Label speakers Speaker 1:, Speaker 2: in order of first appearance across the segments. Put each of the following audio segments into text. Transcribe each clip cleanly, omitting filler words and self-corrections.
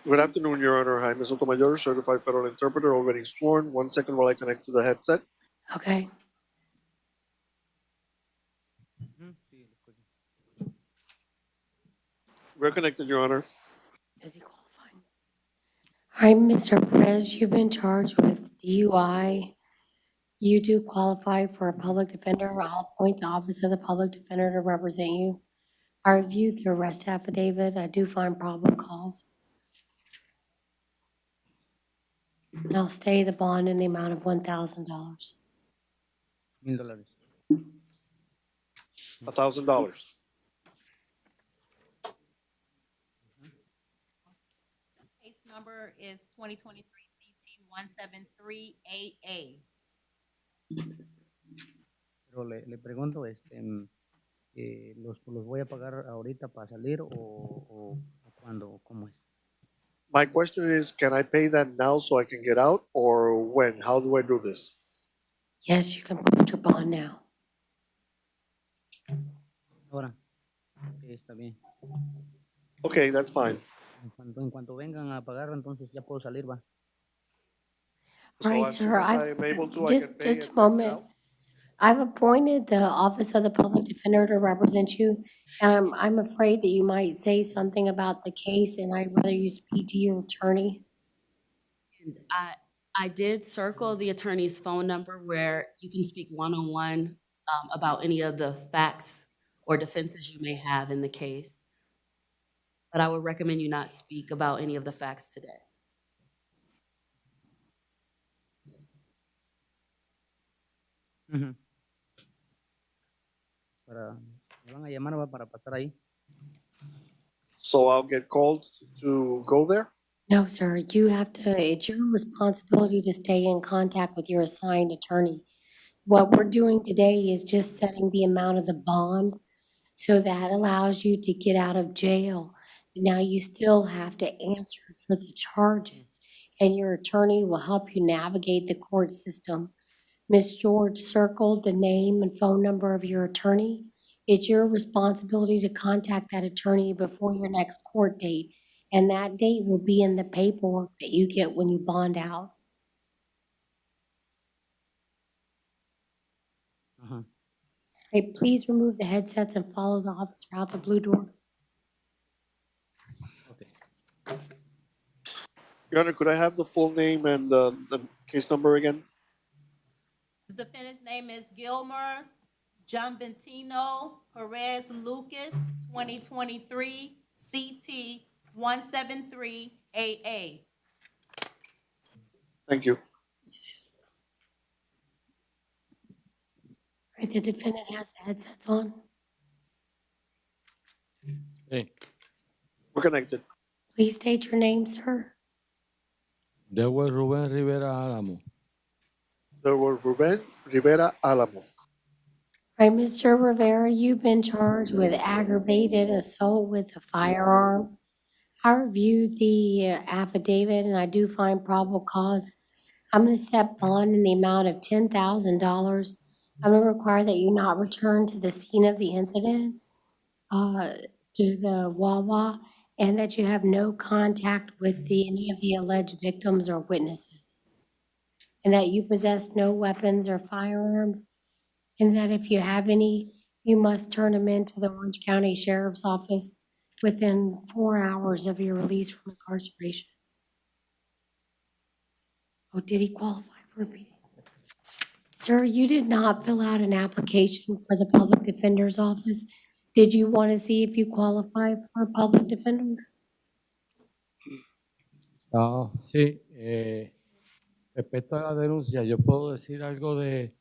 Speaker 1: Good afternoon, Your Honor. Jaime Sotomayor, certified federal interpreter, already sworn. 1 second while I connect to the headset.
Speaker 2: Okay.
Speaker 3: Sí, lo escucho.
Speaker 1: We're connected, Your Honor.
Speaker 2: Is he qualifying? All right, Mr. Perez, you've been charged with DUI. You do qualify for a public defender. I'll appoint the Office of the Public Defender to represent you. I reviewed the arrest affidavit. I do find probable cause. And I'll stay the bond in the amount of $1,000.
Speaker 3: $1,000.
Speaker 1: $1,000.
Speaker 4: Case number is 2023 CT 173AA.
Speaker 3: Pero le pregunto, ¿los voy a pagar ahorita para salir o cuándo o cómo es?
Speaker 1: My question is, can I pay that now so I can get out, or when? How do I do this?
Speaker 2: Yes, you can put your bond now.
Speaker 3: Ahora. Ok, está bien.
Speaker 1: Okay, that's fine.
Speaker 3: En cuanto vengan a pagar, entonces ya puedo salir, va.
Speaker 1: So
Speaker 2: Right,
Speaker 1: as soon
Speaker 2: sir,
Speaker 1: as I
Speaker 2: I've-
Speaker 1: am able to, I
Speaker 2: just-
Speaker 1: can pay
Speaker 2: just
Speaker 1: and
Speaker 2: a
Speaker 1: then get
Speaker 2: moment.
Speaker 1: out?
Speaker 2: I've appointed the Office of the Public Defender to represent you. I'm afraid that you might say something about the case, and I'd rather you speak to your attorney.
Speaker 5: And I did circle the attorney's phone number where you can speak one-on-one about any of the facts or defenses you may have in the case. But I would recommend you not speak about any of the facts today.
Speaker 3: Ujú. Me van a llamar, va, para pasar ahí.
Speaker 1: So I'll get called to go there?
Speaker 2: No, sir, you have to, it's your responsibility to stay in contact with your assigned attorney. What we're doing today is just setting the amount of the bond, so that allows you to get out of jail. Now, you still have to answer for the charges, and your attorney will help you navigate the court system. Ms. George circled the name and phone number of your attorney. It's your responsibility to contact that attorney before your next court date, and that date will be in the paperwork that you get when you bond out.
Speaker 3: Ajá.
Speaker 2: Okay, please remove the headsets and follow the officer out the blue door.
Speaker 3: Okay.
Speaker 1: Your Honor, could I have the full name and the case number again?
Speaker 4: The defendant's name is Gilmer Gianventino Perez Lucas, 2023 CT 173AA.
Speaker 1: Thank you.
Speaker 2: Right, the defendant has the headsets on.
Speaker 6: Sí,
Speaker 1: We're connected.
Speaker 2: Please state your name, sir.
Speaker 6: Dewey Rubén Rivera Álamo.
Speaker 1: There were Ruben Rivera Alamo.
Speaker 2: Right, Mr. Rivera, you've been charged with aggravated assault with a firearm. I reviewed the affidavit and I do find probable cause. I'm gonna set bond in the amount of $10,000. I'm gonna require that you not return to the scene of the incident, to the Wawa, and that you have no contact with any of the alleged victims or witnesses. And that you possess no weapons or firearms, and that if you have any, you must turn them into the Orange County Sheriff's Office within 4 hours of your release from incarceration. Oh, did he qualify for a PD? Sir, you did not fill out an application for the Public Defender's Office. Did you want to see if you qualify for a public defender?
Speaker 6: Ah, sí, respecto a la denuncia, yo puedo decir algo de,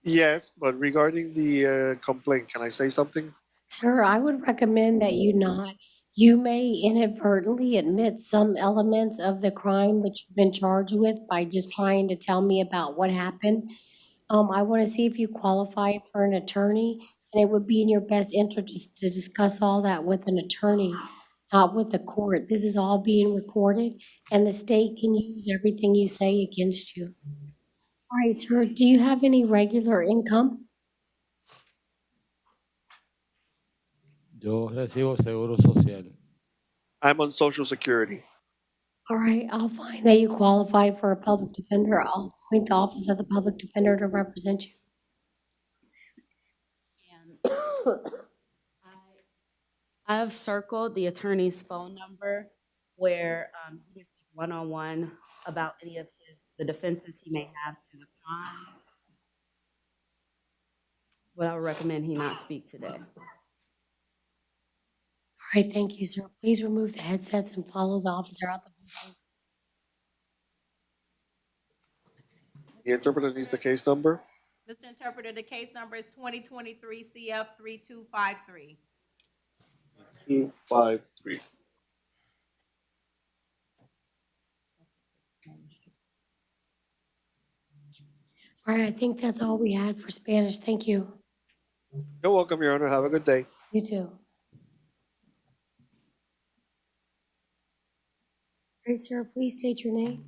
Speaker 1: Yes, but regarding the complaint, can I say something?
Speaker 2: Sir, I would recommend that you not. You may inadvertently admit some elements of the crime that you've been charged with by just trying to tell me about what happened. I want to see if you qualify for an attorney, and it would be in your best interest to discuss all that with an attorney, not with the court. This is all being recorded, and the state can use everything you say against you. All right, sir, do you have any regular income?
Speaker 6: yo recibo seguro social.
Speaker 1: I'm on Social Security.
Speaker 2: All right, I'll find that you qualify for a public defender. I'll appoint the office of the public defender to represent you.
Speaker 5: And I have circled the attorney's phone number where he can speak one-on-one about any of the defenses he may have to the crime. But I would recommend he not speak today.
Speaker 2: All right, thank you, sir. Please remove the headsets and follow the officer out the building.
Speaker 1: The interpreter needs the case number.
Speaker 4: Mr. Interpreter, the case number is 2023 CF 3253.
Speaker 1: 253.
Speaker 2: All right, I think that's all we had for Spanish. Thank you.
Speaker 1: You're welcome, Your Honor. Have a good day.
Speaker 2: You too. All right, sir, please state your name.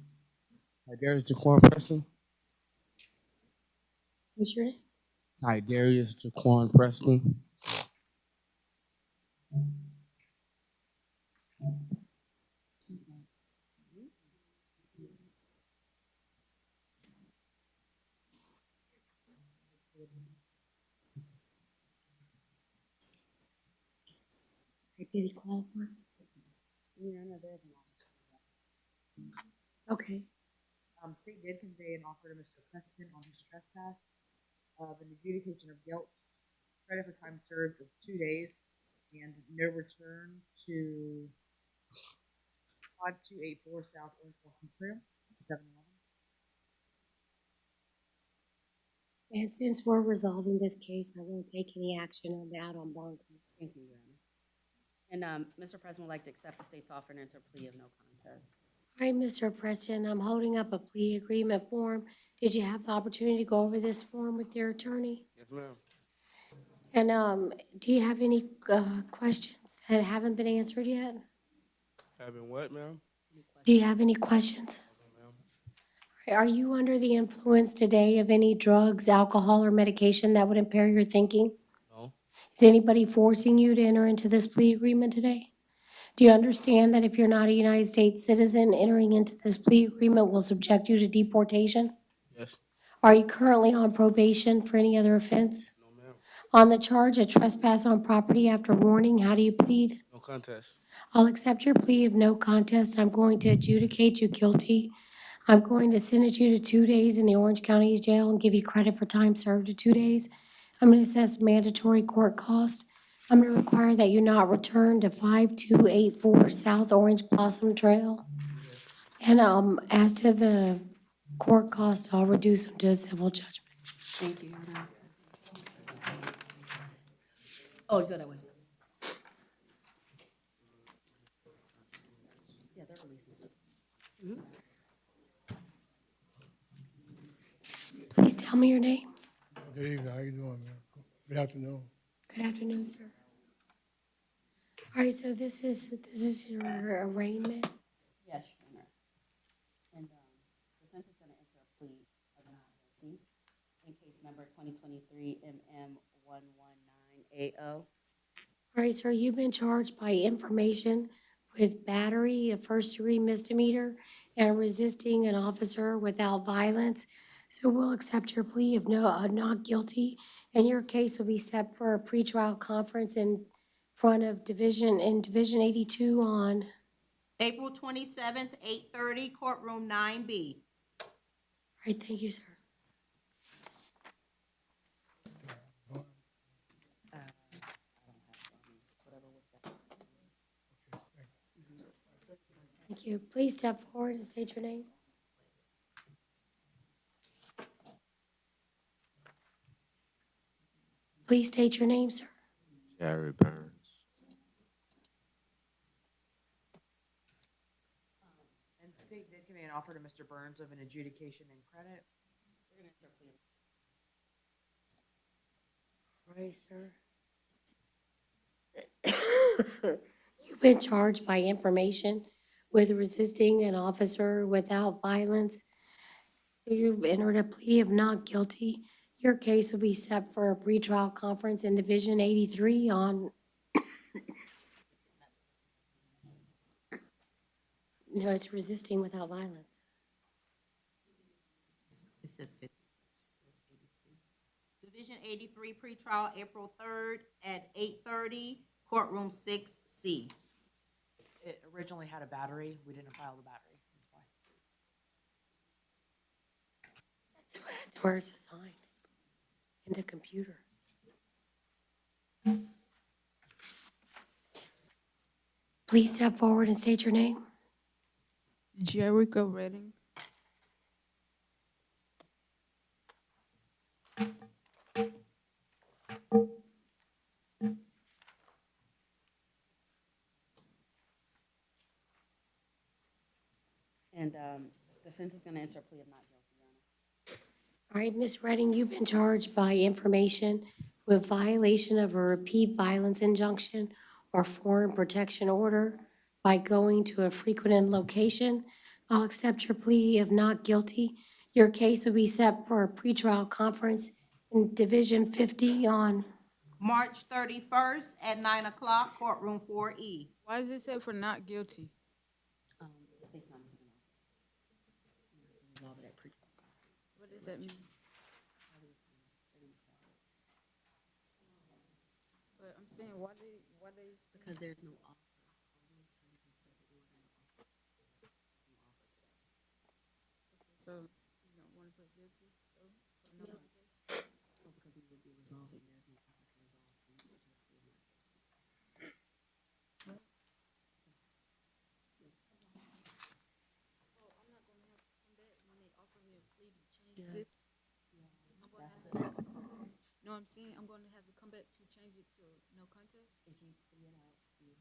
Speaker 7: Tiberius Jaquan Preston.
Speaker 2: What's your name?
Speaker 7: Tiberius Jaquan Preston.
Speaker 2: Did he qualify? Okay.
Speaker 8: State did convey an offer to Mr. Preston on his trespass of an adjudication of guilt, credit for time served of 2 days, and no return to 5284 South Orange Blossom Trail, 7-Eleven.
Speaker 2: And since we're resolving this case, I won't take any action on that on Broncos.
Speaker 5: Thank you, Your Honor. And Mr. President would like to accept the state's offer and enter a plea of no contest.
Speaker 2: All right, Mr. Preston, I'm holding up a plea agreement form. Did you have the opportunity to go over this form with your attorney?
Speaker 7: Yes, ma'am.
Speaker 2: And do you have any questions that haven't been answered yet?
Speaker 7: Having what, ma'am?
Speaker 2: Do you have any questions? Are you under the influence today of any drugs, alcohol, or medication that would impair your thinking?
Speaker 7: No.
Speaker 2: Is anybody forcing you to enter into this plea agreement today? Do you understand that if you're not a United States citizen, entering into this plea agreement will subject you to deportation?
Speaker 7: Yes.
Speaker 2: Are you currently on probation for any other offense?
Speaker 7: No, ma'am.
Speaker 2: On the charge of trespass on property after warning, how do you plead?
Speaker 7: No contest.
Speaker 2: I'll accept your plea of no contest. I'm going to adjudicate you guilty. I'm going to sentence you to 2 days in the Orange County Jail and give you credit for time served of 2 days. I'm going to assess mandatory court cost. I'm going to require that you not return to 5284 South Orange Blossom Trail. And as to the court cost, I'll reduce them to a civil judgment.
Speaker 5: Thank you, Your Honor. Oh, you go that way. Yeah, they're releasing.
Speaker 2: Please tell me your name.
Speaker 9: Good evening, how you doing, man? Good afternoon.
Speaker 2: Good afternoon, sir. All right, so this is your arraignment.
Speaker 5: Yes, Your Honor. And defense is going to enter a plea of not guilty in case number 2023 MM119AO.
Speaker 2: All right, sir, you've been charged by information with battery, a first-degree misdemeanor, and resisting an officer without violence. So we'll accept your plea of not guilty, and your case will be set for a pretrial conference in front of Division 82 on,
Speaker 4: April 27th, 8:30, courtroom 9B.
Speaker 2: all right, thank you, sir. Thank you. Please step forward and state your name. Please state your name, sir.
Speaker 7: Jerry Burns.
Speaker 8: And the state did convey an offer to Mr. Burns of an adjudication and credit.
Speaker 5: We're going to enter a plea.
Speaker 2: All right, sir. You've been charged by information with resisting an officer without violence. You've entered a plea of not guilty. Your case will be set for a pretrial conference in Division 83 on No, it's resisting without violence.
Speaker 4: It says 50. Division 83 pretrial, April 3rd at 8:30, courtroom 6C.
Speaker 8: It originally had a battery. We didn't file the battery. That's why.
Speaker 2: That's where it's assigned, in the computer. Please step forward and state your name.
Speaker 10: Jericho Redding.
Speaker 5: And defense is going to enter a plea of not guilty, Your Honor.
Speaker 2: All right, Ms. Redding, you've been charged by information with violation of a repeat violence injunction or foreign protection order by going to a frequented location. I'll accept your plea of not guilty. Your case will be set for a pretrial conference in Division 50 on,
Speaker 4: March 31st at 9 o'clock, courtroom 4E.
Speaker 10: Why is it set for not guilty?
Speaker 5: The state's not making an offer. Resolve it at pretrial conference.
Speaker 10: What does that mean? But I'm saying, why they?
Speaker 5: Because there's no offer.
Speaker 10: So, you don't want to put guilty? So, no.
Speaker 5: No, because we would be resolving, there's no offer to resolve. So you would just be not guilty.
Speaker 10: So I'm not gonna have to come back when they offer me a plea to change
Speaker 5: Yeah.
Speaker 10: this?
Speaker 5: That's the next court.
Speaker 10: No, I'm saying I'm gonna have to come back to change it to no contest?
Speaker 5: If you plea it out, you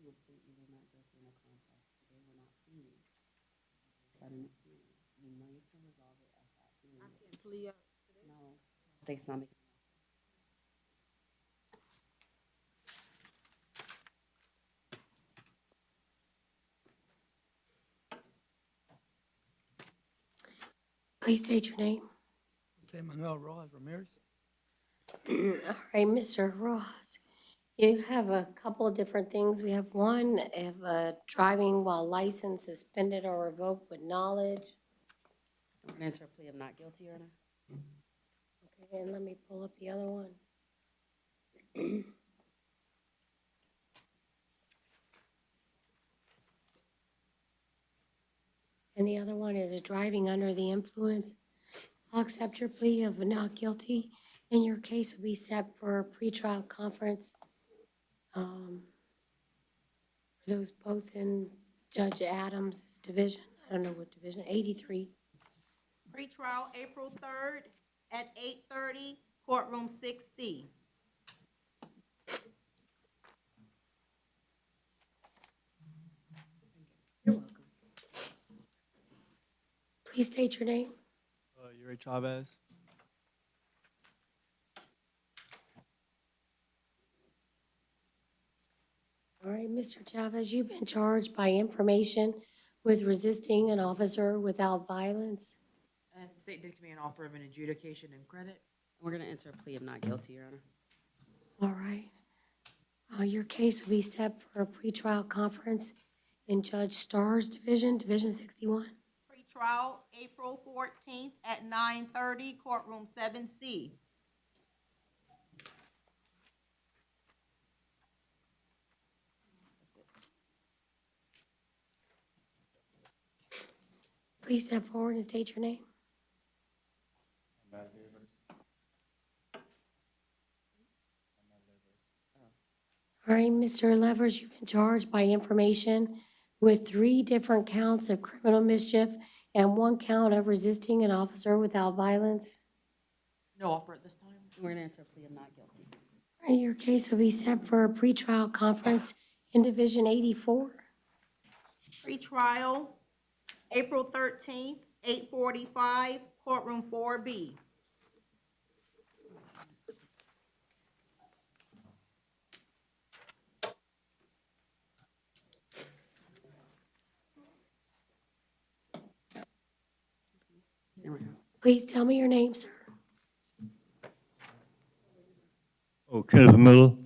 Speaker 5: will plead either not guilty or no contest. Today we're not pleading. Setting a hearing. You know you can resolve it at that hearing.
Speaker 10: I can't plea out today?
Speaker 5: No, state's not making an offer.
Speaker 2: please state your name.
Speaker 3: Jose Manuel Rojas Ramirez.
Speaker 2: All right, Mr. Rojas, you have a couple of different things. We have one, if driving while license suspended or revoked with knowledge.
Speaker 5: We're going to enter a plea of not guilty, Your Honor.
Speaker 2: Okay, and let me pull up the other one. And the other one is a driving under the influence. I'll accept your plea of not guilty, and your case will be set for a pretrial conference. For those both in Judge Adams' division, I don't know what division, 83.
Speaker 4: Pretrial, April 3rd at 8:30, courtroom 6C.
Speaker 5: You're welcome.
Speaker 2: Please state your name.
Speaker 11: Yuri Chavez.
Speaker 2: All right, Mr. Chavez, you've been charged by information with resisting an officer without violence.
Speaker 8: And the state did give me an offer of an adjudication and credit.
Speaker 5: We're going to enter a plea of not guilty, Your Honor.
Speaker 2: All right. Your case will be set for a pretrial conference in Judge Starr's division, Division 61.
Speaker 4: Pretrial, April 14th at 9:30, courtroom 7C.
Speaker 2: Please step forward and state your name. All right, Mr. Levers, you've been charged by information with 3 different counts of criminal mischief and 1 count of resisting an officer without violence.
Speaker 8: No offer at this time.
Speaker 5: We're going to enter a plea of not guilty.
Speaker 2: All right, your case will be set for a pretrial conference in Division 84.
Speaker 4: Pretrial, April 13th, 8:45, courtroom 4B.
Speaker 5: Stand right here.
Speaker 2: Please tell me your name, sir.
Speaker 11: Oh, Kenneth Miller.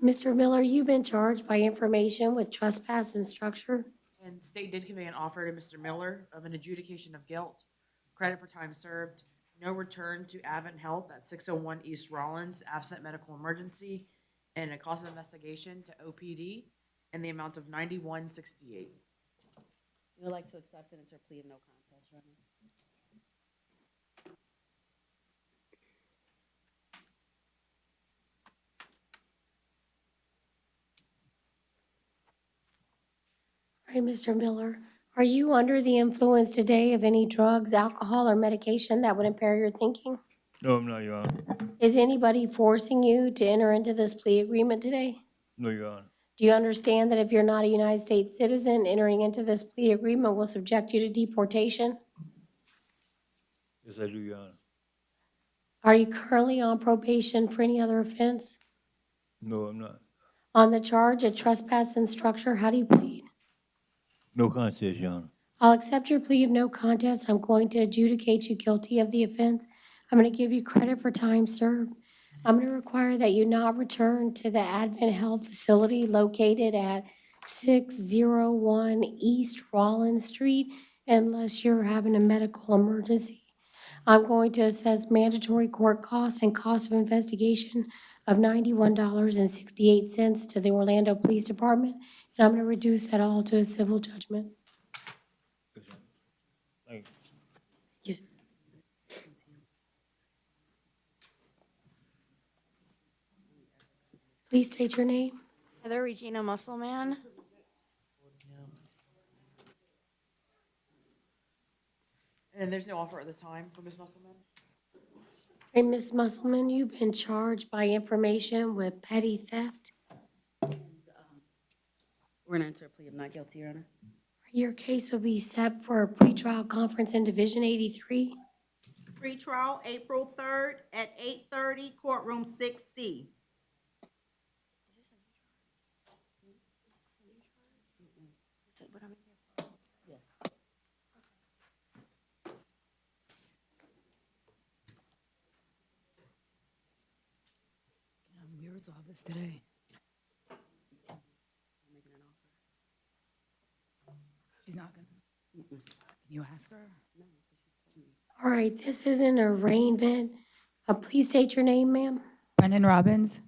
Speaker 2: Mr. Miller, you've been charged by information with trespass and structure.
Speaker 8: And state did convey an offer to Mr. Miller of an adjudication of guilt, credit for time served, no return to Advent Health at 601 East Rollins, absent medical emergency, and a cost of investigation to OPD in the amount of $91.68.
Speaker 5: We would like to accept and enter plea of no contest, Your Honor.
Speaker 2: All right, Mr. Miller, are you under the influence today of any drugs, alcohol, or medication that would impair your thinking?
Speaker 11: No, I'm not, Your Honor.
Speaker 2: Is anybody forcing you to enter into this plea agreement today?
Speaker 11: No, Your Honor.
Speaker 2: Do you understand that if you're not a United States citizen, entering into this plea agreement will subject you to deportation?
Speaker 11: Yes, I do, Your Honor.
Speaker 2: Are you currently on probation for any other offense?
Speaker 11: No, I'm not.
Speaker 2: On the charge of trespass and structure, how do you plead?
Speaker 11: No contest, Your Honor.
Speaker 2: I'll accept your plea of no contest. I'm going to adjudicate you guilty of the offense. I'm going to give you credit for time served. I'm going to require that you not return to the Advent Health facility located at 601 East Rollins Street unless you're having a medical emergency. I'm going to assess mandatory court costs and cost of investigation of $91.68 to the Orlando Police Department, and I'm going to reduce that all to a civil judgment.
Speaker 11: Thank you.
Speaker 2: Yes, sir. Please state your name.
Speaker 12: Heather Regina Musselman.
Speaker 8: And there's no offer at this time for Ms. Musselman?
Speaker 2: Hey, Ms. Musselman, you've been charged by information with petty theft.
Speaker 5: We're gonna enter a plea of not guilty, Your Honor.
Speaker 2: Your case will be set for a pretrial conference in Division 83.
Speaker 4: Pretrial, April 3rd at 8:30, courtroom 6C.
Speaker 10: We resolve this today. She's not gonna. Can you ask her?
Speaker 2: All right, this is an arraignment. Please state your name, ma'am.
Speaker 10: Brendan Robbins.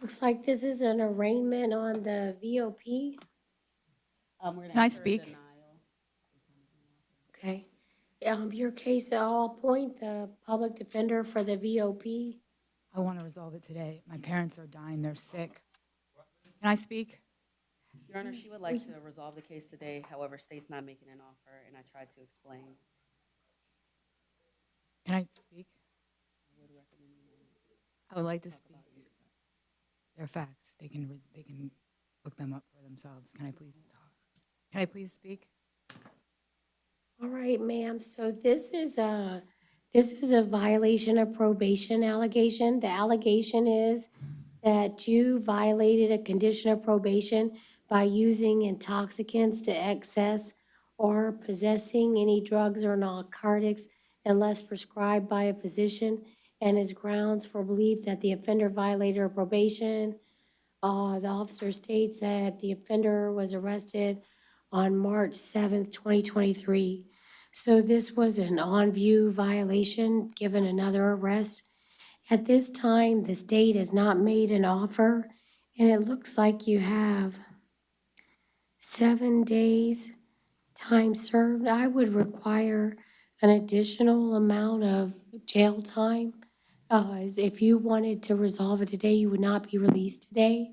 Speaker 2: Looks like this is an arraignment on the VOP.
Speaker 5: We're gonna
Speaker 10: Can I
Speaker 5: enter a
Speaker 10: speak?
Speaker 5: denial.
Speaker 2: Okay. Your case, I'll appoint the public defender for the VOP.
Speaker 10: I want to resolve it today. My parents are dying. They're sick. Can I speak?
Speaker 5: Your Honor, she would like to resolve the case today, however, state's not making an offer, and I tried to explain.
Speaker 10: Can I speak? I would like to speak. They're facts. They can look them up for themselves. Can I please talk? Can I please speak?
Speaker 2: All right, ma'am, so this is a violation of probation allegation. The allegation is that you violated a condition of probation by using intoxicants to excess or possessing any drugs or narcotics unless prescribed by a physician, and is grounds for belief that the offender violated her probation. The officer states that the offender was arrested on March 7th, 2023. So this was an on-view violation, given another arrest. At this time, the state has not made an offer, and it looks like you have 7 days time served. I would require an additional amount of jail time. If you wanted to resolve it today, you would not be released today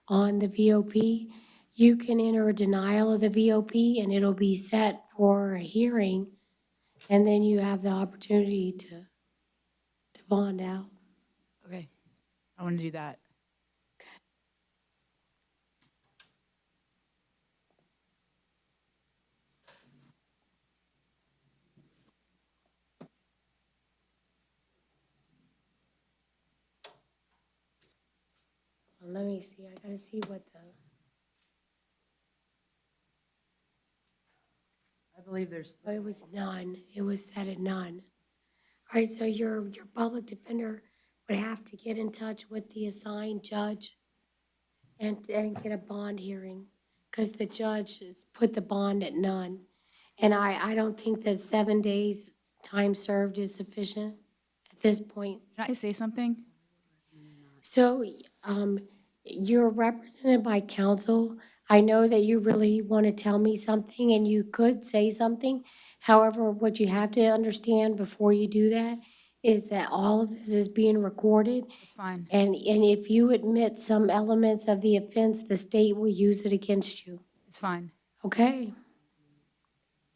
Speaker 2: on the VOP. You can enter a denial of the VOP and it'll be set for a hearing. And then you have the opportunity to bond out.
Speaker 10: Okay. I want to do that.
Speaker 2: Let me see, I gotta see what the,
Speaker 8: I believe there's,
Speaker 2: oh, it was none. It was set at none. All right, so your public defender would have to get in touch with the assigned judge and get a bond hearing. because the judge has put the bond at none. And I don't think that 7 days time served is sufficient at this point.
Speaker 10: Can I say something?
Speaker 2: So, you're represented by counsel. I know that you really want to tell me something and you could say something. However, what you have to understand before you do that is that all of this is being recorded.
Speaker 10: It's fine.
Speaker 2: And if you admit some elements of the offense, the state will use it against you.
Speaker 10: It's fine.
Speaker 2: Okay?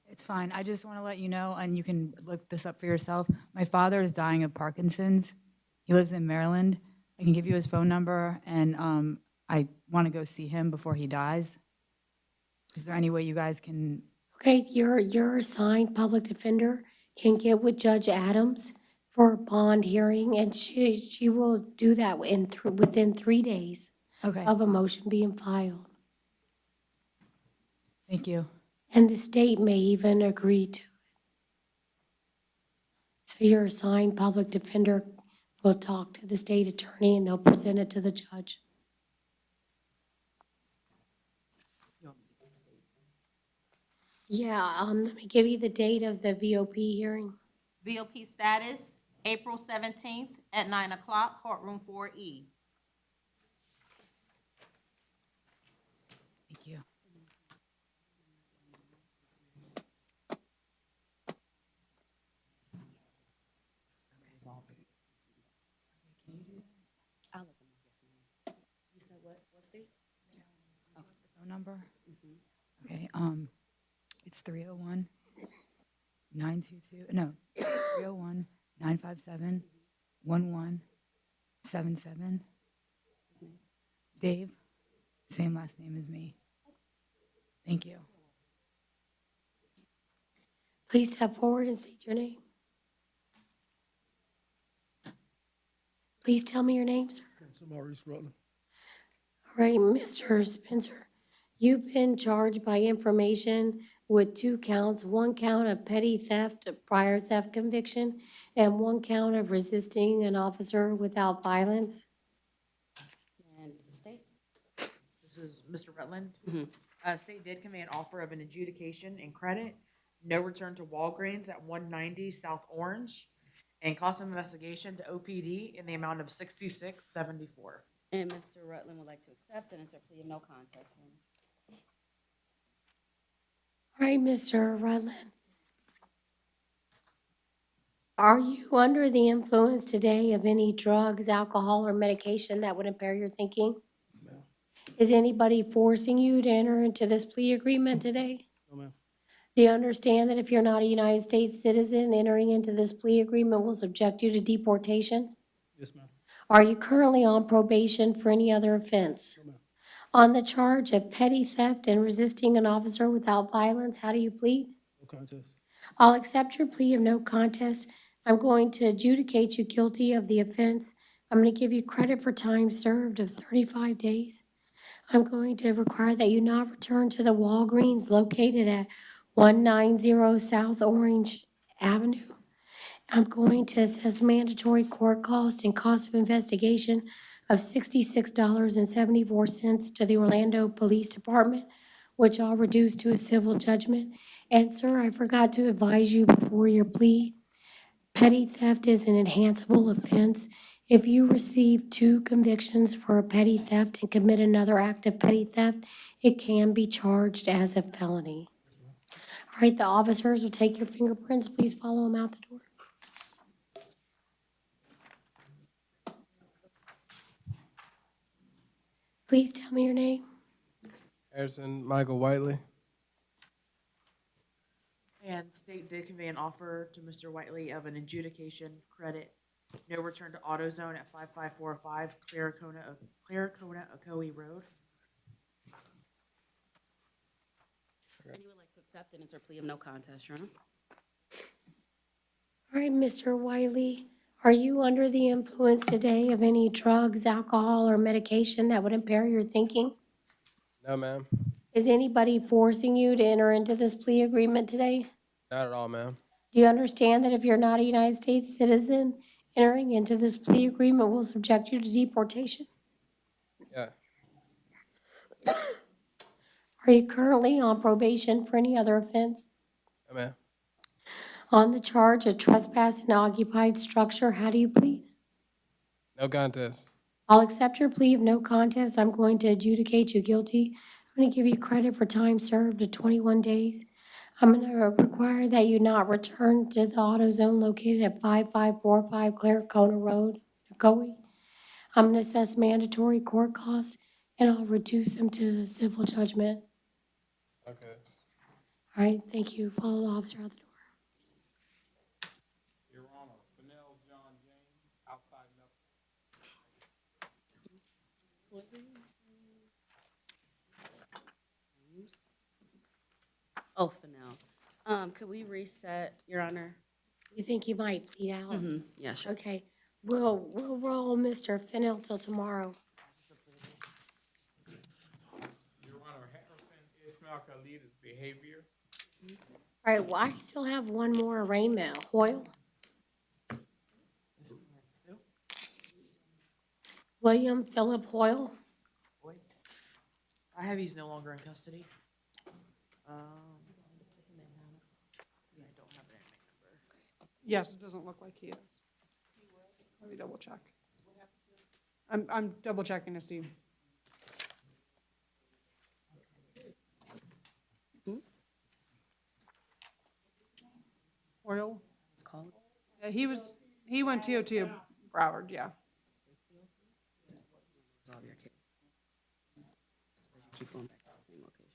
Speaker 10: It's fine. I just want to let you know, and you can look this up for yourself. My father is dying of Parkinson's. He lives in Maryland. I can give you his phone number, and I want to go see him before he dies. Is there any way you guys can?
Speaker 2: Okay, your assigned public defender can get with Judge Adams for a bond hearing, and she will do that within 3 days
Speaker 10: Okay.
Speaker 2: of a motion being filed.
Speaker 10: Thank you.
Speaker 2: And the state may even agree to it. So your assigned public defender will talk to the state attorney and they'll present it to the judge. Yeah, let me give you the date of the VOP hearing.
Speaker 4: VOP status, April 17th at 9 o'clock, courtroom 4E.
Speaker 10: Thank you.
Speaker 5: I'll look them up. You said what state?
Speaker 10: Phone number? Okay, it's 301 922, no, 301 957 1177. Dave, same last name as me. Thank you.
Speaker 2: Please step forward and state your name. Please tell me your name, sir.
Speaker 9: Maurice Rutland.
Speaker 2: All right, Mr. Spencer, you've been charged by information with 2 counts, 1 count of petty theft, a prior theft conviction, and 1 count of resisting an officer without violence.
Speaker 5: And the state?
Speaker 8: This is Mr. Rutland.
Speaker 5: Mhm.
Speaker 8: State did convey an offer of an adjudication and credit, no return to Walgreens at 190 South Orange, and cost of investigation to OPD in the amount of $66.74.
Speaker 5: And Mr. Rutland would like to accept and enter a plea of no contest.
Speaker 2: All right, Mr. Rutland. Are you under the influence today of any drugs, alcohol, or medication that would impair your thinking?
Speaker 9: No.
Speaker 2: Is anybody forcing you to enter into this plea agreement today?
Speaker 9: No, ma'am.
Speaker 2: Do you understand that if you're not a United States citizen, entering into this plea agreement will subject you to deportation?
Speaker 9: Yes, ma'am.
Speaker 2: Are you currently on probation for any other offense?
Speaker 9: No, ma'am.
Speaker 2: On the charge of petty theft and resisting an officer without violence, how do you plead?
Speaker 9: No contest.
Speaker 2: I'll accept your plea of no contest. I'm going to adjudicate you guilty of the offense. I'm going to give you credit for time served of 35 days. I'm going to require that you not return to the Walgreens located at 190 South Orange Avenue. I'm going to assess mandatory court cost and cost of investigation of $66.74 to the Orlando Police Department, which I'll reduce to a civil judgment. And sir, I forgot to advise you before your plea, petty theft is an enhanceable offense. If you receive 2 convictions for a petty theft and commit another act of petty theft, it can be charged as a felony. All right, the officers will take your fingerprints. Please follow them out the door. Please tell me your name.
Speaker 13: Harrison Michael Whiteley.
Speaker 8: And state did convey an offer to Mr. Whiteley of an adjudication credit, no return to AutoZone at 5545 Claricona Ocoee Road.
Speaker 5: And you would like to accept and enter a plea of no contest, Your Honor?
Speaker 2: All right, Mr. Wiley, are you under the influence today of any drugs, alcohol, or medication that would impair your thinking?
Speaker 13: No, ma'am.
Speaker 2: Is anybody forcing you to enter into this plea agreement today?
Speaker 13: Not at all, ma'am.
Speaker 2: Do you understand that if you're not a United States citizen, entering into this plea agreement will subject you to deportation?
Speaker 13: Yeah.
Speaker 2: Are you currently on probation for any other offense?
Speaker 13: No, ma'am.
Speaker 2: On the charge of trespass in occupied structure, how do you plead?
Speaker 13: No contest.
Speaker 2: I'll accept your plea of no contest. I'm going to adjudicate you guilty. I'm going to give you credit for time served of 21 days. I'm going to require that you not return to the AutoZone located at 5545 Claricona Road, Nagoe. I'm going to assess mandatory court costs, and I'll reduce them to the civil judgment.
Speaker 13: Okay.
Speaker 2: All right, thank you. Follow the officer out the door.
Speaker 6: Your Honor, Fennell John James, outside
Speaker 5: Oh, Fennell. Could we reset, Your Honor?
Speaker 2: You think you might plead out?
Speaker 5: Yeah, sure.
Speaker 2: Okay, we'll roll Mr. Fennell till tomorrow.
Speaker 6: Your Honor, Harrison Ishmael Khalid's behavior.
Speaker 2: All right, well, I still have one more arraignment. Hoyle? William Philip Hoyle?
Speaker 8: I have he's no longer in custody.
Speaker 14: Yes, it doesn't look like he is. Let me double check. I'm double checking to see. Oil?
Speaker 5: It's called?
Speaker 14: Yeah, he went TOT Broward, yeah.
Speaker 5: Resolve your case. Keep going back to the same location.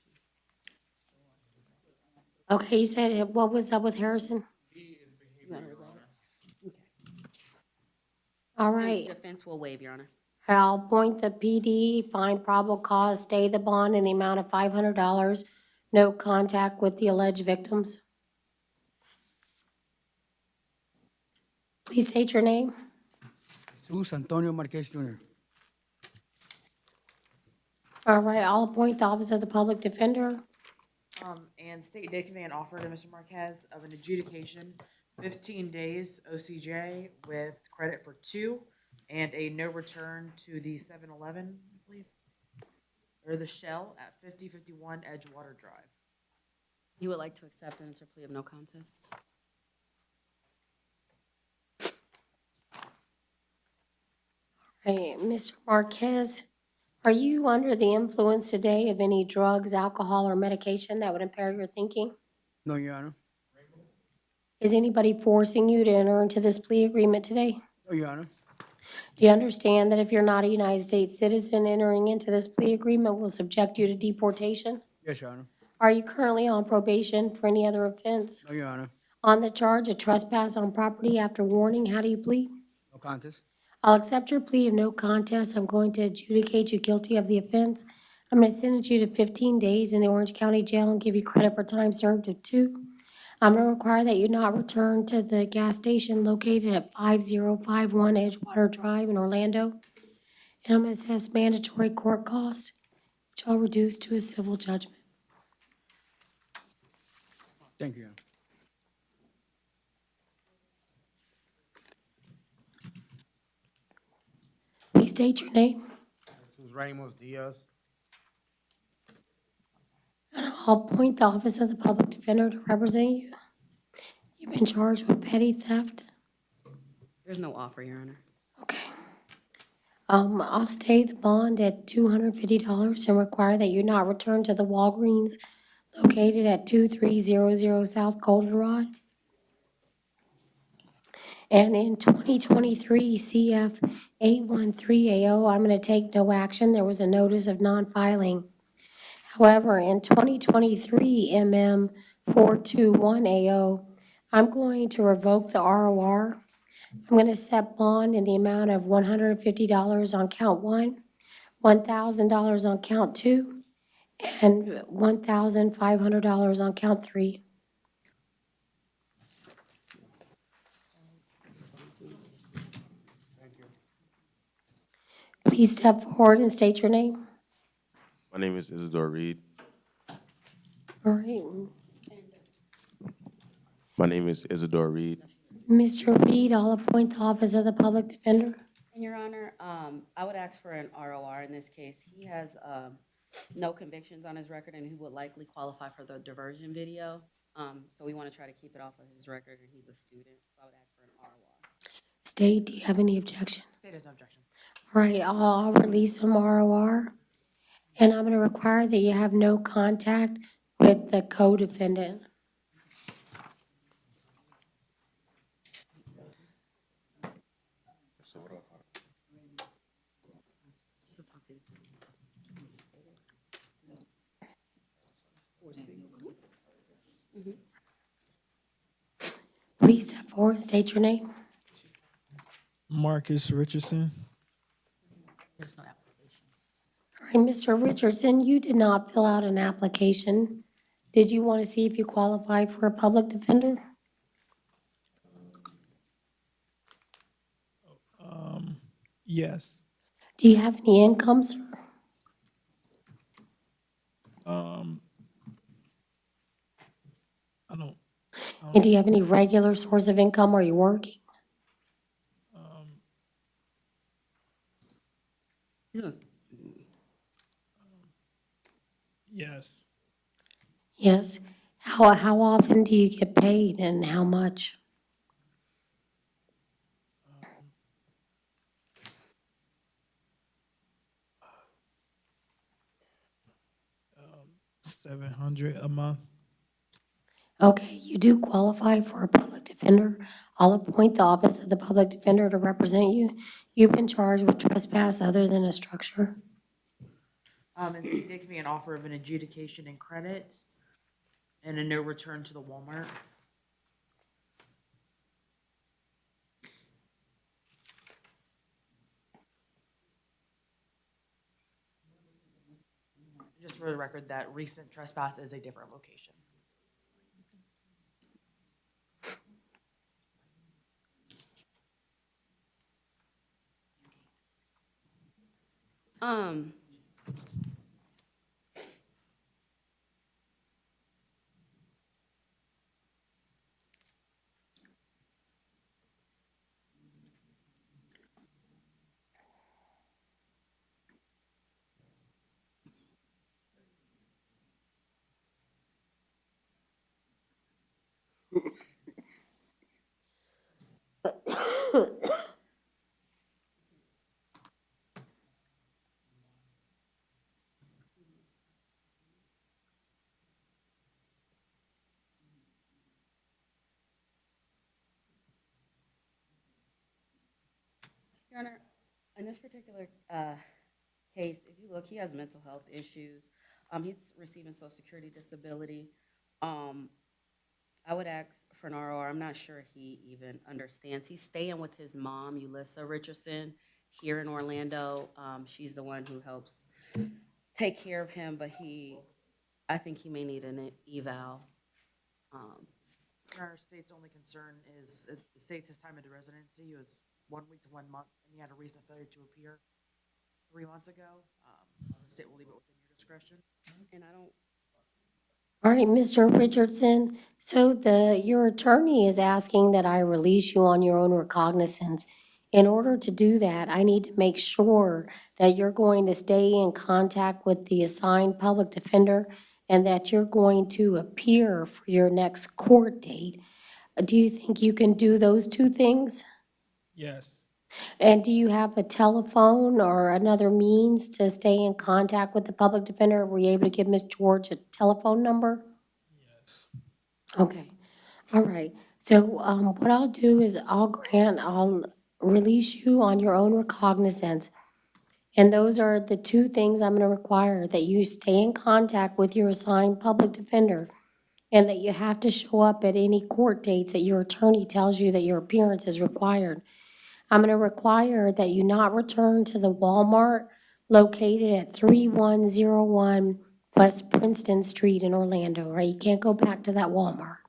Speaker 2: Okay, you said, what was up with Harrison?
Speaker 5: You want to resolve it? Okay.
Speaker 2: All right,
Speaker 5: Defense will waive, Your Honor.
Speaker 2: I'll appoint the PD, find probable cause, stay the bond in the amount of $500, no contact with the alleged victims. Please state your name.
Speaker 9: Jesus Antonio Marquez Jr.
Speaker 2: All right, I'll appoint the Office of the Public Defender.
Speaker 8: And state did convey an offer to Mr. Marquez of an adjudication, 15 days OCJ with credit for 2 and a no return to the 7-Eleven, I believe, or the Shell at 5051 Edgewater Drive.
Speaker 5: You would like to accept and enter plea of no contest?
Speaker 2: Hey, Mr. Marquez, are you under the influence today of any drugs, alcohol, or medication that would impair your thinking?
Speaker 9: No, Your Honor.
Speaker 2: Is anybody forcing you to enter into this plea agreement today?
Speaker 9: No, Your Honor.
Speaker 2: Do you understand that if you're not a United States citizen, entering into this plea agreement will subject you to deportation?
Speaker 9: Yes, Your Honor.
Speaker 2: Are you currently on probation for any other offense?
Speaker 9: No, Your Honor.
Speaker 2: On the charge of trespass on property after warning, how do you plead?
Speaker 9: No contest.
Speaker 2: I'll accept your plea of no contest. I'm going to adjudicate you guilty of the offense. I'm going to sentence you to 15 days in the Orange County Jail and give you credit for time served of 2. I'm going to require that you not return to the gas station located at 5051 Edgewater Drive in Orlando. And I'm going to assess mandatory court costs, which I'll reduce to a civil judgment.
Speaker 9: Thank you, Your Honor.
Speaker 2: Please state your name.
Speaker 13: Jesus Ramos Diaz.
Speaker 2: And I'll appoint the Office of the Public Defender to represent you. You've been charged with petty theft.
Speaker 5: There's no offer, Your Honor.
Speaker 2: Okay. I'll stay the bond at $250 and require that you not return to the Walgreens located at 2300 South Goldenrod. And in 2023 CF 813AO, I'm going to take no action. There was a notice of non-filing. However, in 2023 MM 421AO, I'm going to revoke the ROR. I'm going to set bond in the amount of $150 on count 1, $1,000 on count 2, and $1,500 on count 3. Please step forward and state your name.
Speaker 7: My name is Isidore Reed.
Speaker 2: All right.
Speaker 7: My name is Isidore Reed.
Speaker 2: Mr. Reed, I'll appoint the Office of the Public Defender.
Speaker 5: And Your Honor, I would ask for an ROR in this case. He has no convictions on his record, and he would likely qualify for the diversion video. So we want to try to keep it off of his record, and he's a student, so I would ask for an ROR.
Speaker 2: State, do you have any objection?
Speaker 8: State has no objection.
Speaker 2: All right, I'll release him ROR. And I'm gonna require that you have no contact with the co-defendant.
Speaker 5: So talk to this.
Speaker 2: Please step forward and state your name.
Speaker 15: Marcus Richardson.
Speaker 5: There's no application.
Speaker 2: All right, Mr. Richardson, you did not fill out an application. Did you want to see if you qualify for a public defender?
Speaker 15: Yes.
Speaker 2: Do you have any income, sir?
Speaker 15: I don't.
Speaker 2: And do you have any regular source of income? Are you working?
Speaker 15: Yes.
Speaker 2: Yes. How often do you get paid and how much?
Speaker 15: $700 a month.
Speaker 2: Okay, you do qualify for a public defender. I'll appoint the office of the public defender to represent you. You've been charged with trespass other than a structure.
Speaker 8: And he did give me an offer of an adjudication and credit and a no return to the Walmart. Just for the record, that recent trespass is a different location.
Speaker 5: Um, Your Honor, in this particular case, if you look, he has mental health issues. He's receiving Social Security disability. I would ask for an ROR. I'm not sure he even understands. He's staying with his mom, Ulissa Richardson, here in Orlando. She's the one who helps take care of him, but I think he may need an eval.
Speaker 8: Our state's only concern is, it states his time into residency was 1 week to 1 month, and he had a recent failure to appear 3 months ago. The state will leave it within your discretion.
Speaker 5: And I don't,
Speaker 2: All right, Mr. Richardson, so your attorney is asking that I release you on your own recognizance. In order to do that, I need to make sure that you're going to stay in contact with the assigned public defender and that you're going to appear for your next court date. Do you think you can do those two things?
Speaker 15: Yes.
Speaker 2: And do you have a telephone or another means to stay in contact with the public defender? Were you able to give Ms. George a telephone number?
Speaker 15: Yes.
Speaker 2: Okay, all right. So what I'll do is I'll release you on your own recognizance. And those are the two things I'm gonna require, that you stay in contact with your assigned public defender and that you have to show up at any court dates that your attorney tells you that your appearance is required. I'm gonna require that you not return to the Walmart located at 3101 West Princeton Street in Orlando, right? You can't go back to that Walmart.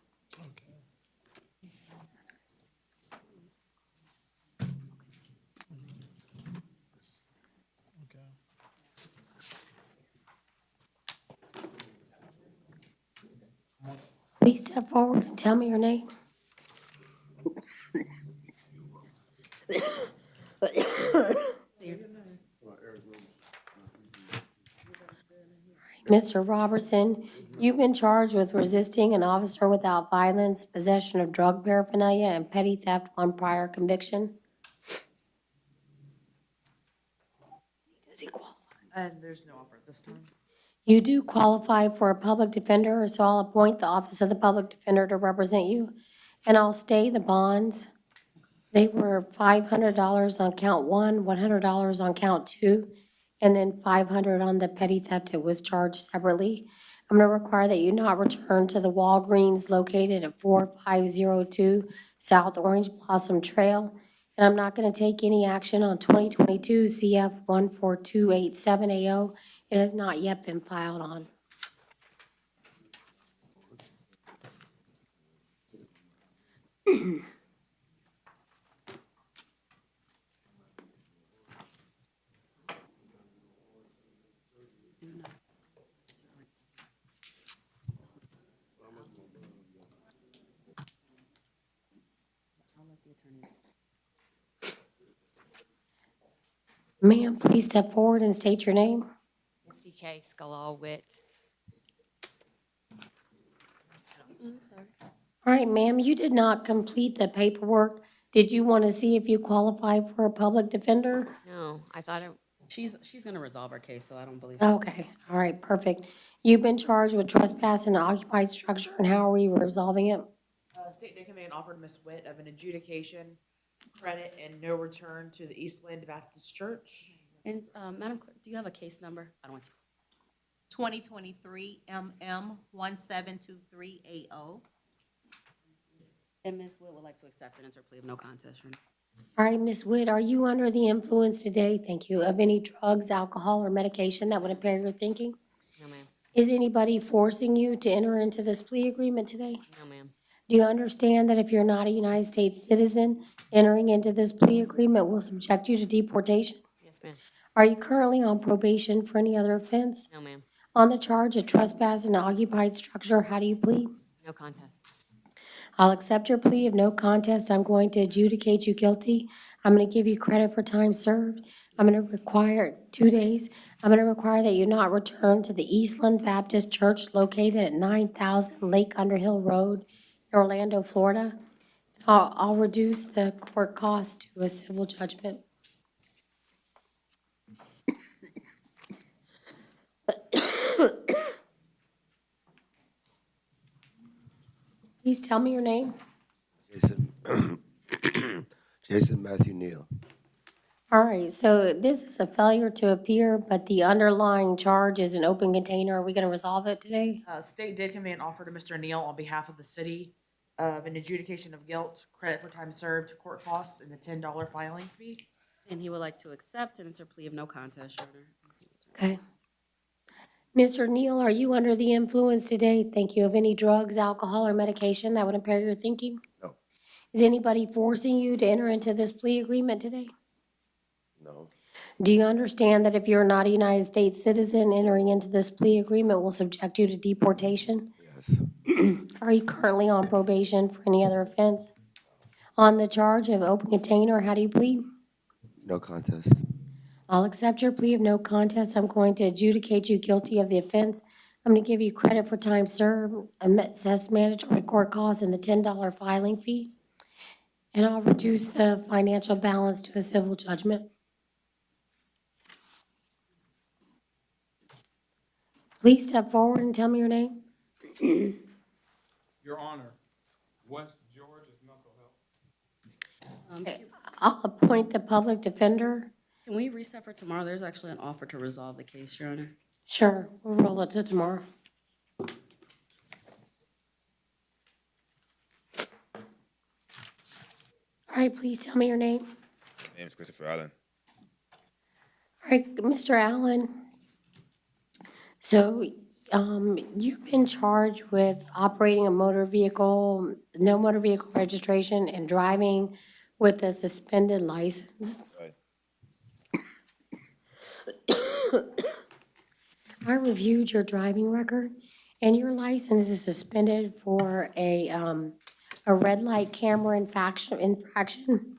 Speaker 2: Please step forward and tell me your name. Mr. Robertson, you've been charged with resisting an officer without violence, possession of drug paraphernalia, and petty theft, one prior conviction. Does he qualify?
Speaker 8: And there's no offer at this time.
Speaker 2: You do qualify for a public defender, so I'll appoint the office of the public defender to represent you, and I'll stay the bonds. They were $500 on count one, $100 on count two, and then $500 on the petty theft. It was charged separately. I'm going to require that you not return to the Walgreens located at 4502 South Orange Blossom Trail, and I'm not going to take any action on 2022 CF 14287AO. It has not yet been filed on. Ma'am, please step forward and state your name.
Speaker 16: Misty K. Skalal Witt.
Speaker 2: All right, ma'am, you did not complete the paperwork. Did you want to see if you qualify for a public defender?
Speaker 16: No, I thought it,
Speaker 5: She's gonna resolve her case, so I don't believe.
Speaker 2: Okay, all right, perfect. You've been charged with trespass in an occupied structure, and how are you resolving it?
Speaker 8: State Day Command offered Ms. Witt of an adjudication, credit, and no return to the Eastland Baptist Church.
Speaker 5: And, Madam Clerk, do you have a case number? I don't want.
Speaker 4: 2023 MM1723AO.
Speaker 5: And Ms. Wood would like to accept and enter plea of no contest, Your Honor.
Speaker 2: All right, Ms. Witt, are you under the influence today, thank you, of any drugs, alcohol, or medication that would impair your thinking?
Speaker 16: No, ma'am.
Speaker 2: Is anybody forcing you to enter into this plea agreement today?
Speaker 16: No, ma'am.
Speaker 2: Do you understand that if you're not a United States citizen, entering into this plea agreement will subject you to deportation?
Speaker 16: Yes, ma'am.
Speaker 2: Are you currently on probation for any other offense?
Speaker 16: No, ma'am.
Speaker 2: On the charge of trespass in an occupied structure, how do you plead?
Speaker 16: No contest.
Speaker 2: I'll accept your plea of no contest. I'm going to adjudicate you guilty. I'm going to give you credit for time served. I'm going to require 2 days. I'm going to require that you not return to the Eastland Baptist Church located at 9000 Lake Underhill Road, in Orlando, Florida. I'll reduce the court cost to a civil judgment. Please tell me your name.
Speaker 17: Jason, Jason Matthew Neal.
Speaker 2: All right, so this is a failure to appear, but the underlying charge is an open container. Are we going to resolve it today?
Speaker 8: State Day Command offered to Mr. Neal on behalf of the city of an adjudication of guilt, credit for time served, court costs, and a $10 filing fee.
Speaker 5: And he would like to accept and enter plea of no contest, Your Honor.
Speaker 2: Okay. Mr. Neal, are you under the influence today, thank you, of any drugs, alcohol, or medication that would impair your thinking?
Speaker 17: No.
Speaker 2: Is anybody forcing you to enter into this plea agreement today?
Speaker 17: No.
Speaker 2: Do you understand that if you're not a United States citizen, entering into this plea agreement will subject you to deportation?
Speaker 17: Yes.
Speaker 2: Are you currently on probation for any other offense? On the charge of open container, how do you plead?
Speaker 17: No contest.
Speaker 2: I'll accept your plea of no contest. I'm going to adjudicate you guilty of the offense. I'm going to give you credit for time served, assess mandatory court costs, and the $10 filing fee. And I'll reduce the financial balance to a civil judgment. Please step forward and tell me your name.
Speaker 18: Your Honor, West George is mental health.
Speaker 2: I'll appoint the public defender.
Speaker 5: Can we reset for tomorrow? There's actually an offer to resolve the case, Your Honor.
Speaker 2: Sure, we'll roll it to tomorrow. All right, please tell me your name.
Speaker 19: My name is Christopher Allen.
Speaker 2: All right, Mr. Allen. So, you've been charged with operating a motor vehicle, no motor vehicle registration, and driving with a suspended license.
Speaker 19: Right.
Speaker 2: I reviewed your driving record, and your license is suspended for a red light camera infraction.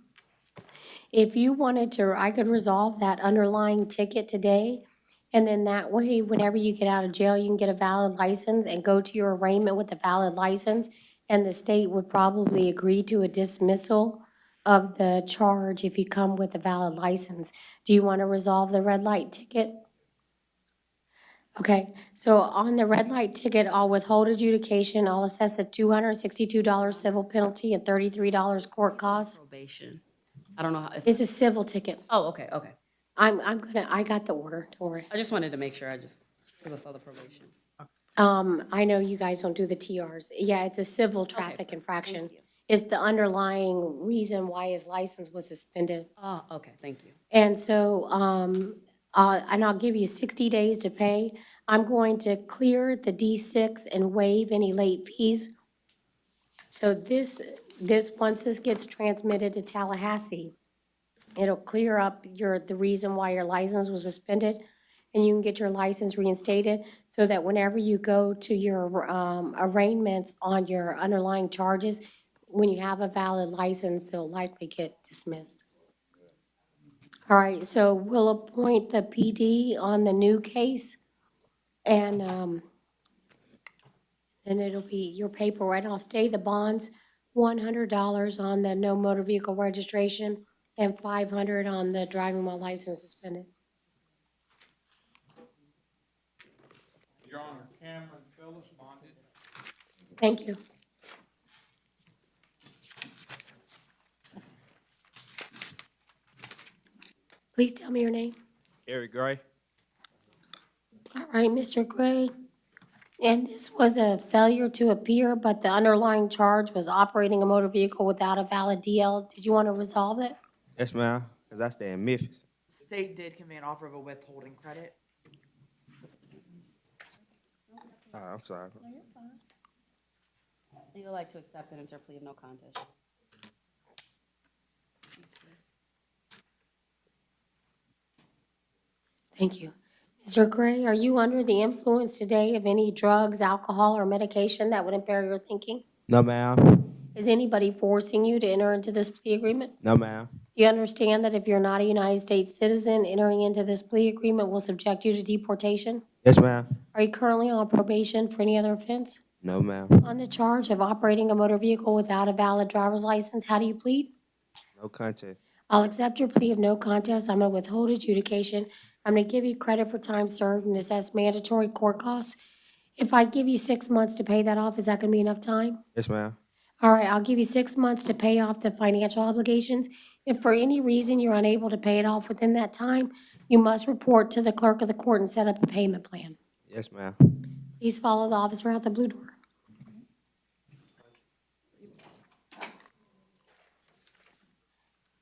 Speaker 2: If you wanted to, I could resolve that underlying ticket today, And then that way, whenever you get out of jail, you can get a valid license and go to your arraignment with a valid license. And the state would probably agree to a dismissal of the charge if you come with a valid license. Do you want to resolve the red light ticket? Okay, so on the red light ticket, I'll withhold adjudication, I'll assess a $262 civil penalty and $33 court costs.
Speaker 5: Probation. I don't know how, if,
Speaker 2: It's a civil ticket.
Speaker 5: oh, okay, okay.
Speaker 2: I got the order, don't worry.
Speaker 5: I just wanted to make sure, because I saw the probation.
Speaker 2: I know you guys don't do the TRs. Yeah, it's a civil traffic infraction.
Speaker 5: Thank you.
Speaker 2: It's the underlying reason why his license was suspended.
Speaker 5: Oh, okay, thank you.
Speaker 2: And so, and I'll give you 60 days to pay. I'm going to clear the D6 and waive any late fees. So once this gets transmitted to Tallahassee, it'll clear up the reason why your license was suspended, and you can get your license reinstated, so that whenever you go to your arraignments on your underlying charges, when you have a valid license, they'll likely get dismissed. All right, so we'll appoint the PD on the new case, and it'll be your paperwork. I'll stay the bonds, $100 on the no motor vehicle registration, and $500 on the driving while license suspended.
Speaker 18: Your Honor, Cameron Phillips, bonded.
Speaker 2: Thank you. Please tell me your name.
Speaker 13: Eric Gray.
Speaker 2: All right, Mr. Gray. And this was a failure to appear, but the underlying charge was operating a motor vehicle without a valid DL. Did you want to resolve it?
Speaker 13: Yes, ma'am, because I stay in Memphis.
Speaker 8: State did convey an offer of a withholding credit.
Speaker 13: I'm sorry.
Speaker 5: You'd like to accept and enter plea of no contest.
Speaker 2: Thank you. Mr. Gray, are you under the influence today of any drugs, alcohol, or medication that would impair your thinking?
Speaker 13: No, ma'am.
Speaker 2: Is anybody forcing you to enter into this plea agreement?
Speaker 13: No, ma'am.
Speaker 2: Do you understand that if you're not a United States citizen, entering into this plea agreement will subject you to deportation?
Speaker 13: Yes, ma'am.
Speaker 2: Are you currently on probation for any other offense?
Speaker 13: No, ma'am.
Speaker 2: On the charge of operating a motor vehicle without a valid driver's license, how do you plead?
Speaker 13: No contest.
Speaker 2: I'll accept your plea of no contest. I'm going to withhold adjudication. I'm going to give you credit for time served and assess mandatory court costs. If I give you 6 months to pay that off, is that going to be enough time?
Speaker 13: Yes, ma'am.
Speaker 2: All right, I'll give you 6 months to pay off the financial obligations. If for any reason you're unable to pay it off within that time, you must report to the clerk of the court and set up a payment plan.
Speaker 13: Yes, ma'am.
Speaker 2: Please follow the officer out the blue door.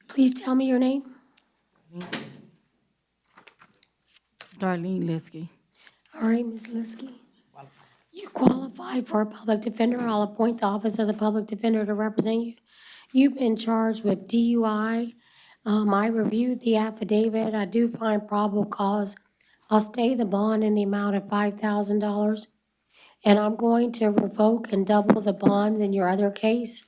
Speaker 2: Please tell me your name.
Speaker 20: Darlene Liskey.
Speaker 2: All right, Ms. Liskey. You qualify for a public defender. I'll appoint the office of the public defender to represent you. You've been charged with DUI. I reviewed the affidavit. I do find probable cause. I'll stay the bond in the amount of $5,000. And I'm going to revoke and double the bonds in your other case.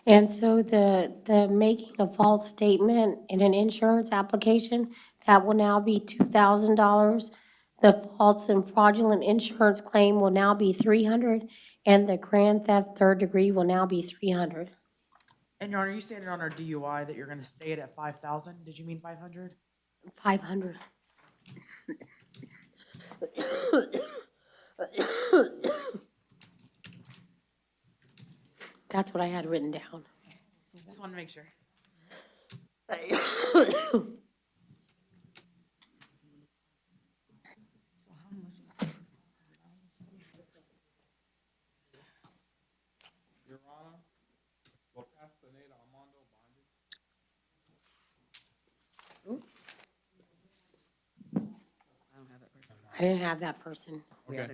Speaker 2: And so the making a false statement in an insurance application, that will now be $2,000. The false and fraudulent insurance claim will now be $300, and the grand theft third degree will now be $300.
Speaker 8: And Your Honor, you stated on our DUI that you're gonna stay it at 5,000. Did you mean 500?
Speaker 2: 500. That's what I had written down.
Speaker 8: Just wanted to make sure.
Speaker 18: Your Honor, will Castaneda Armando bonded?
Speaker 2: I didn't have that person.
Speaker 18: Okay.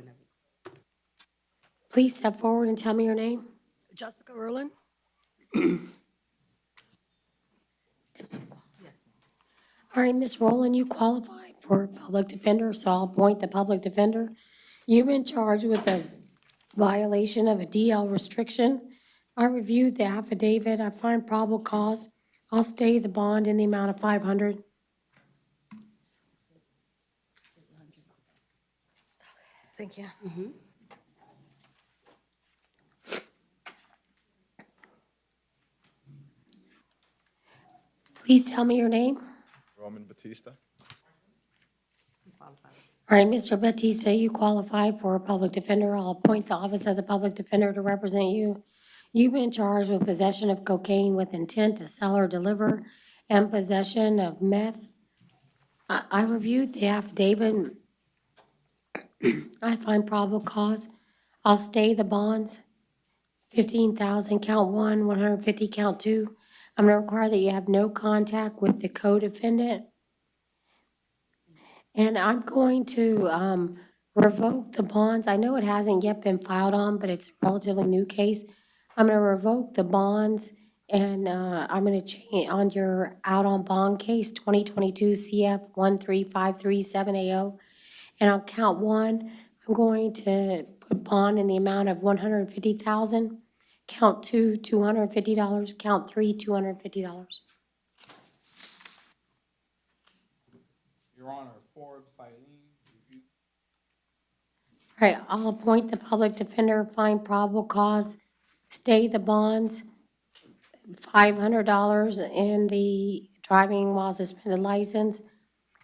Speaker 2: Please step forward and tell me your name.
Speaker 20: Jessica Erlin.
Speaker 2: All right, Ms. Rowland, you qualify for public defender, so I'll appoint the public defender. You've been charged with a violation of a DL restriction. I reviewed the affidavit. I find probable cause. I'll stay the bond in the amount of $500.
Speaker 20: Thank you.
Speaker 2: Please tell me your name.
Speaker 18: Roman Batista.
Speaker 2: All right, Mr. Batista, you qualify for a public defender. I'll appoint the office of the public defender to represent you. You've been charged with possession of cocaine with intent to sell or deliver and possession of meth. I reviewed the affidavit. I find probable cause. I'll stay the bonds. 15,000, count one, 150, count two. I'm gonna require that you have no contact with the co-defendant. And I'm going to revoke the bonds. I know it hasn't yet been filed on, but it's a relatively new case. I'm going to revoke the bonds, and I'm going to change on your out on bond case, 2022 CF 13537AO. And on count one, I'm going to put bond in the amount of $150,000. Count two, $250. Count three, $250.
Speaker 18: Your Honor, Forbes, Eileen, review.
Speaker 2: All right, I'll appoint the public defender, find probable cause, stay the bonds, $500 in the driving while suspended license,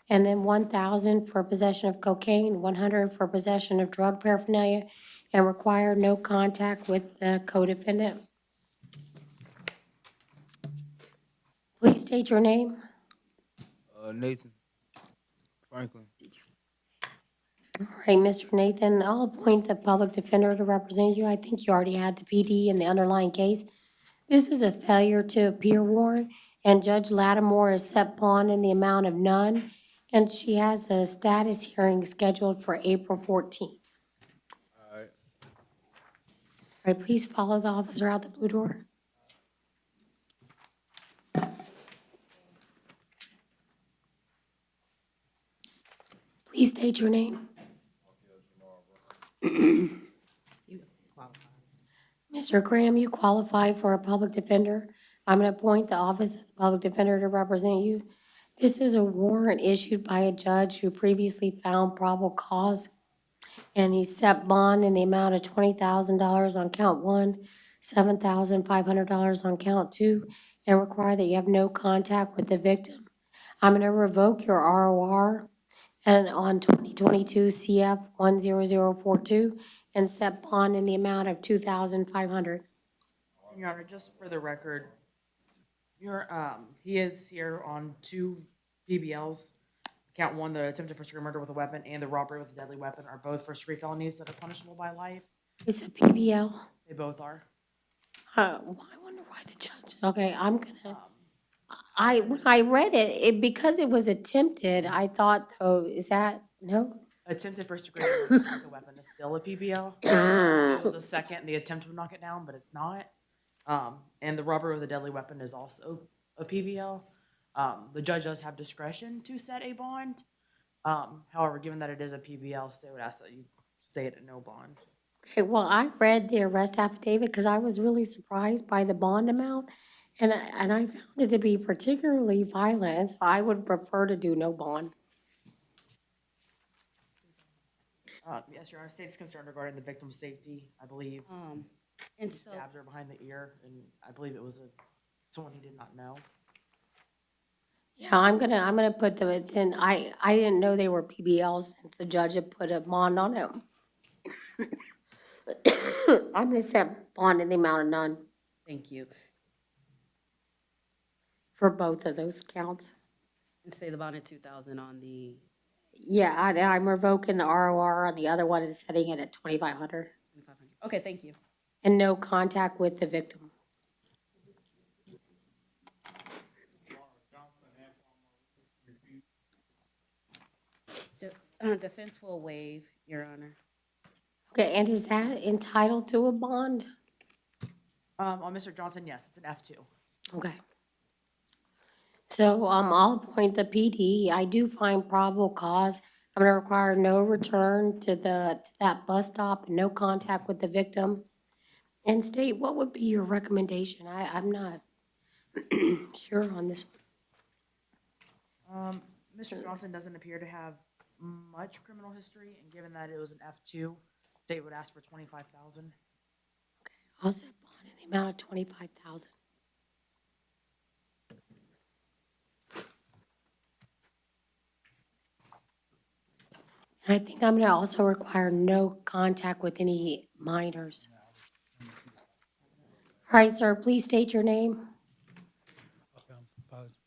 Speaker 2: and then $1,000 for possession of cocaine, $100 for possession of drug paraphernalia, and require no contact with the co-defendant. Please state your name.
Speaker 9: Nathan Franklin.
Speaker 2: All right, Mr. Nathan, I'll appoint the public defender to represent you. I think you already had the PD in the underlying case. This is a failure to appear warrant, and Judge Lattimore has set bond in the amount of none, and she has a status hearing scheduled for April 14th.
Speaker 9: All right.
Speaker 2: All right, please follow the officer out the blue door. Please state your name. Mr. Graham, you qualify for a public defender. I'm going to appoint the office of the public defender to represent you. This is a warrant issued by a judge who previously found probable cause, and he set bond in the amount of $20,000 on count one, $7,500 on count two, and require that you have no contact with the victim. I'm going to revoke your ROR and on 2022 CF 10042 and set bond in the amount of $2,500.
Speaker 8: Your Honor, just for the record, he is here on 2 PBLs. Count one, the attempted first-degree murder with a weapon and the robbery with a deadly weapon are both first-degree felonies that are punishable by life.
Speaker 2: It's a PBL.
Speaker 8: They both are.
Speaker 2: I wonder why the judge, okay, I'm gonna, when I read it, because it was attempted, I thought, though, is that, no?
Speaker 8: Attempted first-degree murder with a weapon is still a PBL. It was a second, the attempt would knock it down, but it's not. And the robbery with a deadly weapon is also a PBL. The judge does have discretion to set a bond. However, given that it is a PBL, so I would ask that you stay at no bond.
Speaker 2: Okay, well, I read the arrest affidavit because I was really surprised by the bond amount, and I found it to be particularly violent, so I would prefer to do no bond.
Speaker 8: Yes, Your Honor, state's concerned regarding the victim's safety, I believe.
Speaker 5: And
Speaker 8: He
Speaker 5: so,
Speaker 8: stabbed her behind the ear, and I believe it was someone he did not know.
Speaker 2: Yeah, I'm gonna put them, then I didn't know they were PBLs since the judge had put a bond on them. I'm gonna set bond in the amount of none
Speaker 5: thank you.
Speaker 2: for both of those counts.
Speaker 5: And say the bond at 2,000 on the
Speaker 2: Yeah, I'm revoking the ROR on the other one and setting it at 2,500.
Speaker 5: 2,500. Okay, thank you.
Speaker 2: And no contact with the victim.
Speaker 5: Defense will waive, Your Honor.
Speaker 2: Okay, and is that entitled to a bond?
Speaker 8: On Mr. Johnson, yes, it's an F2.
Speaker 2: Okay. So, I'll appoint the PD. I do find probable cause. I'm gonna require no return to that bus stop and no contact with the victim. And state, what would be your recommendation? I'm not sure on this one.
Speaker 8: Mr. Johnson doesn't appear to have much criminal history, and given that it was an F2, state would ask for 25,000.
Speaker 2: I'll set bond in the amount of 25,000. I think I'm gonna also require no contact with any minors. All right, sir, please state your name.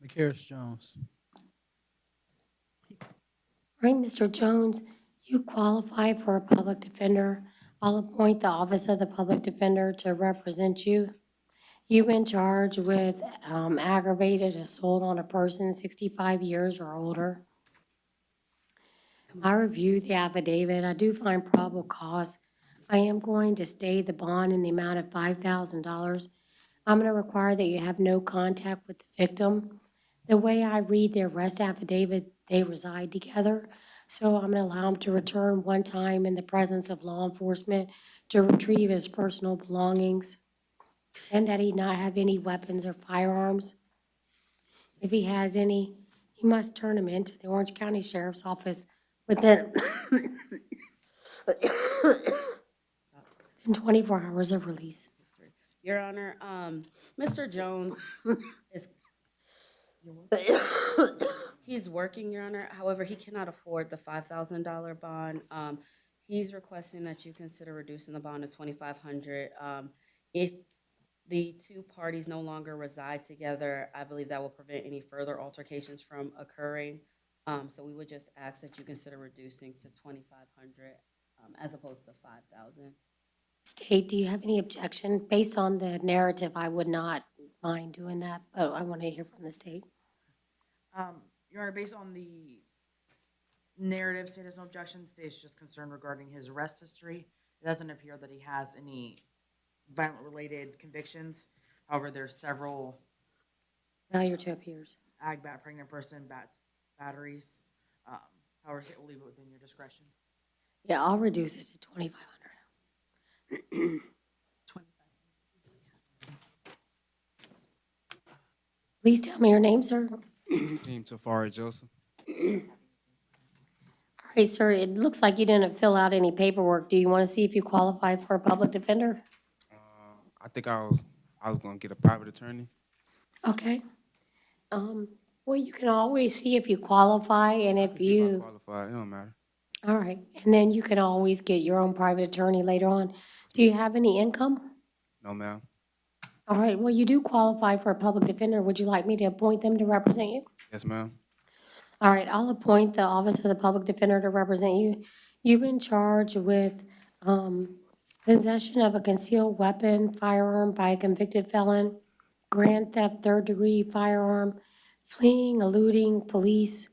Speaker 9: McHarris Jones.
Speaker 2: All right, Mr. Jones, you qualify for a public defender. I'll appoint the Office of the Public Defender to represent you. You've been charged with aggravated assault on a person 65 years or older. I reviewed the affidavit. I do find probable cause. I am going to stay the bond in the amount of $5,000. I'm going to require that you have no contact with the victim. The way I read the arrest affidavit, they reside together. So I'm going to allow him to return one time in the presence of law enforcement to retrieve his personal belongings, and that he not have any weapons or firearms. If he has any, he must turn them into the Orange County Sheriff's Office within 24 hours of release.
Speaker 5: Your Honor, Mr. Jones is, he's working, Your Honor. However, he cannot afford the $5,000 bond. He's requesting that you consider reducing the bond to $2,500. If the two parties no longer reside together, I believe that will prevent any further altercations from occurring. So we would just ask that you consider reducing to $2,500 as opposed to $5,000.
Speaker 2: State, do you have any objection? Based on the narrative, I would not mind doing that, but I want to hear from the state.
Speaker 8: Your Honor, based on the narrative, state has no objection. State is just concerned regarding his arrest history. It doesn't appear that he has any violent-related convictions. However, there's several
Speaker 2: Failure to appears.
Speaker 8: ag-bat, pregnant person, batteries. However, state will leave it within your discretion.
Speaker 2: Yeah, I'll reduce it to 2,500. Please tell me your name, sir.
Speaker 9: Team Tafari Joseph.
Speaker 2: All right, sir, it looks like you didn't fill out any paperwork. Do you want to see if you qualify for a public defender?
Speaker 9: I think I was gonna get a private attorney.
Speaker 2: Okay. Well, you can always see if you qualify, and if
Speaker 9: I
Speaker 2: you,
Speaker 9: qualify, it don't matter.
Speaker 2: all right, and then you can always get your own private attorney later on. Do you have any income?
Speaker 9: No, ma'am.
Speaker 2: All right, well, you do qualify for a public defender. Would you like me to appoint them to represent you?
Speaker 9: Yes, ma'am.
Speaker 2: All right, I'll appoint the Office of the Public Defender to represent you. You've been charged with possession of a concealed weapon, firearm by a convicted felon, grand theft, third-degree firearm, fleeing, eluding police.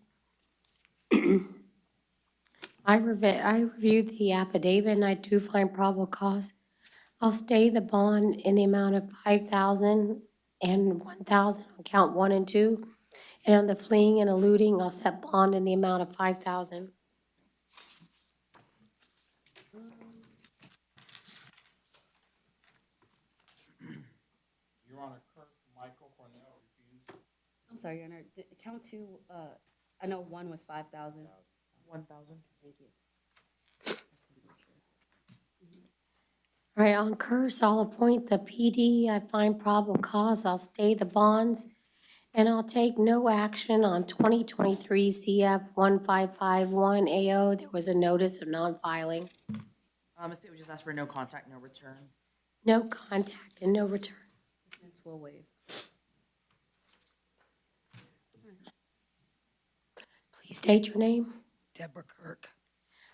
Speaker 2: I reviewed the affidavit, and I do find probable cause. I'll stay the bond in the amount of $5,000 and $1,000 on count 1 and 2. And on the fleeing and eluding, I'll set bond in the amount of $5,000.
Speaker 18: Your Honor, Kirk Michael Cornell refused.
Speaker 5: I'm sorry, Your Honor, count two, I know one was 5,000.
Speaker 8: 1,000.
Speaker 5: Thank you.
Speaker 2: All right, on Curse, I'll appoint the PD. I find probable cause. I'll stay the bonds. And I'll take no action on 2023 CF 1551 AO. There was a notice of non-filing.
Speaker 8: The state would just ask for no contact, no return.
Speaker 2: No contact and no return.
Speaker 5: Yes, we'll waive.
Speaker 2: Please state your name.
Speaker 20: Deborah Kirk.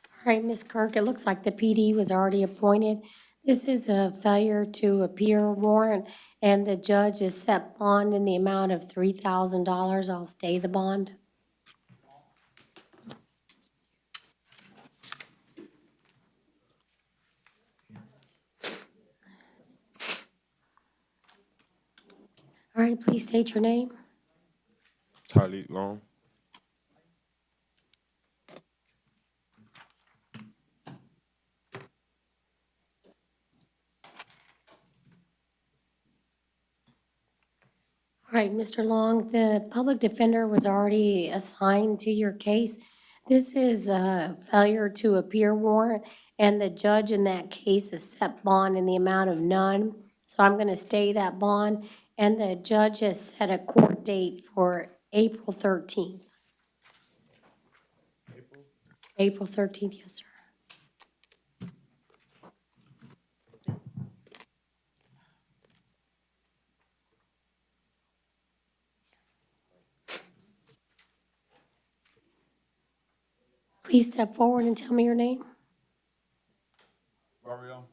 Speaker 2: All right, Ms. Kirk, it looks like the PD was already appointed. This is a failure to appear warrant, and the judge has set bond in the amount of $3,000. I'll stay the bond. All right, please state your name.
Speaker 7: Talik Long.
Speaker 2: All right, Mr. Long, the public defender was already assigned to your case. This is a failure to appear warrant, and the judge in that case has set bond in the amount of none. So I'm going to stay that bond, and the judge has set a court date for April 13th. April 13th, yes, sir. Please step forward and tell me your name.
Speaker 18: Mario.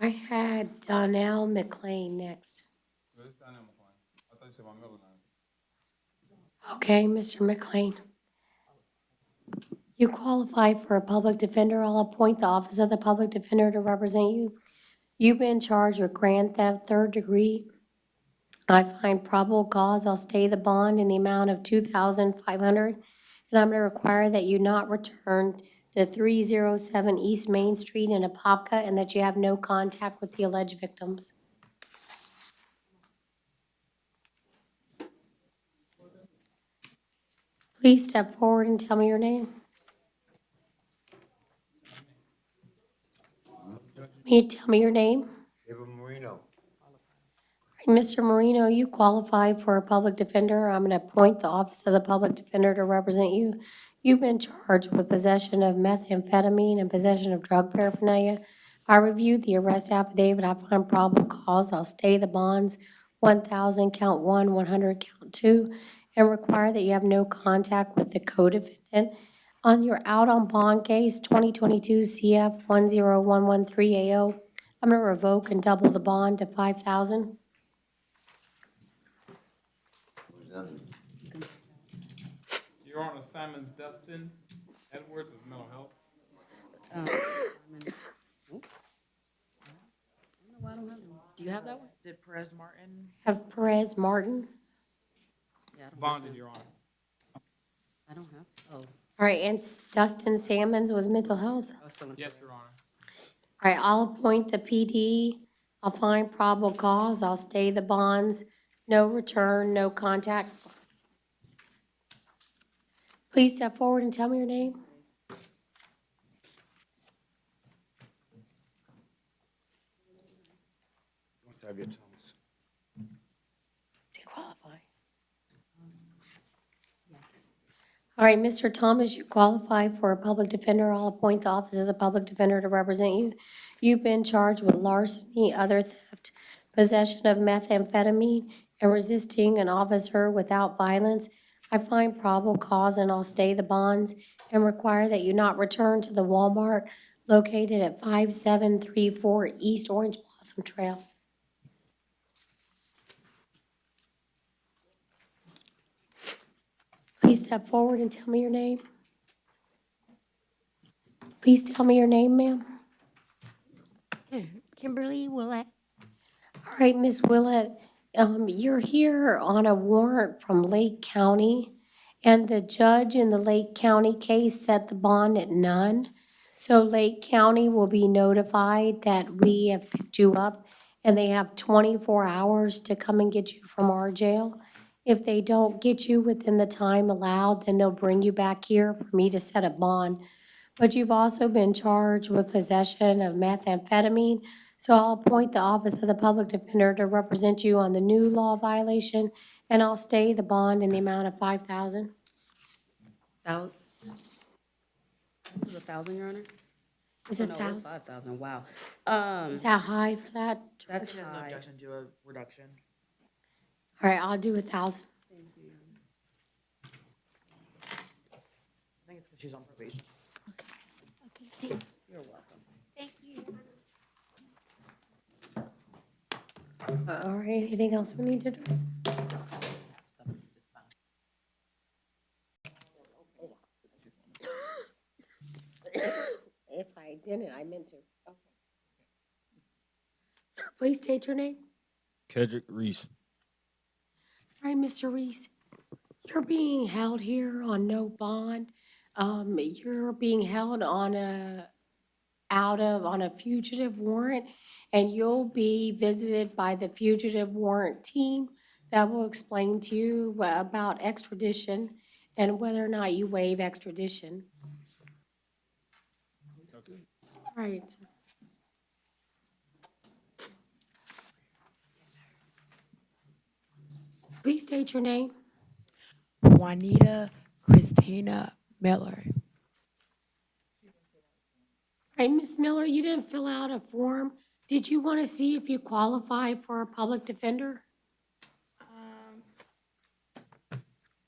Speaker 2: I had Donnell McLean next.
Speaker 18: Where's Daniel McLean? I thought you said my middle name.
Speaker 2: Okay, Mr. McLean. You qualify for a public defender. I'll appoint the office of the public defender to represent you. You've been charged with grand theft, 3rd degree. I find probable cause. I'll stay the bond in the amount of $2,500. And I'm going to require that you not return to 307 East Main Street in Apopka and that you have no contact with the alleged victims. Please step forward and tell me your name. Can you tell me your name?
Speaker 17: David Marino.
Speaker 2: Mr. Marino, you qualify for a public defender. I'm going to appoint the office of the public defender to represent you. You've been charged with possession of methamphetamine and possession of drug paraphernalia. I reviewed the arrest affidavit. I find probable cause. I'll stay the bonds, 1,000, count 1, 100, count 2, and require that you have no contact with the co-defendant. On your out on bond case, 2022 CF 10113AO, I'm going to revoke and double the bond to 5,000.
Speaker 18: Your Honor, Simons Dustin Edwards is mental health.
Speaker 5: Do you have that one?
Speaker 8: Did Perez Martin?
Speaker 2: Have Perez Martin.
Speaker 5: Yeah, I don't
Speaker 18: Bonded, Your Honor.
Speaker 5: I don't have, oh.
Speaker 2: All right, and Dustin Salmons was mental health.
Speaker 5: Oh, someone.
Speaker 18: Yes, Your Honor.
Speaker 2: All right, I'll appoint the PD. I'll find probable cause. I'll stay the bonds. No return, no contact. Please step forward and tell me your name.
Speaker 17: Octavia Thomas.
Speaker 2: To qualify. Yes. All right, Mr. Thomas, you qualify for a public defender. I'll appoint the office of the public defender to represent you. You've been charged with larceny, other theft, possession of methamphetamine, and resisting an officer without violence. I find probable cause and I'll stay the bonds and require that you not return to the Walmart located at 5734 East Orange Blossom Trail. Please step forward and tell me your name. Please tell me your name, ma'am.
Speaker 20: Kimberly Willett.
Speaker 2: All right, Miss Willett, you're here on a warrant from Lake County, and the judge in the Lake County case set the bond at none. So Lake County will be notified that we have picked you up, and they have 24 hours to come and get you from our jail. If they don't get you within the time allowed, then they'll bring you back here for me to set a bond. But you've also been charged with possession of methamphetamine, so I'll appoint the office of the public defender to represent you on the new law violation, and I'll stay the bond in the amount of 5,000.
Speaker 5: It was 1,000, Your Honor?
Speaker 2: Is
Speaker 5: Oh,
Speaker 2: it
Speaker 5: no,
Speaker 2: 1,000?
Speaker 5: 5,000, wow.
Speaker 2: Is that high for that?
Speaker 5: That's
Speaker 8: She has no
Speaker 5: high.
Speaker 8: objection to a reduction.
Speaker 2: All right, I'll do 1,000.
Speaker 8: I think it's because she's on probation.
Speaker 5: You're welcome.
Speaker 20: Thank you.
Speaker 2: All right, anything else we need to address? If I didn't, I meant to. Okay. Please state your name.
Speaker 7: Kedrick Reese.
Speaker 2: All right, Mr. Reese, you're being held here on no bond. You're being held on a fugitive warrant, and you'll be visited by the fugitive warrant team that will explain to you about extradition and whether or not you waive extradition. Right. Please state your name.
Speaker 20: Juanita Christina Miller.
Speaker 2: Right, Ms. Miller, you didn't fill out a form. Did you want to see if you qualify for a public defender?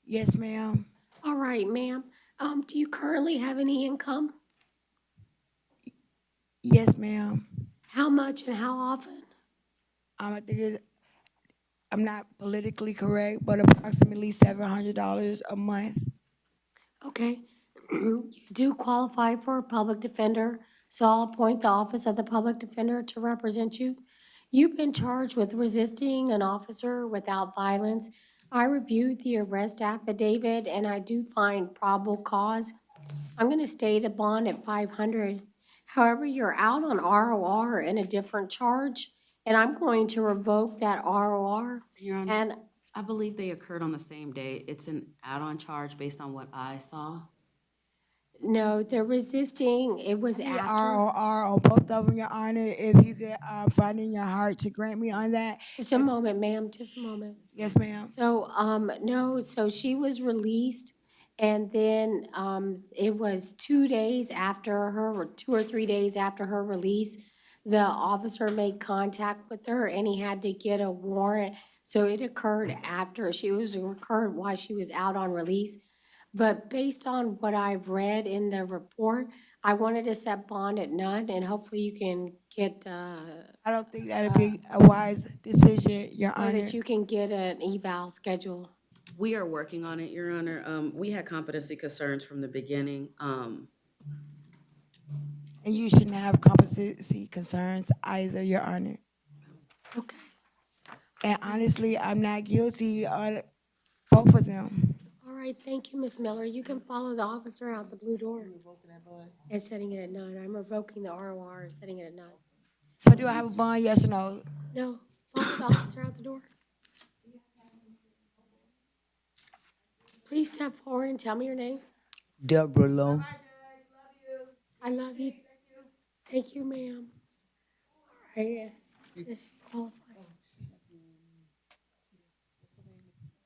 Speaker 20: Yes, ma'am.
Speaker 2: All right, ma'am. Do you currently have any income?
Speaker 20: Yes, ma'am.
Speaker 2: How much and how often?
Speaker 20: I think I'm not politically correct, but approximately $700 a month.
Speaker 2: Okay. You do qualify for a public defender, so I'll appoint the office of the public defender to represent you. You've been charged with resisting an officer without violence. I reviewed the arrest affidavit and I do find probable cause. I'm gonna stay the bond at 500. However, you're out on ROR in a different charge, and I'm going to revoke that ROR.
Speaker 5: Your Honor,
Speaker 2: And
Speaker 5: I believe they occurred on the same day. It's an add-on charge based on what I saw.
Speaker 2: no, the resisting, it was after.
Speaker 20: ROR on both of them, Your Honor. If you could find in your heart to grant me on that.
Speaker 2: Just a moment, ma'am, just a moment.
Speaker 20: Yes, ma'am.
Speaker 2: So, no, so she was released, and then, it was 2 days after her, or 2 or 3 days after her release, the officer made contact with her, and he had to get a warrant. So it occurred after, occurred while she was out on release. But based on what I've read in the report, I wanted to set bond at none, and hopefully you can get,
Speaker 20: I don't think that'd be a wise decision, Your
Speaker 2: so
Speaker 20: Honor.
Speaker 2: that you can get an eval schedule.
Speaker 5: We are working on it, Your Honor. We had competency concerns from the beginning.
Speaker 20: And you shouldn't have competency concerns either, Your Honor.
Speaker 2: Okay.
Speaker 20: And honestly, I'm not guilty on both of them.
Speaker 2: All right, thank you, Ms. Miller. You can follow the officer out the blue door. And setting it at none. I'm revoking the ROR and setting it at none.
Speaker 20: So do I have a bond, yes or no?
Speaker 2: No, follow the officer out the door. Please step forward and tell me your name.
Speaker 20: Deborah Lowe.
Speaker 2: I love you. Thank you, ma'am. All right. Just qualify.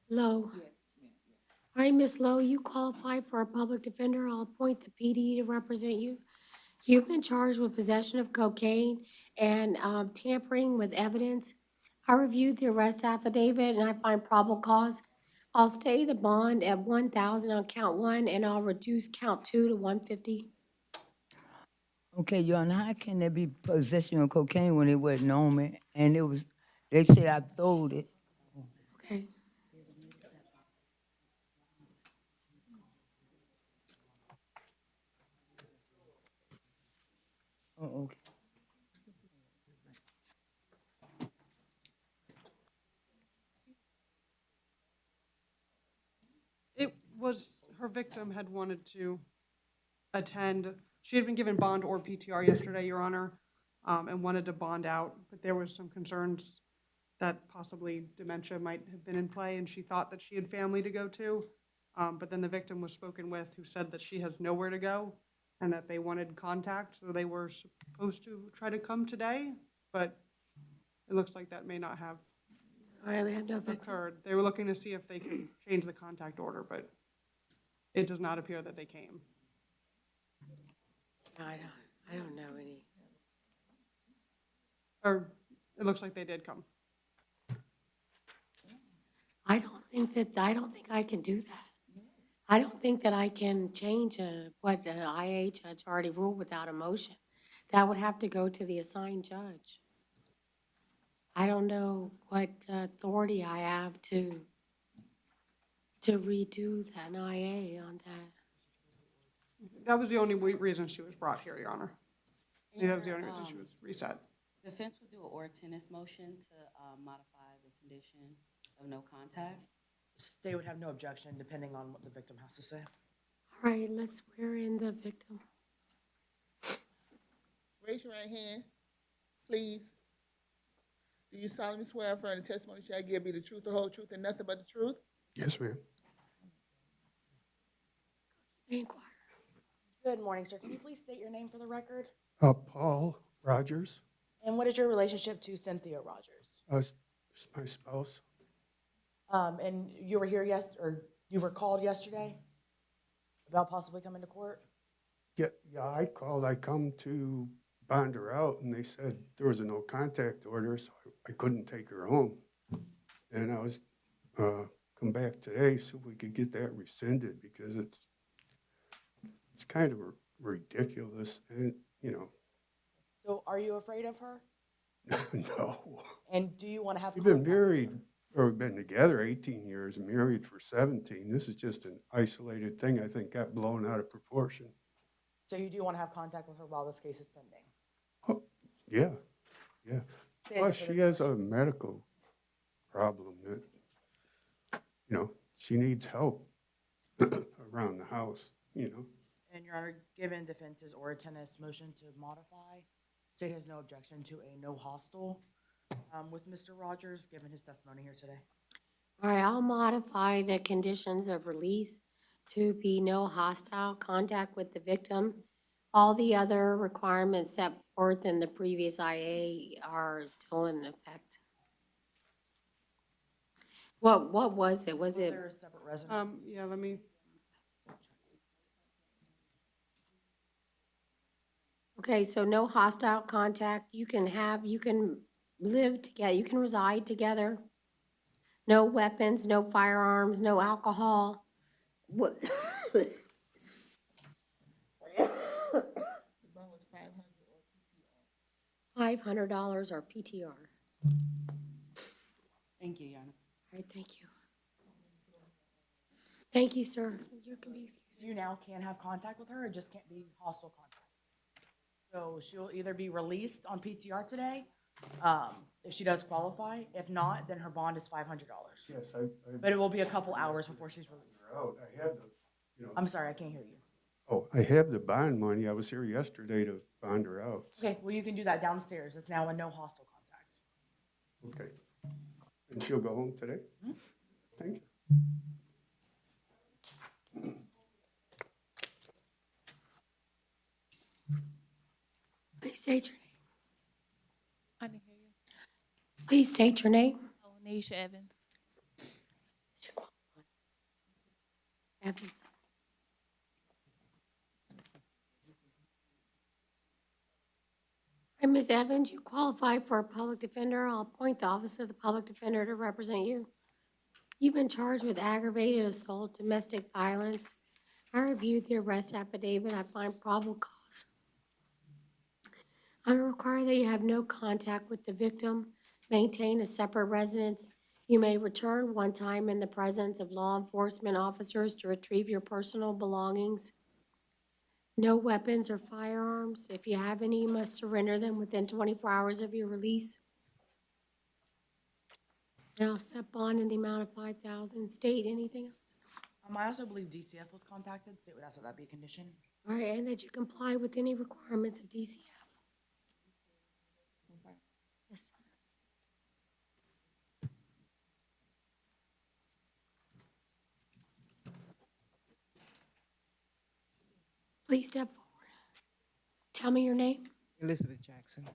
Speaker 2: Lowe. All right, Ms. Lowe, you qualify for a public defender. I'll appoint the PD to represent you. You've been charged with possession of cocaine and tampering with evidence. I reviewed the arrest affidavit and I find probable cause. I'll stay the bond at 1,000 on count 1 and I'll reduce count 2 to 150.
Speaker 21: Okay, Your Honor, how can there be possession of cocaine when it wasn't on me? And they said I throwed it.
Speaker 2: Okay.
Speaker 21: Oh, okay.
Speaker 14: It was, her victim had wanted to attend, she had been given bond or PTR yesterday, Your Honor, and wanted to bond out, but there was some concerns that possibly dementia might have been in play, and she thought that she had family to go to. But then the victim was spoken with, who said that she has nowhere to go, and that they wanted contact, so they were supposed to try to come today, but it looks like that may not have
Speaker 2: All right, we have no victim.
Speaker 14: occurred. They were looking to see if they could change the contact order, but it does not appear that they came.
Speaker 2: No, I don't know any.
Speaker 14: Or, it looks like they did come.
Speaker 2: I don't think I can do that. I don't think that I can change what an IA judge already ruled without a motion. That would have to go to the assigned judge. I don't know what authority I have to redo an IA on that.
Speaker 14: That was the only reason she was brought here, Your Honor. That was the only reason she was reset.
Speaker 5: Defense would do an or tennis motion to modify the condition of no contact.
Speaker 3: They would have no objection, depending on what the victim has to say.
Speaker 2: All right, let's swear in the victim.
Speaker 22: Raise your right hand, please.
Speaker 1: Do you solemnly swear or affirm the testimony you shall give be the truth, the whole truth, and nothing but the truth?
Speaker 17: Yes, ma'am.
Speaker 2: Inquire.
Speaker 22: Good morning, sir. Can you please state your name for the record?
Speaker 17: Paul Rogers,
Speaker 22: And what is your relationship to Cynthia Rogers?
Speaker 17: my spouse.
Speaker 22: And you were here or you were called yesterday about possibly coming to court?
Speaker 17: Yeah, I called. I come to bond her out, and they said there was a no contact order, so I couldn't take her home. And I was come back today, so we could get that rescinded because it's kind of ridiculous, and
Speaker 22: So are you afraid of her?
Speaker 17: no.
Speaker 22: And do you want to have
Speaker 17: We've been
Speaker 22: contact?
Speaker 17: married, or we've been together 18 years, married for 17. This is just an isolated thing. I think got blown out of proportion.
Speaker 22: So you do want to have contact with her while this case is pending?
Speaker 17: Yeah.
Speaker 22: Say it
Speaker 17: Plus,
Speaker 22: for
Speaker 17: she
Speaker 22: the-
Speaker 17: has a medical problem that, she needs help around the house,
Speaker 22: And Your Honor, given defense's or tenant's motion to modify, state has no objection to a no hostile with Mr. Rogers, given his testimony here today.
Speaker 2: All right, I'll modify the conditions of release to be no hostile contact with the victim. All the other requirements set forth in the previous IA are still in effect. What was it? Was it?
Speaker 22: there a separate residence?
Speaker 14: Yeah, let me,
Speaker 2: Okay, so no hostile contact. You can live together, you can reside together. No weapons, no firearms, no alcohol. What? $500 or PTR. All
Speaker 5: Thank you, Your Honor.
Speaker 2: right, thank you. Thank you, sir. You can be excused.
Speaker 22: You now can have contact with her, it just can't be hostile contact. So she'll either be released on PTR today, if she does qualify. If not, then her bond is $500.
Speaker 17: Yes,
Speaker 22: But it will be a couple hours before she's released.
Speaker 17: I have the,
Speaker 22: I'm sorry, I can't hear you.
Speaker 17: I have the bond money. I was here yesterday to bond her out.
Speaker 22: Okay, well, you can do that downstairs. It's now a no hostile contact.
Speaker 17: Okay. And she'll go home today? Thank you.
Speaker 2: Please state your name.
Speaker 23: I didn't hear you.
Speaker 2: Please state your name.
Speaker 23: Nisha Evans.
Speaker 2: Evans. Hi, Ms. Evans, you qualify for a public defender. I'll appoint the office of the public defender to represent you. You've been charged with aggravated assault, domestic violence. I reviewed the arrest affidavit. I find probable cause. I'm required that you have no contact with the victim, maintain a separate residence. You may return one time in the presence of law enforcement officers to retrieve your personal belongings. No weapons or firearms. If you have any, you must surrender them within 24 hours of your release. And I'll set bond in the amount of $5,000. State anything else?
Speaker 22: I also believe DCF was contacted. State would ask that that be a condition.
Speaker 2: All right, and that you comply with any requirements of DCF. Yes. Please step forward. Tell me your name.
Speaker 9: Elizabeth Jackson.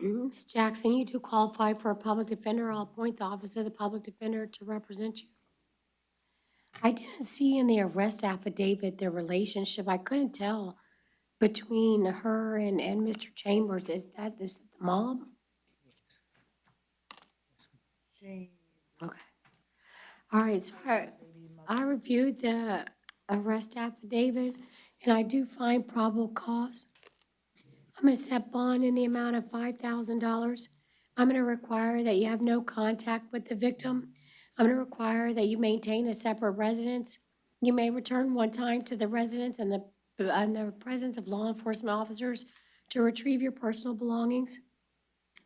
Speaker 2: Ms. Jackson, you do qualify for a public defender. I'll appoint the office of the public defender to represent you. I didn't see in the arrest affidavit the relationship. I couldn't tell between her and Mr. Chambers. Is the mom? Okay. All right, so I reviewed the arrest affidavit, and I do find probable cause. I'm going to set bond in the amount of $5,000. I'm going to require that you have no contact with the victim. I'm going to require that you maintain a separate residence. You may return one time to the residence in the presence of law enforcement officers to retrieve your personal belongings.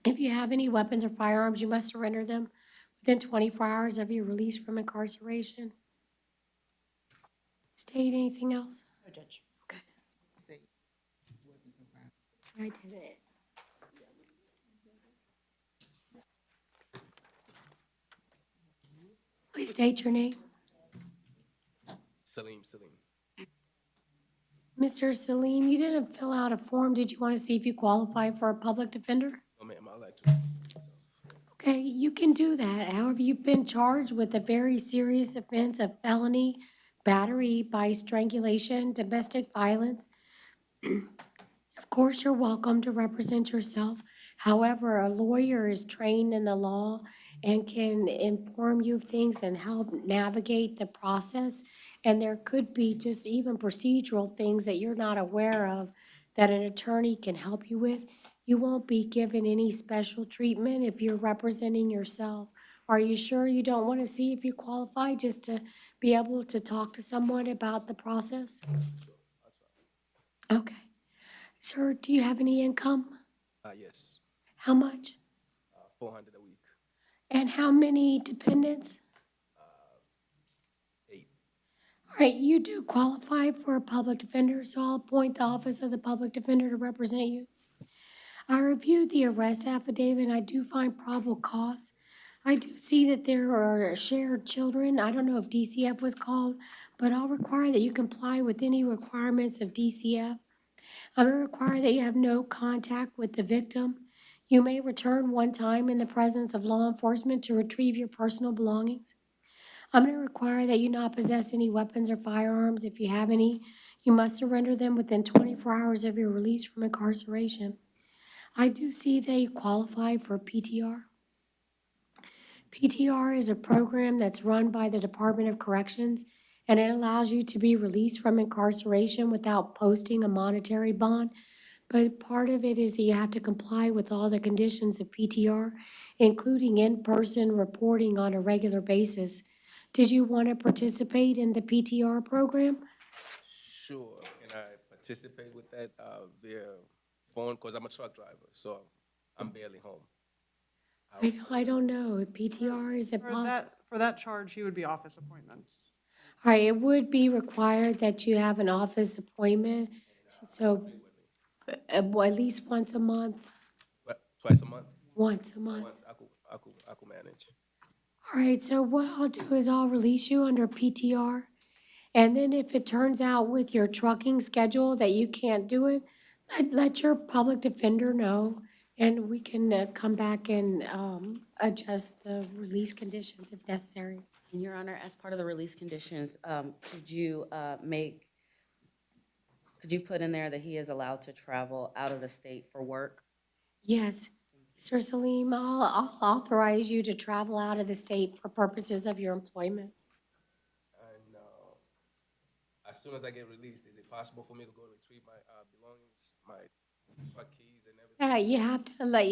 Speaker 2: If you have any weapons or firearms, you must surrender them within 24 hours of your release from incarceration. State anything else?
Speaker 22: No, Judge.
Speaker 2: Okay. I did it. Please state your name.
Speaker 10: Salim.
Speaker 2: Mr. Salim, you didn't fill out a form. Did you want to see if you qualify for a public defender?
Speaker 10: No, ma'am, I'd like to.
Speaker 2: Okay, you can do that. However, you've been charged with a very serious offense of felony battery by strangulation, domestic violence. Of course, you're welcome to represent yourself. However, a lawyer is trained in the law and can inform you of things and help navigate the process. And there could be just even procedural things that you're not aware of that an attorney can help you with. You won't be given any special treatment if you're representing yourself. Are you sure you don't want to see if you qualify just to be able to talk to someone about the process? Okay. Sir, do you have any income?
Speaker 10: Yes,
Speaker 2: How much?
Speaker 10: 400 a week.
Speaker 2: And how many dependents?
Speaker 10: 8.
Speaker 2: All right, you do qualify for a public defender, so I'll appoint the office of the public defender to represent you. I reviewed the arrest affidavit, and I do find probable cause. I do see that there are shared children. I don't know if DCF was called, but I'll require that you comply with any requirements of DCF. I'm going to require that you have no contact with the victim. You may return one time in the presence of law enforcement to retrieve your personal belongings. I'm going to require that you not possess any weapons or firearms. If you have any, you must surrender them within 24 hours of your release from incarceration. I do see that you qualify for PTR. PTR is a program that's run by the Department of Corrections, and it allows you to be released from incarceration without posting a monetary bond. But part of it is that you have to comply with all the conditions of PTR, including in-person reporting on a regular basis. Did you want to participate in the PTR program?
Speaker 10: Sure. Can I participate with that via phone? Because I'm a truck driver, so I'm barely home.
Speaker 2: I don't know. PTR, is it possible?
Speaker 14: For that charge, he would be office appointments.
Speaker 2: All right, it would be required that you have an office appointment, so at least once a month,
Speaker 10: Twice a month?
Speaker 2: once a month.
Speaker 10: Once, I could manage.
Speaker 2: All right, so what I'll do is I'll release you under PTR. And then if it turns out with your trucking schedule that you can't do it, let your public defender know, and we can come back and adjust the release conditions if necessary.
Speaker 5: And Your Honor, as part of the release conditions, could you put in there that he is allowed to travel out of the state for work?
Speaker 2: Yes. Mr. Salim, I'll authorize you to travel out of the state for purposes of your employment.
Speaker 10: And as soon as I get released, is it possible for me to go retrieve my belongings, my truck keys and everything?
Speaker 2: Yeah, you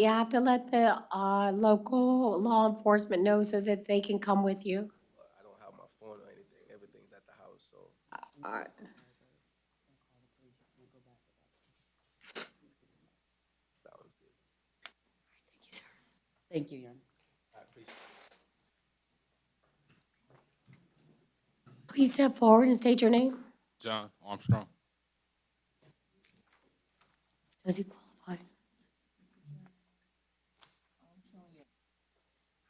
Speaker 2: have to let the local law enforcement know so that they can come with you.
Speaker 10: I don't have my phone or anything. Everything's at the house, so.
Speaker 2: All right.
Speaker 10: Sounds good.
Speaker 2: Thank you, sir.
Speaker 5: Thank you, Your Honor.
Speaker 10: I appreciate it.
Speaker 2: Please step forward and state your name.
Speaker 18: John Armstrong.
Speaker 2: Does he qualify?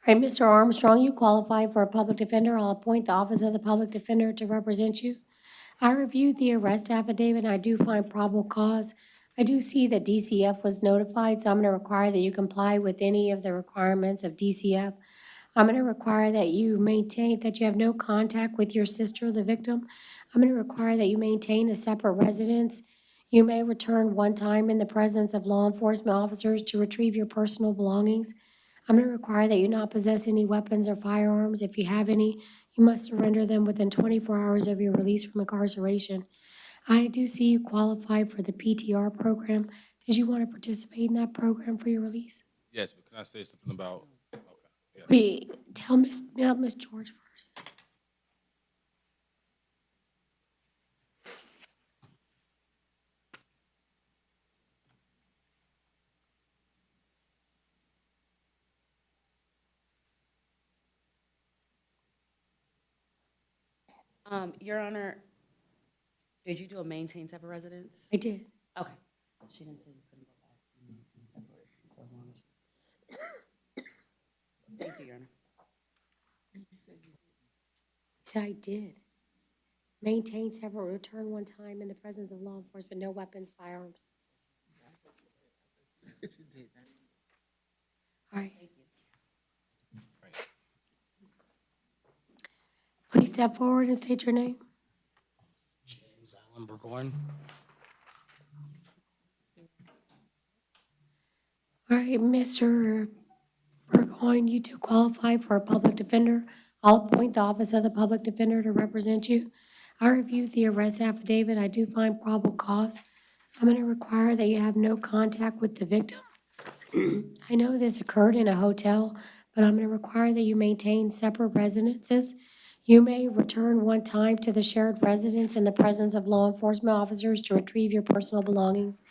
Speaker 2: All right, Mr. Armstrong, you qualify for a public defender. I'll appoint the office of the public defender to represent you. I reviewed the arrest affidavit, and I do find probable cause. I do see that DCF was notified, so I'm going to require that you comply with any of the requirements of DCF. I'm going to require that you have no contact with your sister, the victim. I'm going to require that you maintain a separate residence. You may return one time in the presence of law enforcement officers to retrieve your personal belongings. I'm going to require that you not possess any weapons or firearms. If you have any, you must surrender them within 24 hours of your release from incarceration. I do see you qualify for the PTR program. Did you want to participate in that program for your release?
Speaker 18: Yes, but can I say something about? Okay. Yeah.
Speaker 2: Wait, tell Miss George first.
Speaker 5: Your Honor, did you do a maintain separate residence?
Speaker 2: I did.
Speaker 5: Okay. She didn't say you couldn't go back and separate, so as long as you. Thank you, Your Honor.
Speaker 2: So I did. Maintain separate, return one time in the presence of law enforcement, no weapons, firearms.
Speaker 1: She did that.
Speaker 2: All right. Please step forward and state your name.
Speaker 6: James Allen Burgoyne.
Speaker 2: All right, Mr. Burgoyne, you do qualify for a public defender. I'll appoint the office of the public defender to represent you. I reviewed the arrest affidavit. I do find probable cause. I'm going to require that you have no contact with the victim. I know this occurred in a hotel, but I'm going to require that you maintain separate residences. You may return one time to the shared residence in the presence of law enforcement officers to retrieve your personal belongings.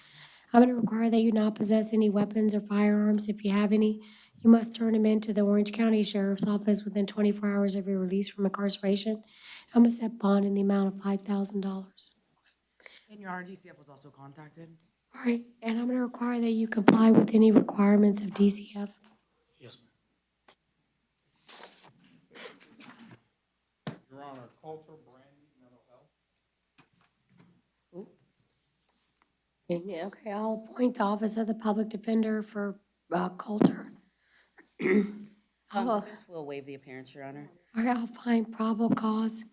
Speaker 2: I'm going to require that you not possess any weapons or firearms. If you have any, you must turn them into the Orange County Sheriff's Office within 24 hours of your release from incarceration. I'm going to set bond in the amount of $5,000.
Speaker 22: And your RDCF was also contacted?
Speaker 2: All right, and I'm going to require that you comply with any requirements of DCF.
Speaker 6: Yes, ma'am.
Speaker 18: Your Honor, Coulter, Brandy, mental health.
Speaker 2: Yeah, okay, I'll appoint the office of the public defender for Coulter.
Speaker 5: Defense will waive the appearance, Your Honor.
Speaker 2: All right, I'll find probable cause.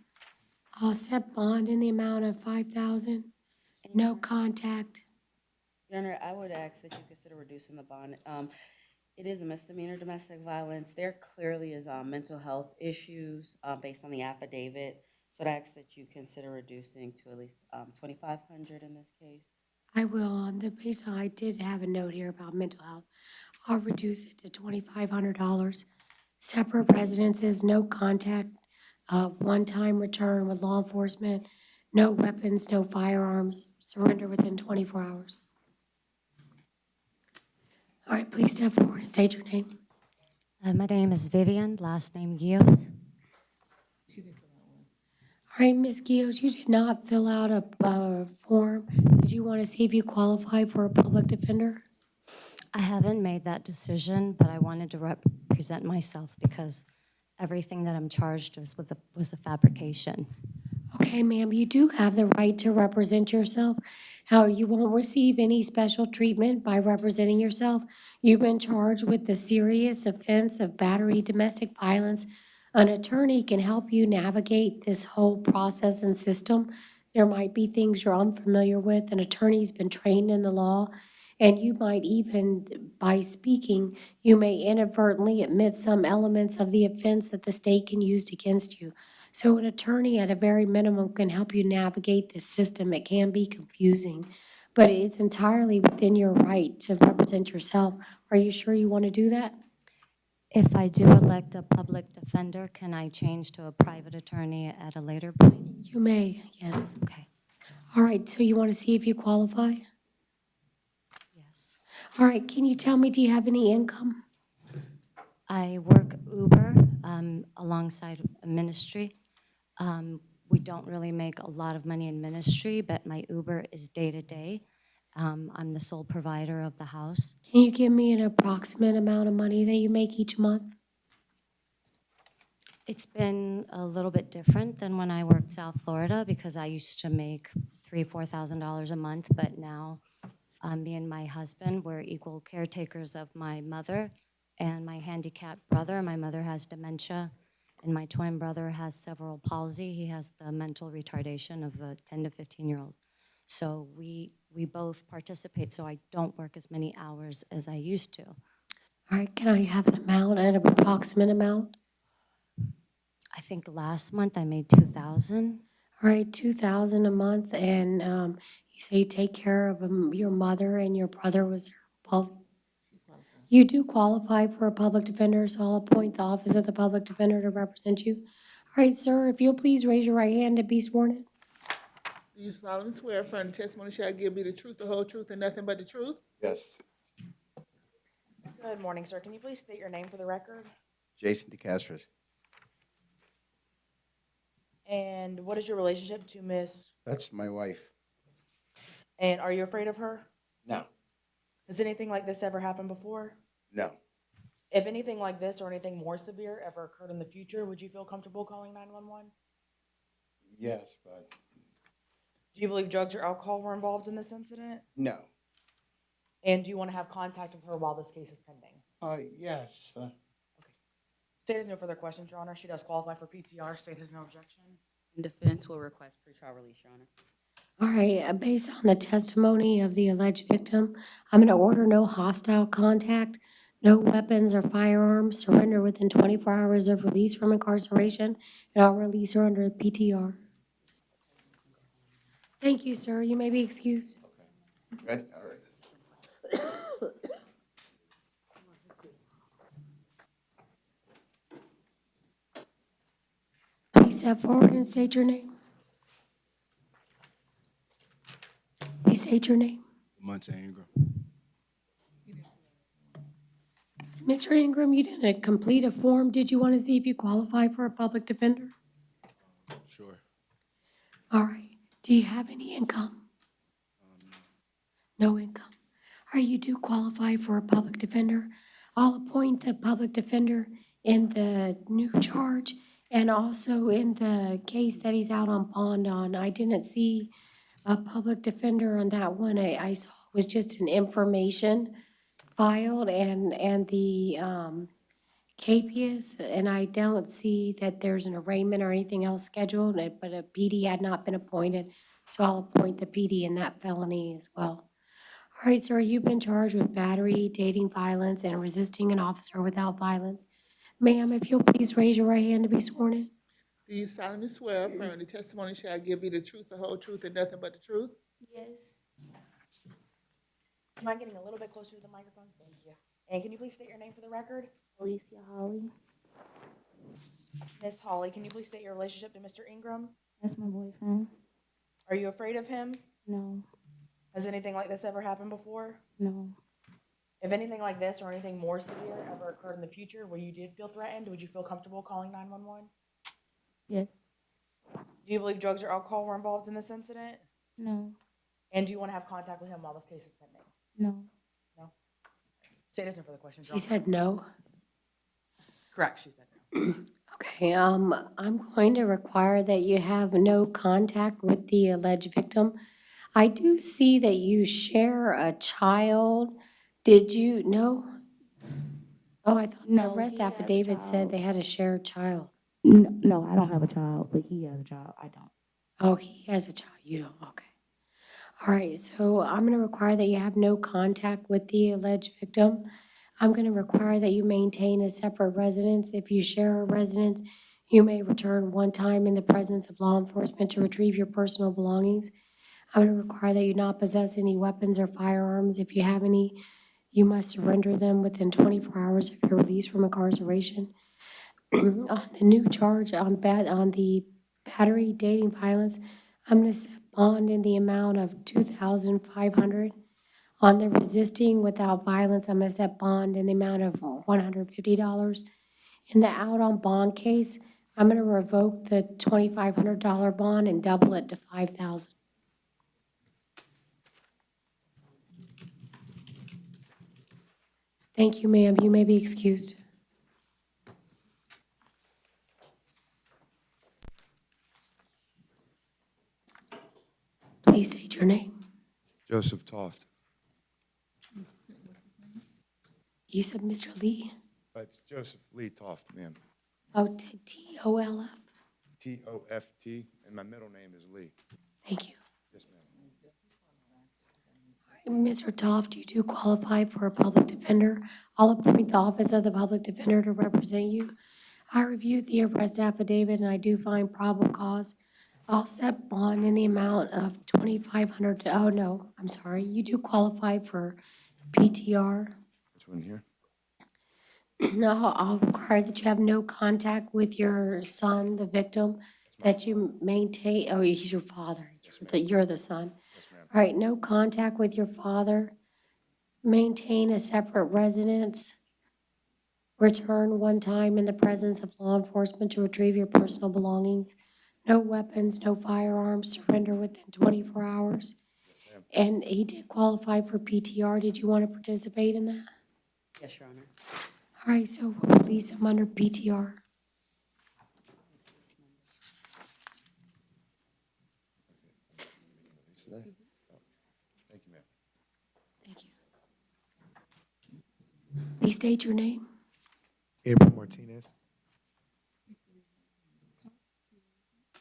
Speaker 2: I'll set bond in the amount of $5,000. No contact.
Speaker 5: Your Honor, I would ask that you consider reducing the bond. It is a misdemeanor domestic violence. There clearly is mental health issues based on the affidavit. So I'd ask that you consider reducing to at least $2,500 in this case.
Speaker 2: I will, on the basis, I did have a note here about mental health. I'll reduce it to $2,500. Separate residences, no contact, one-time return with law enforcement, no weapons, no firearms, surrender within 24 hours. All right, please step forward and state your name.
Speaker 11: My name is Vivian, last name Gios.
Speaker 2: All right, Ms. Gios, you did not fill out a form. Did you want to see if you qualify for a public defender?
Speaker 11: I haven't made that decision, but I wanted to represent myself because everything that I'm charged was a fabrication.
Speaker 2: Okay, ma'am, you do have the right to represent yourself. However, you won't receive any special treatment by representing yourself. You've been charged with the serious offense of battery, domestic violence. An attorney can help you navigate this whole process and system. There might be things you're unfamiliar with. An attorney's been trained in the law, and you might even, by speaking, you may inadvertently admit some elements of the offense that the state can use against you. So an attorney at a very minimum can help you navigate this system. It can be confusing, but it's entirely within your right to represent yourself. Are you sure you want to do that?
Speaker 11: If I do elect a public defender, can I change to a private attorney at a later point?
Speaker 2: You may, yes.
Speaker 11: Okay.
Speaker 2: All right, so you want to see if you qualify?
Speaker 11: Yes.
Speaker 2: All right, can you tell me, do you have any income?
Speaker 11: I work Uber alongside a ministry. We don't really make a lot of money in ministry, but my Uber is day-to-day. I'm the sole provider of the house.
Speaker 2: Can you give me an approximate amount of money that you make each month?
Speaker 11: It's been a little bit different than when I worked South Florida because I used to make $3,000-4,000 a month, but now me and my husband, we're equal caretakers of my mother and my handicapped brother. My mother has dementia, and my twin brother has cerebral palsy. He has the mental retardation of a 10 to 15-year-old. So we both participate, so I don't work as many hours as I used to.
Speaker 2: All right, can I have an amount, an approximate amount?
Speaker 11: I think last month I made $2,000.
Speaker 2: All right, $2,000 a month, and you say you take care of your mother and your brother with cerebral palsy? You do qualify for a public defender, so I'll appoint the office of the public defender to represent you. All right, sir, if you'll please raise your right hand to be sworn in.
Speaker 1: Do you solemnly swear affirm the testimony shall give be the truth, the whole truth, and nothing but the truth?
Speaker 12: Yes.
Speaker 22: Good morning, sir. Can you please state your name for the record?
Speaker 12: Jason DeCastros.
Speaker 22: And what is your relationship to Miss?
Speaker 12: That's my wife.
Speaker 22: And are you afraid of her?
Speaker 12: No.
Speaker 22: Has anything like this ever happened before?
Speaker 12: No.
Speaker 22: If anything like this or anything more severe ever occurred in the future, would you feel comfortable calling 911?
Speaker 12: Yes, but
Speaker 22: Do you believe drugs or alcohol were involved in this incident?
Speaker 12: no.
Speaker 22: And do you want to have contact with her while this case is pending?
Speaker 12: Yes.
Speaker 22: State has no further questions, Your Honor. She does qualify for PTR. State has no objection.
Speaker 5: And defense will request pretrial release, Your Honor.
Speaker 2: All right, based on the testimony of the alleged victim, I'm going to order no hostile contact, no weapons or firearms, surrender within 24 hours of release from incarceration, and I'll release her under PTR. Thank you, sir. You may be excused.
Speaker 12: Good, all right.
Speaker 2: Please step forward and state your name. Please state your name.
Speaker 4: Monte Ingram.
Speaker 2: Mr. Ingram, you didn't complete a form. Did you want to see if you qualify for a public defender?
Speaker 4: Sure.
Speaker 2: All right. Do you have any income? No income. All right, you do qualify for a public defender. I'll appoint the public defender in the new charge and also in the case that he's out on bond on. I didn't see a public defender on that one. I saw it was just an information filed and the capias, and I don't see that there's an arraignment or anything else scheduled, but a PD had not been appointed, so I'll appoint the PD in that felony as well. All right, sir, you've been charged with battery, dating violence, and resisting an officer without violence. Ma'am, if you'll please raise your right hand to be sworn in.
Speaker 1: Do you solemnly swear affirm the testimony shall give you the truth, the whole truth, and nothing but the truth?
Speaker 22: Yes. Do you mind getting a little bit closer to the microphone? Thank you. And can you please state your name for the record?
Speaker 23: Alicia Holly.
Speaker 22: Miss Holly, can you please state your relationship to Mr. Ingram?
Speaker 23: That's my boyfriend.
Speaker 22: Are you afraid of him?
Speaker 23: No,
Speaker 22: Has anything like this ever happened before?
Speaker 23: no,
Speaker 22: If anything like this or anything more severe ever occurred in the future where you did feel threatened, would you feel comfortable calling 911?
Speaker 23: yes,
Speaker 22: Do you believe drugs or alcohol were involved in this incident?
Speaker 23: no,
Speaker 22: And do you want to have contact with him while this case is pending?
Speaker 23: no.
Speaker 22: No? State has no further questions.
Speaker 2: She said no.
Speaker 22: Correct, she said no.
Speaker 2: Okay, I'm going to require that you have no contact with the alleged victim. I do see that you share a child. Did you, no? Oh, I thought the
Speaker 23: No,
Speaker 2: arrest
Speaker 23: he has a
Speaker 2: affidavit said
Speaker 23: child.
Speaker 2: they had a shared child.
Speaker 23: No, I don't have a child, but he has a child. I don't.
Speaker 2: Oh, he has a child, you don't, okay. All right, so I'm gonna require that you have no contact with the alleged victim. I'm gonna require that you maintain a separate residence. If you share a residence, you may return one time in the presence of law enforcement to retrieve your personal belongings. I'm gonna require that you not possess any weapons or firearms. If you have any, you must surrender them within 24 hours of your release from incarceration. On the new charge on the battery, dating violence, I'm gonna set bond in the amount of $2,500. On the resisting without violence, I'm gonna set bond in the amount of $150. In the out on bond case, I'm gonna revoke the $2,500 bond and double it to $5,000. Thank you, ma'am. You may be excused. Please state your name.
Speaker 7: Joseph Toft.
Speaker 2: You said Mr. Lee?
Speaker 7: It's Joseph Lee Toft, ma'am.
Speaker 2: Oh, T-O-L-F.
Speaker 7: T-O-F-T, and my middle name is Lee.
Speaker 2: Thank you.
Speaker 7: Yes, ma'am.
Speaker 2: Mr. Toft, you do qualify for a public defender. I'll appoint the office of the public defender to represent you. I reviewed the arrest affidavit and I do find probable cause. I'll set bond in the amount of $2,500. Oh, no, I'm sorry. You do qualify for PTR.
Speaker 7: Which one here?
Speaker 2: No, I'll require that you have no contact with your son, the victim, that you maintain, oh, he's your father. You're the son.
Speaker 7: Yes, ma'am.
Speaker 2: All right, no contact with your father. Maintain a separate residence. Return one time in the presence of law enforcement to retrieve your personal belongings. No weapons, no firearms, surrender within 24 hours. And he did qualify for PTR. Did you want to participate in that?
Speaker 5: Yes, Your Honor.
Speaker 2: All right, so we'll release him under PTR.
Speaker 7: yesterday? Oh, thank you, ma'am.
Speaker 2: Thank you. Please state your name.
Speaker 15: April Martinez.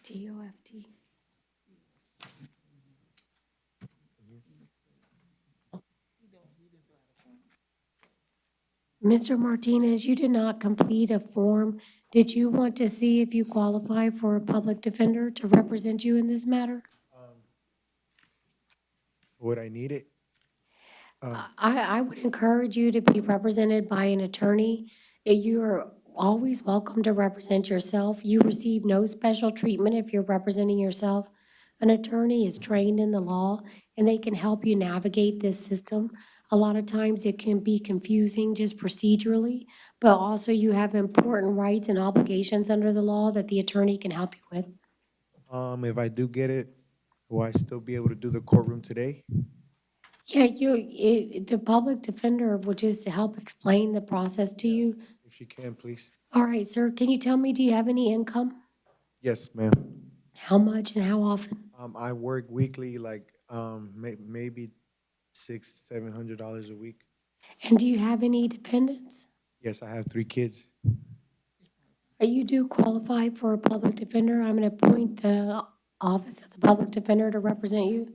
Speaker 2: TOFT. Mr. Martinez, you did not complete a form. Did you want to see if you qualify for a public defender to represent you in this matter?
Speaker 15: Would I need it?
Speaker 2: I would encourage you to be represented by an attorney. You are always welcome to represent yourself. You receive no special treatment if you're representing yourself. An attorney is trained in the law, and they can help you navigate this system. A lot of times it can be confusing just procedurally, but also you have important rights and obligations under the law that the attorney can help you with.
Speaker 15: If I do get it, will I still be able to do the courtroom today?
Speaker 2: Yeah, the public defender will just help explain the process to you.
Speaker 15: If you can, please.
Speaker 2: All right, sir, can you tell me, do you have any income?
Speaker 15: Yes, ma'am.
Speaker 2: How much and how often?
Speaker 15: I work weekly, like maybe $600-700 a week.
Speaker 2: And do you have any dependents?
Speaker 15: Yes, I have 3 kids.
Speaker 2: You do qualify for a public defender. I'm going to appoint the Office of the Public Defender to represent you.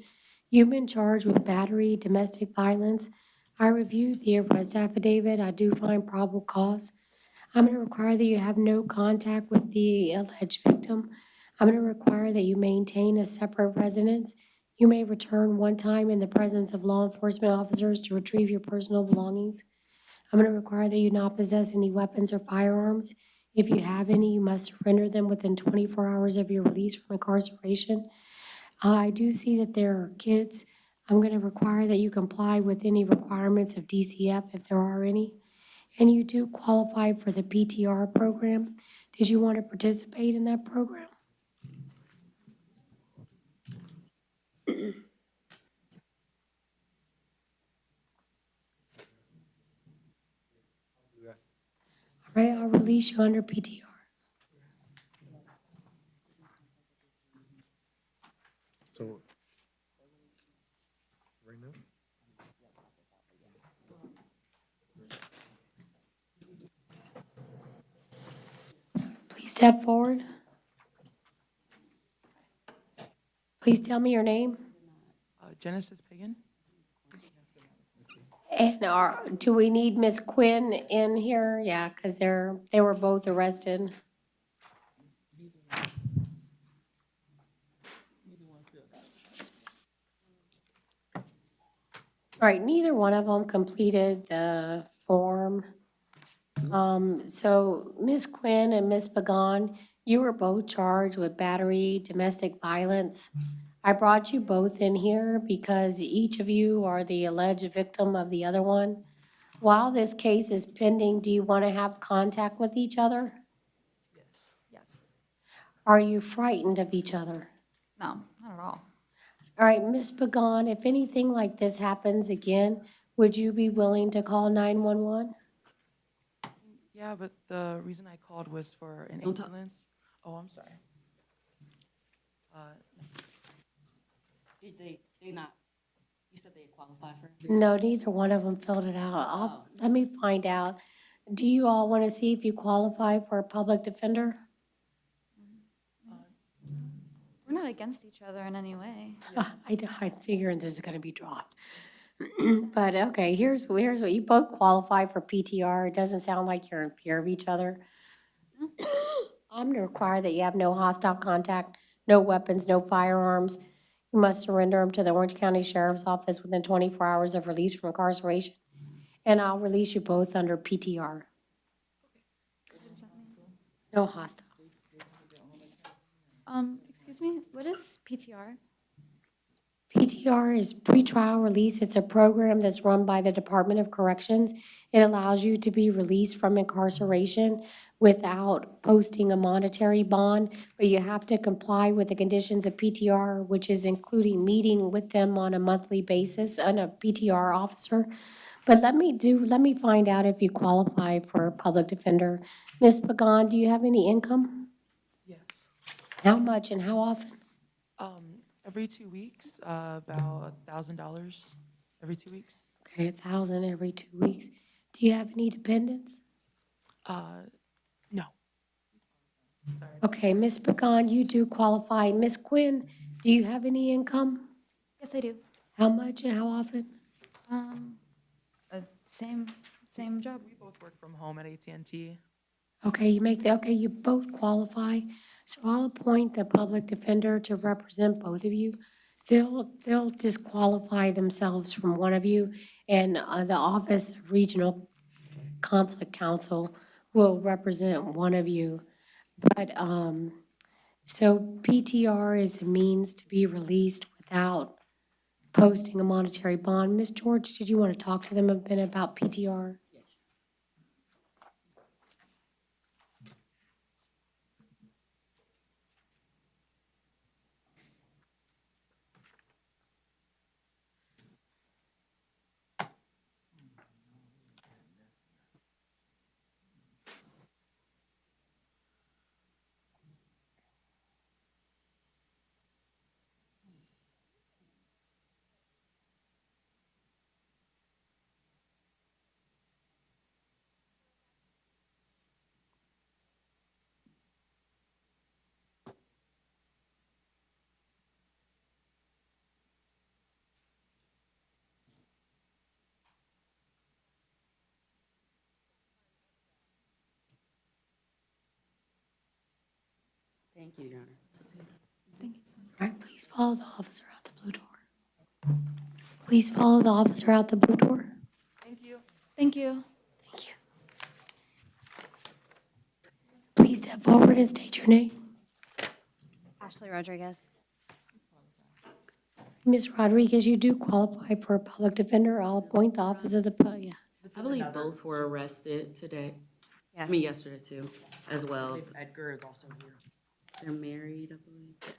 Speaker 2: You've been charged with battery, domestic violence. I reviewed the arrest affidavit. I do find probable cause. I'm going to require that you have no contact with the alleged victim. I'm going to require that you maintain a separate residence. You may return one time in the presence of law enforcement officers to retrieve your personal belongings. I'm going to require that you not possess any weapons or firearms. If you have any, you must surrender them within 24 hours of your release from incarceration. I do see that there are kids. I'm going to require that you comply with any requirements of DCF if there are any. And you do qualify for the PTR program. Did you want to participate in that program? All right, I'll release you under PTR.
Speaker 15: So, right now?
Speaker 2: Please step forward. Please tell me your name.
Speaker 16: Genesis Pagan.
Speaker 2: And do we need Miss Quinn in here? Yeah, because they were both arrested. All right, neither one of them completed the form. So Miss Quinn and Miss Pagan, you were both charged with battery, domestic violence. I brought you both in here because each of you are the alleged victim of the other one. While this case is pending, do you want to have contact with each other?
Speaker 16: Yes. Yes.
Speaker 2: Are you frightened of each other?
Speaker 16: No, not at all.
Speaker 2: All right, Ms. Pagan, if anything like this happens again, would you be willing to call 911?
Speaker 16: Yeah, but the reason I called was for an
Speaker 5: Don't talk.
Speaker 16: ambulance. Oh, I'm sorry.
Speaker 5: They not, you said they qualify for?
Speaker 2: No, neither one of them filled it out. Let me find out. Do you all want to see if you qualify for a public defender?
Speaker 19: We're not against each other in any way.
Speaker 2: I figured this is going to be dropped. But okay, here's what you both qualify for PTR. It doesn't sound like you're in fear of each other. I'm going to require that you have no hostile contact, no weapons, no firearms. You must surrender them to the Orange County Sheriff's Office within 24 hours of release from incarceration. And I'll release you both under PTR. No hostile.
Speaker 19: Excuse me, what is PTR?
Speaker 2: PTR is pretrial release. It's a program that's run by the Department of Corrections. It allows you to be released from incarceration without posting a monetary bond, but you have to comply with the conditions of PTR, which is including meeting with them on a monthly basis and a PTR officer. But let me find out if you qualify for a public defender. Ms. Pagan, do you have any income?
Speaker 16: Yes.
Speaker 2: How much and how often?
Speaker 16: Every 2 weeks, about $1,000 every 2 weeks.
Speaker 2: Okay, 1,000 every 2 weeks. Do you have any dependents?
Speaker 16: No. Sorry.
Speaker 2: Okay, Ms. Pagan, you do qualify. Ms. Quinn, do you have any income?
Speaker 19: Yes, I do.
Speaker 2: How much and how often?
Speaker 19: Same job.
Speaker 16: We both work from home at AT&T.
Speaker 2: Okay, you both qualify. So I'll appoint the public defender to represent both of you. They'll disqualify themselves from one of you, and the Office of Regional Conflict Counsel will represent one of you. But, so PTR is a means to be released without posting a monetary bond. Ms. George, did you want to talk to them a bit about PTR?
Speaker 5: Thank you, Your Honor.
Speaker 19: Thank you so much.
Speaker 2: All right, please follow the officer out the blue door. Please follow the officer out the blue door.
Speaker 16: Thank you.
Speaker 19: Thank you.
Speaker 2: Thank you. Please step forward and state your name.
Speaker 11: Ashley Rodriguez.
Speaker 2: Ms. Rodriguez, you do qualify for a public defender. I'll appoint the office of the, yeah.
Speaker 5: I believe both were arrested today. I
Speaker 11: Yes.
Speaker 5: mean, yesterday too, as
Speaker 22: I
Speaker 5: well.
Speaker 22: believe Edgar is also here.
Speaker 5: They're married, I believe. Yes.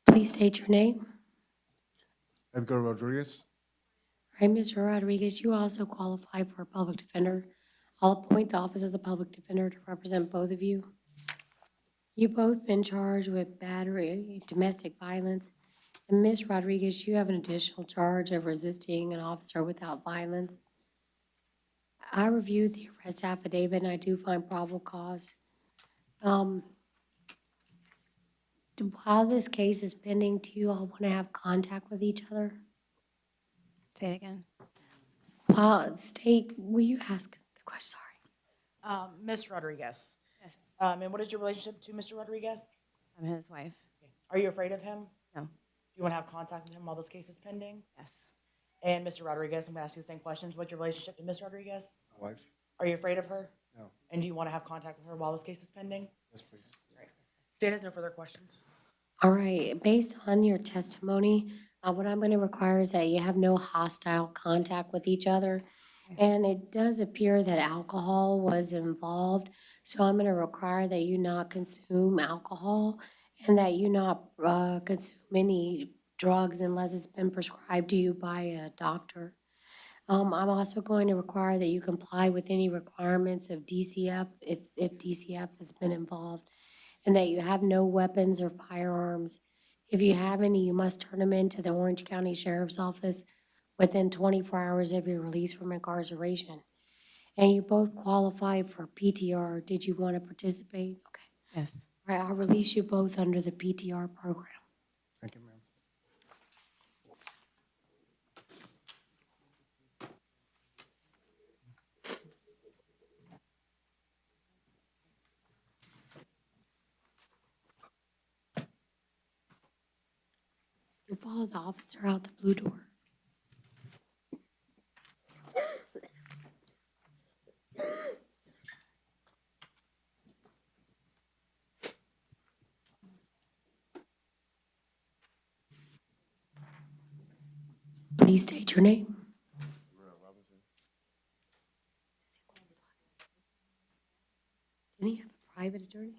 Speaker 2: Please state your name.
Speaker 7: Edgar Rodriguez.
Speaker 2: All right, Mr. Rodriguez, you also qualify for a public defender. I'll appoint the office of the public defender to represent both of you. You both been charged with battery, domestic violence. And Ms. Rodriguez, you have an additional charge of resisting an officer without violence. I reviewed the arrest affidavit and I do find probable cause. While this case is pending, do you all want to have contact with each other?
Speaker 11: Say it again.
Speaker 2: Will you ask the question? Sorry.
Speaker 22: Ms. Rodriguez.
Speaker 11: Yes.
Speaker 22: And what is your relationship to Mr. Rodriguez?
Speaker 11: I'm his wife.
Speaker 22: Are you afraid of him?
Speaker 11: No.
Speaker 22: Do you want to have contact with him while this case is pending?
Speaker 11: Yes.
Speaker 22: And Mr. Rodriguez, I'm going to ask you the same questions. What's your relationship to Ms. Rodriguez?
Speaker 7: My wife?
Speaker 22: Are you afraid of her?
Speaker 7: No.
Speaker 22: And do you want to have contact with her while this case is pending?
Speaker 7: Yes, please.
Speaker 22: State has no further questions.
Speaker 2: All right, based on your testimony, what I'm going to require is that you have no hostile contact with each other. And it does appear that alcohol was involved, so I'm going to require that you not consume alcohol and that you not consume any drugs unless it's been prescribed to you by a doctor. I'm also going to require that you comply with any requirements of DCF if DCF has been involved, and that you have no weapons or firearms. If you have any, you must turn them into the Orange County Sheriff's Office within 24 hours of your release from incarceration. And you both qualify for PTR. Did you want to participate? Okay.
Speaker 11: Yes.
Speaker 2: All right, I'll release you both under the PTR program.
Speaker 7: Thank you, ma'am.
Speaker 2: You follow the officer out the blue door. Please state your name. Didn't he have a private attorney?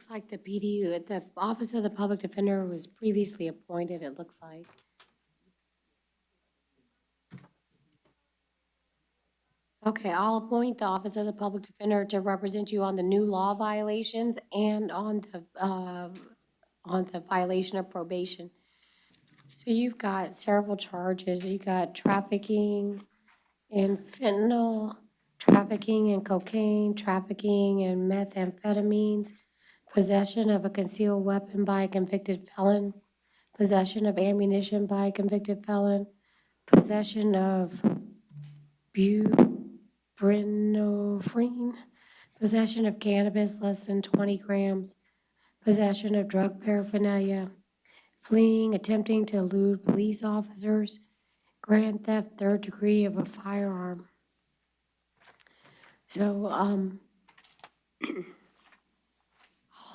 Speaker 2: looks like the PD, the Office of the Public Defender was previously appointed, it looks like. Okay, I'll appoint the Office of the Public Defender to represent you on the new law violations and on the violation of probation. So you've got several charges. You got trafficking in fentanyl, trafficking in cocaine, trafficking in methamphetamines, possession of a concealed weapon by a convicted felon, possession of ammunition by a convicted felon, possession of buprenorphine, possession of cannabis less than 20 grams, possession of drug paraphernalia, fleeing, attempting to elude police officers, grand theft, third degree of a firearm. So,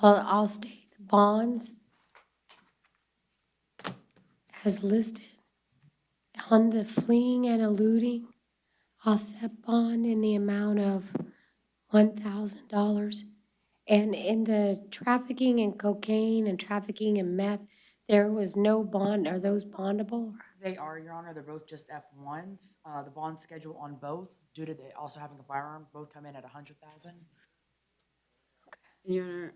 Speaker 2: I'll state the bonds as listed. On the fleeing and eluding, I'll set bond in the amount of $1,000. And in the trafficking in cocaine and trafficking in meth, there was no bond. Are those bondable?
Speaker 22: They are, Your Honor. They're both just F1s. The bond schedule on both, due to they also having a firearm, both come in at $100,000.
Speaker 5: Your Honor,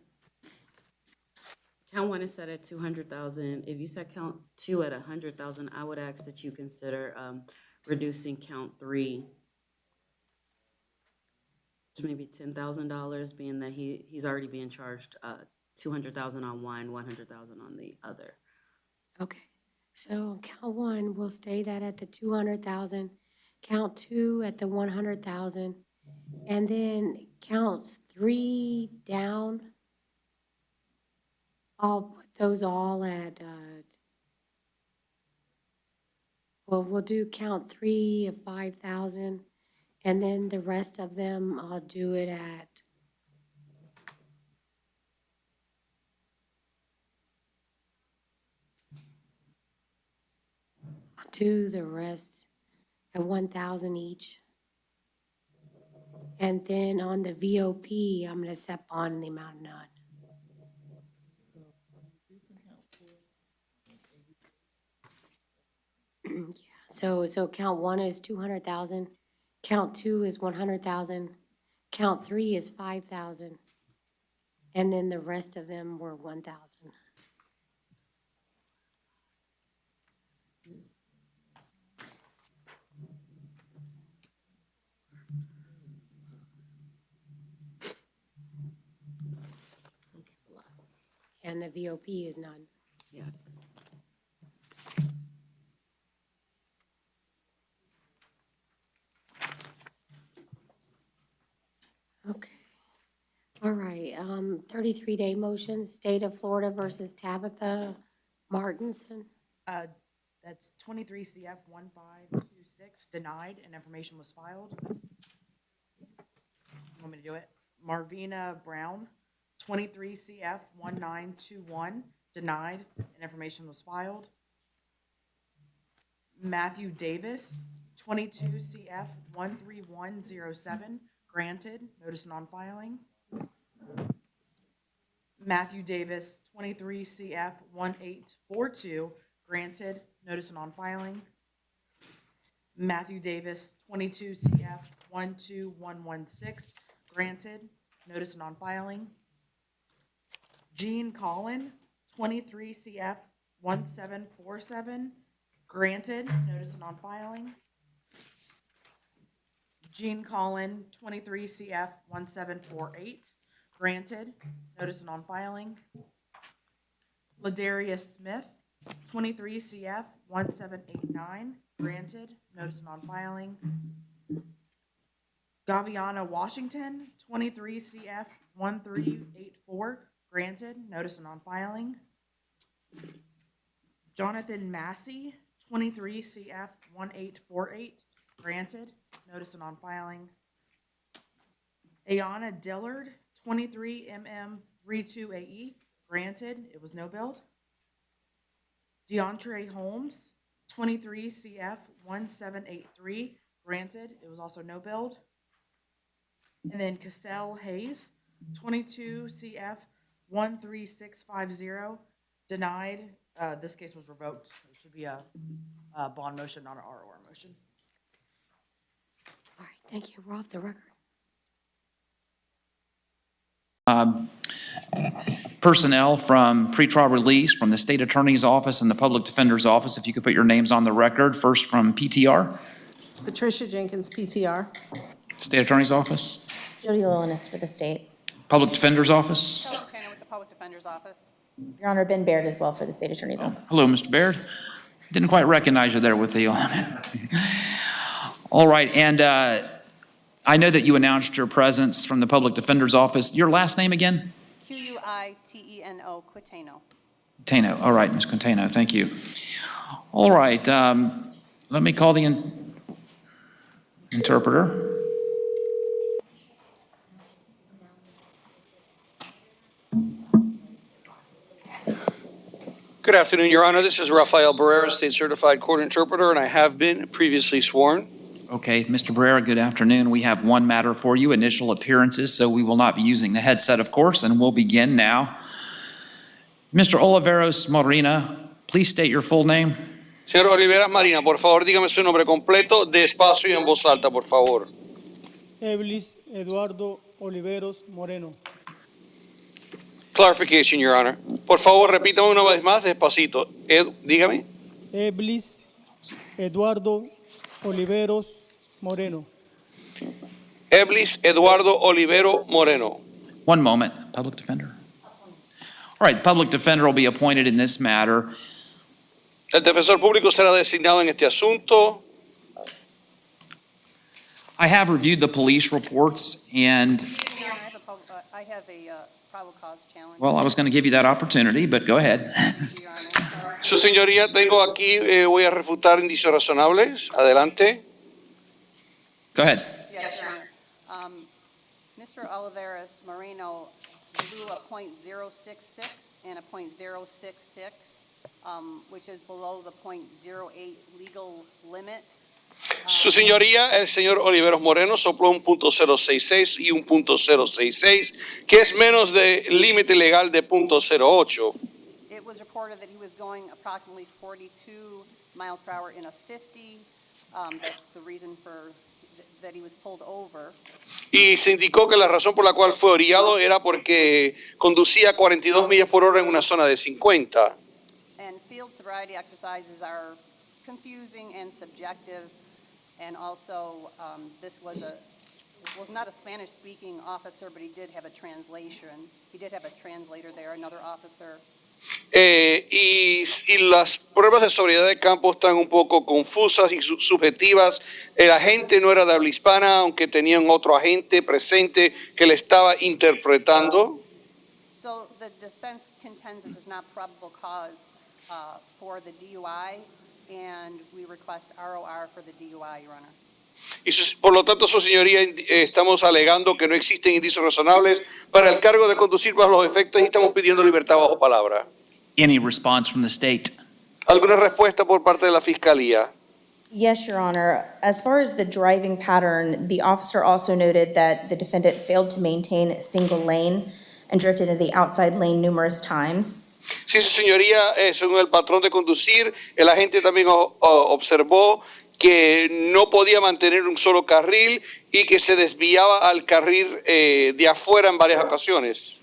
Speaker 5: count 1 is set at 200,000. If you set count 2 at 100,000, I would ask that you consider reducing count 3 to maybe $10,000, being that he's already being charged 200,000 on one, 100,000 on the other.
Speaker 2: Okay, so count 1, we'll stay that at the 200,000. Count 2 at the 100,000. And then counts 3 down, I'll put those all at, well, we'll do count 3 of 5,000. And then the rest of them, I'll do it at, I'll do the rest at 1,000 each. And then on the VOP, I'm gonna set bond in the amount of none. Yeah, so count 1 is 200,000. Count 2 is 100,000, count 3 is 5,000, and then the rest of them were 1,000. And the VOP is none.
Speaker 5: Yes.
Speaker 2: Okay. All right, 33-day motion, State of Florida versus Tabitha Martinson.
Speaker 22: That's 23 CF 1526, denied, and information was filed. Want me to do it? Marvina Brown, 23 CF 1921, denied, and information was filed. Matthew Davis, 22 CF 13107, granted, notice non-filing. Matthew Davis, 23 CF 1842, granted, notice non-filing. Matthew Davis, 22 CF 12116, granted, notice non-filing. Gene Collin, 23 CF 1747, granted, notice non-filing. Gene Collin, 23 CF 1748, granted, notice non-filing. Ladarius Smith, 23 CF 1789, granted, notice non-filing. Gaviana Washington, 23 CF 1384, granted, notice non-filing. Jonathan Massey, 23 CF 1848, granted, notice of non-filing. Ayana Dillard, 23 MM 32AE, granted, it was no billed. DeAndre Holmes, 23 CF 1783, granted, it was also no billed. And then Cassell Hayes, 22 CF 13650, denied. This case was revoked. It should be a bond motion, not an ROR motion.
Speaker 2: All right, thank you. We're off the record.
Speaker 8: Personnel from pretrial release from the State Attorney's Office and the Public Defender's Office, if you could put your names on the record. First from PTR,
Speaker 13: Patricia Jenkins, PTR.
Speaker 8: State Attorney's Office,
Speaker 13: Jody Lilinas for the state.
Speaker 8: Public Defender's Office.
Speaker 13: With the Public Defender's Office. Your Honor, Ben Baird as well for the State Attorney's Office.
Speaker 8: Hello, Mr. Baird. Didn't quite recognize you there with the, all right, and I know that you announced your presence from the Public Defender's Office. Your last name again?
Speaker 13: Quiteno, Quiteno.
Speaker 8: Quintano. All right, Ms. Quintano, thank you. All right, let me call the interpreter.
Speaker 20: Good afternoon, Your Honor. This is Rafael Barrera, State Certified Court Interpreter, and I have been previously sworn.
Speaker 8: Okay, Mr. Barrera, good afternoon. We have one matter for you, initial appearances, so we will not be using the headset, of course, and we'll begin now. Mr. Oliveros Morena, please state your full name.
Speaker 20: Señor Oliveras Marina, por favor, dígame su nombre completo, despacio y en voz alta, por favor.
Speaker 24: Eblis Eduardo Oliveros Moreno.
Speaker 20: Clarification, Your Honor. Por favor, repítame una vez más, despacito. Dígame.
Speaker 24: Eblis Eduardo Oliveros Moreno.
Speaker 20: Eblis Eduardo Olivero Moreno.
Speaker 8: One moment, Public Defender. All right, Public Defender will be appointed in this matter.
Speaker 20: El defensor público será designado en este asunto.
Speaker 8: I have reviewed the police reports and,
Speaker 13: I have a probable cause challenge.
Speaker 8: well, I was going to give you that opportunity, but go ahead.
Speaker 20: Su señoría, tengo aquí, voy a refutar indicios razonables. Adelante.
Speaker 8: Go ahead.
Speaker 13: Yes, Your Honor. Mr. Oliveras Moreno blew a .066 and a .066, which is below the .08 legal limit.
Speaker 20: Su señoría, el señor Oliveros Moreno sopló un .066 y un .066, que es menos del límite legal de .08.
Speaker 13: It was reported that he was going approximately 42 miles per hour in a 50. That's the reason for that he was pulled over.
Speaker 20: Y se indicó que la razón por la cual fue orillado era porque conducía a 42 millas por hora en una zona de 50.
Speaker 13: And field sobriety exercises are confusing and subjective. And also, this was not a Spanish-speaking officer, but he did have a translation. He did have a translator there, another officer.
Speaker 20: Y las pruebas de sobriedad de campo están un poco confusas y subjetivas. El agente no era de habla hispana, aunque tenían otro agente presente que le estaba interpretando.
Speaker 13: So the defense contends this is not probable cause for the DUI, and we request ROR for the DUI, Your Honor.
Speaker 20: Y por lo tanto, su señoría, estamos alegando que no existen indicios razonables para el cargo de conducir bajo los efectos y estamos pidiendo libertad bajo palabra.
Speaker 8: Any response from the state?
Speaker 20: ¿Alguna respuesta por parte de la Fiscalía?
Speaker 13: Yes, Your Honor. As far as the driving pattern, the officer also noted that the defendant failed to maintain a single lane and drifted into the outside lane numerous times.
Speaker 20: Sí, su señoría, según el patrón de conducir, el agente también observó que no podía mantener un solo carril y que se desviaba al carril de afuera en varias ocasiones.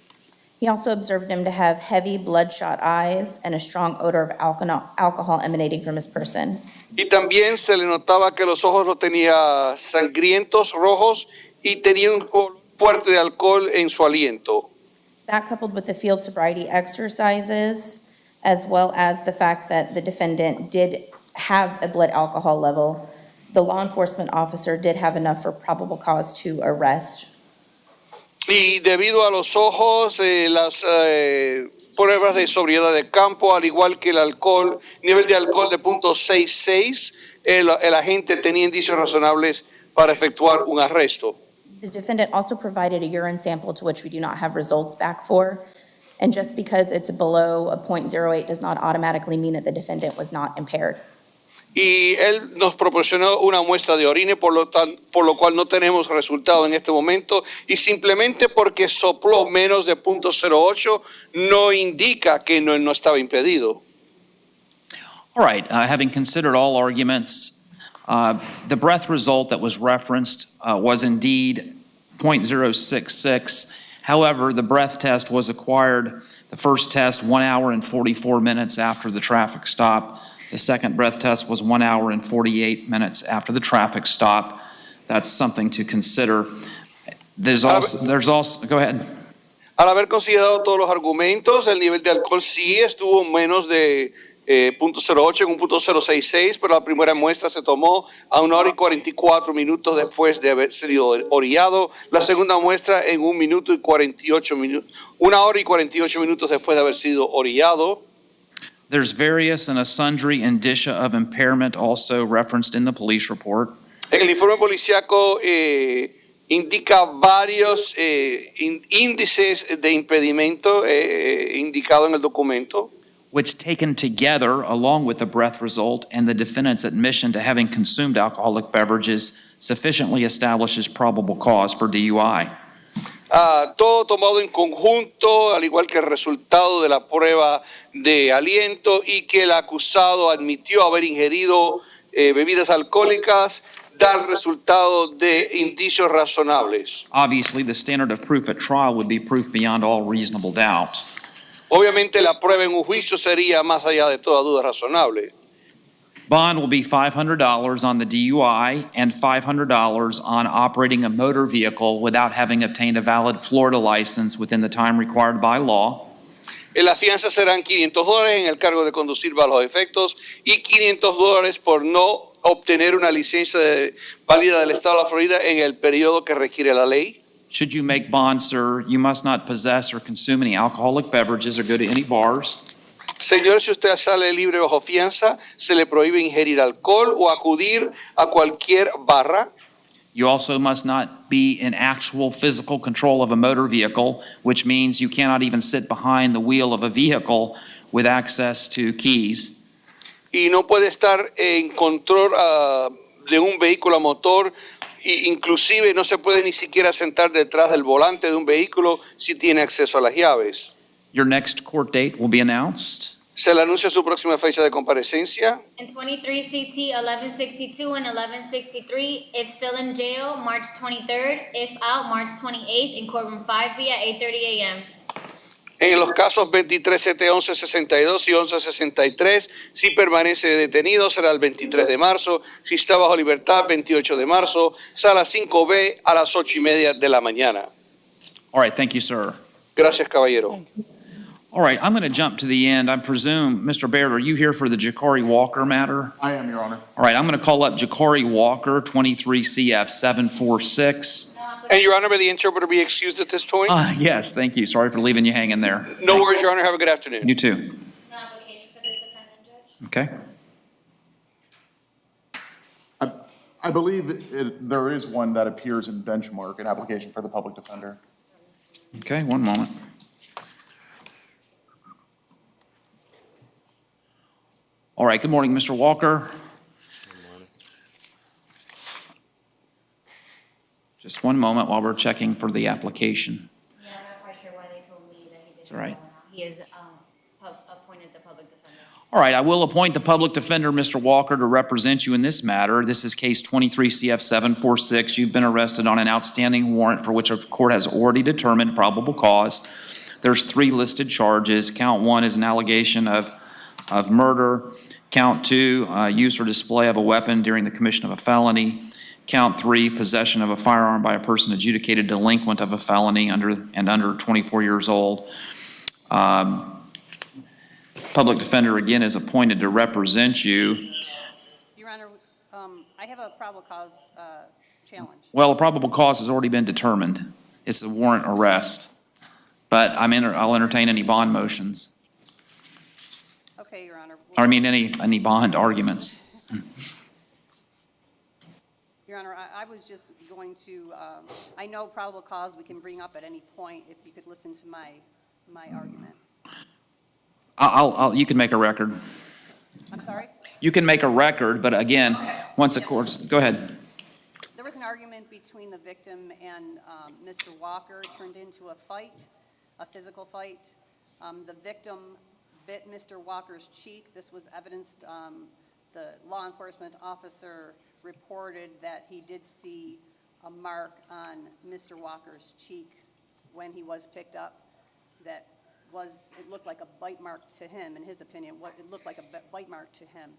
Speaker 13: He also observed him to have heavy bloodshot eyes and a strong odor of alcohol emanating from his person.
Speaker 20: Y también se le notaba que los ojos los tenía sangrientos, rojos, y tenía un olor fuerte de alcohol en su aliento.
Speaker 13: That coupled with the field sobriety exercises, as well as the fact that the defendant did have a blood alcohol level, the law enforcement officer did have enough for probable cause to arrest.
Speaker 20: Y debido a los ojos, las pruebas de sobriedad de campo, al igual que el alcohol, nivel de alcohol de .66, el agente tenía indicios razonables para efectuar un arresto.
Speaker 13: The defendant also provided a urine sample to which we do not have results back for. And just because it's below a .08 does not automatically mean that the defendant was not impaired.
Speaker 20: y él nos proporcionó una muestra de orina, por lo cual no tenemos resultado en este momento, y simplemente porque sopló menos de .08 no indica que no estaba impedido.
Speaker 8: All right, having considered all arguments, the breath result that was referenced was indeed .066. However, the breath test was acquired, the first test 1 hour and 44 minutes after the traffic stop. The second breath test was 1 hour and 48 minutes after the traffic stop. That's something to consider. There's also, go ahead.
Speaker 20: Al haber considerado todos los argumentos, el nivel de alcohol sí estuvo menos de .08 en un .066, pero la primera muestra se tomó a 1 hora y 44 minutos después de haber sido orillado. La segunda muestra en 1 minuto y 48 minutos, 1 hora y 48 minutos después de haber sido orillado.
Speaker 8: There's various and a sundry indicia of impairment also referenced in the police report.
Speaker 20: En el informe policíaco indica varios índices de impedimento indicado en el documento,
Speaker 8: which taken together, along with the breath result and the defendant's admission to having consumed alcoholic beverages, sufficiently establishes probable cause for DUI.
Speaker 20: Todo tomado en conjunto, al igual que el resultado de la prueba de aliento y que el acusado admitió haber ingerido bebidas alcohólicas, da resultado de indicios razonables.
Speaker 8: Obviously, the standard of proof at trial would be proof beyond all reasonable doubt.
Speaker 20: Obviamente la prueba en un juicio sería más allá de toda duda razonable.
Speaker 8: Bond will be $500 on the DUI and $500 on operating a motor vehicle without having obtained a valid Florida license within the time required by law.
Speaker 20: La fianza serán $500 en el cargo de conducir bajo los efectos y $500 por no obtener una licencia válida del estado de la Florida en el periodo que requiere la ley.
Speaker 8: Should you make bond, sir, you must not possess or consume any alcoholic beverages or go to any bars.
Speaker 20: Señor, si usted sale libre bajo fianza, se le prohíbe ingerir alcohol o acudir a cualquier barra.
Speaker 8: You also must not be in actual physical control of a motor vehicle, which means you cannot even sit behind the wheel of a vehicle with access to keys.
Speaker 20: Y no puede estar en control de un vehículo a motor. Inclusive no se puede ni siquiera sentar detrás del volante de un vehículo si tiene acceso a las llaves.
Speaker 8: Your next court date will be announced.
Speaker 20: Se le anuncia su próxima fecha de comparecencia.
Speaker 3: In 23 CT 1162 and 1163, if still in jail, March 23rd. If out, March 28th in courtroom 5B at 8:30 a.m.
Speaker 20: En los casos 23 CT 1162 y 1163, si permanece detenido será el 23 de marzo, si está bajo libertad 28 de marzo, sala 5B a las 8:30 de la mañana.
Speaker 8: All right, thank you, sir.
Speaker 20: Gracias, caballero.
Speaker 8: All right, I'm going to jump to the end. I presume, Mr. Baird, are you here for the Ja'Cory Walker matter?
Speaker 12: I am, Your Honor.
Speaker 8: All right, I'm going to call up Ja'Cory Walker, 23 CF 746.
Speaker 20: And Your Honor, may the interpreter be excused at this point?
Speaker 8: Yes, thank you. Sorry for leaving you hanging there.
Speaker 20: No worries, Your Honor. Have a good afternoon.
Speaker 8: You too.
Speaker 3: No application for this defendant, Judge.
Speaker 8: Okay.
Speaker 12: I believe there is one that appears in Benchmark, an application for the public defender.
Speaker 8: Okay, one moment. All right, good morning, Mr. Walker. Just one moment while we're checking for the application.
Speaker 3: Yeah, I'm not quite sure why they told me that he didn't.
Speaker 8: It's all right.
Speaker 3: go now. He is appointed the public defender.
Speaker 8: All right, I will appoint the public defender, Mr. Walker, to represent you in this matter. This is case 23 CF 746. You've been arrested on an outstanding warrant for which a court has already determined probable cause. There's 3 listed charges. Count 1 is an allegation of murder. Count 2, use or display of a weapon during the commission of a felony. Count 3, possession of a firearm by a person adjudicated delinquent of a felony under 24 years old. Public defender, again, is appointed to represent you.
Speaker 13: Your Honor, I have a probable cause challenge.
Speaker 8: Well, a probable cause has already been determined. It's a warrant arrest. But I'll entertain any bond motions.
Speaker 13: Okay, Your Honor.
Speaker 8: Or I mean, any bond arguments.
Speaker 13: Your Honor, I was just going to, I know probable cause we can bring up at any point if you could listen to my argument.
Speaker 8: You can make a record.
Speaker 13: I'm sorry?
Speaker 8: You can make a record, but again, once the court's, go ahead.
Speaker 13: There was an argument between the victim and Mr. Walker. It turned into a fight, a physical fight. The victim bit Mr. Walker's cheek. This was evidenced. The law enforcement officer reported that he did see a mark on Mr. Walker's cheek when he was picked up. That was, it looked like a bite mark to him, in his opinion. It looked like a bite mark to him.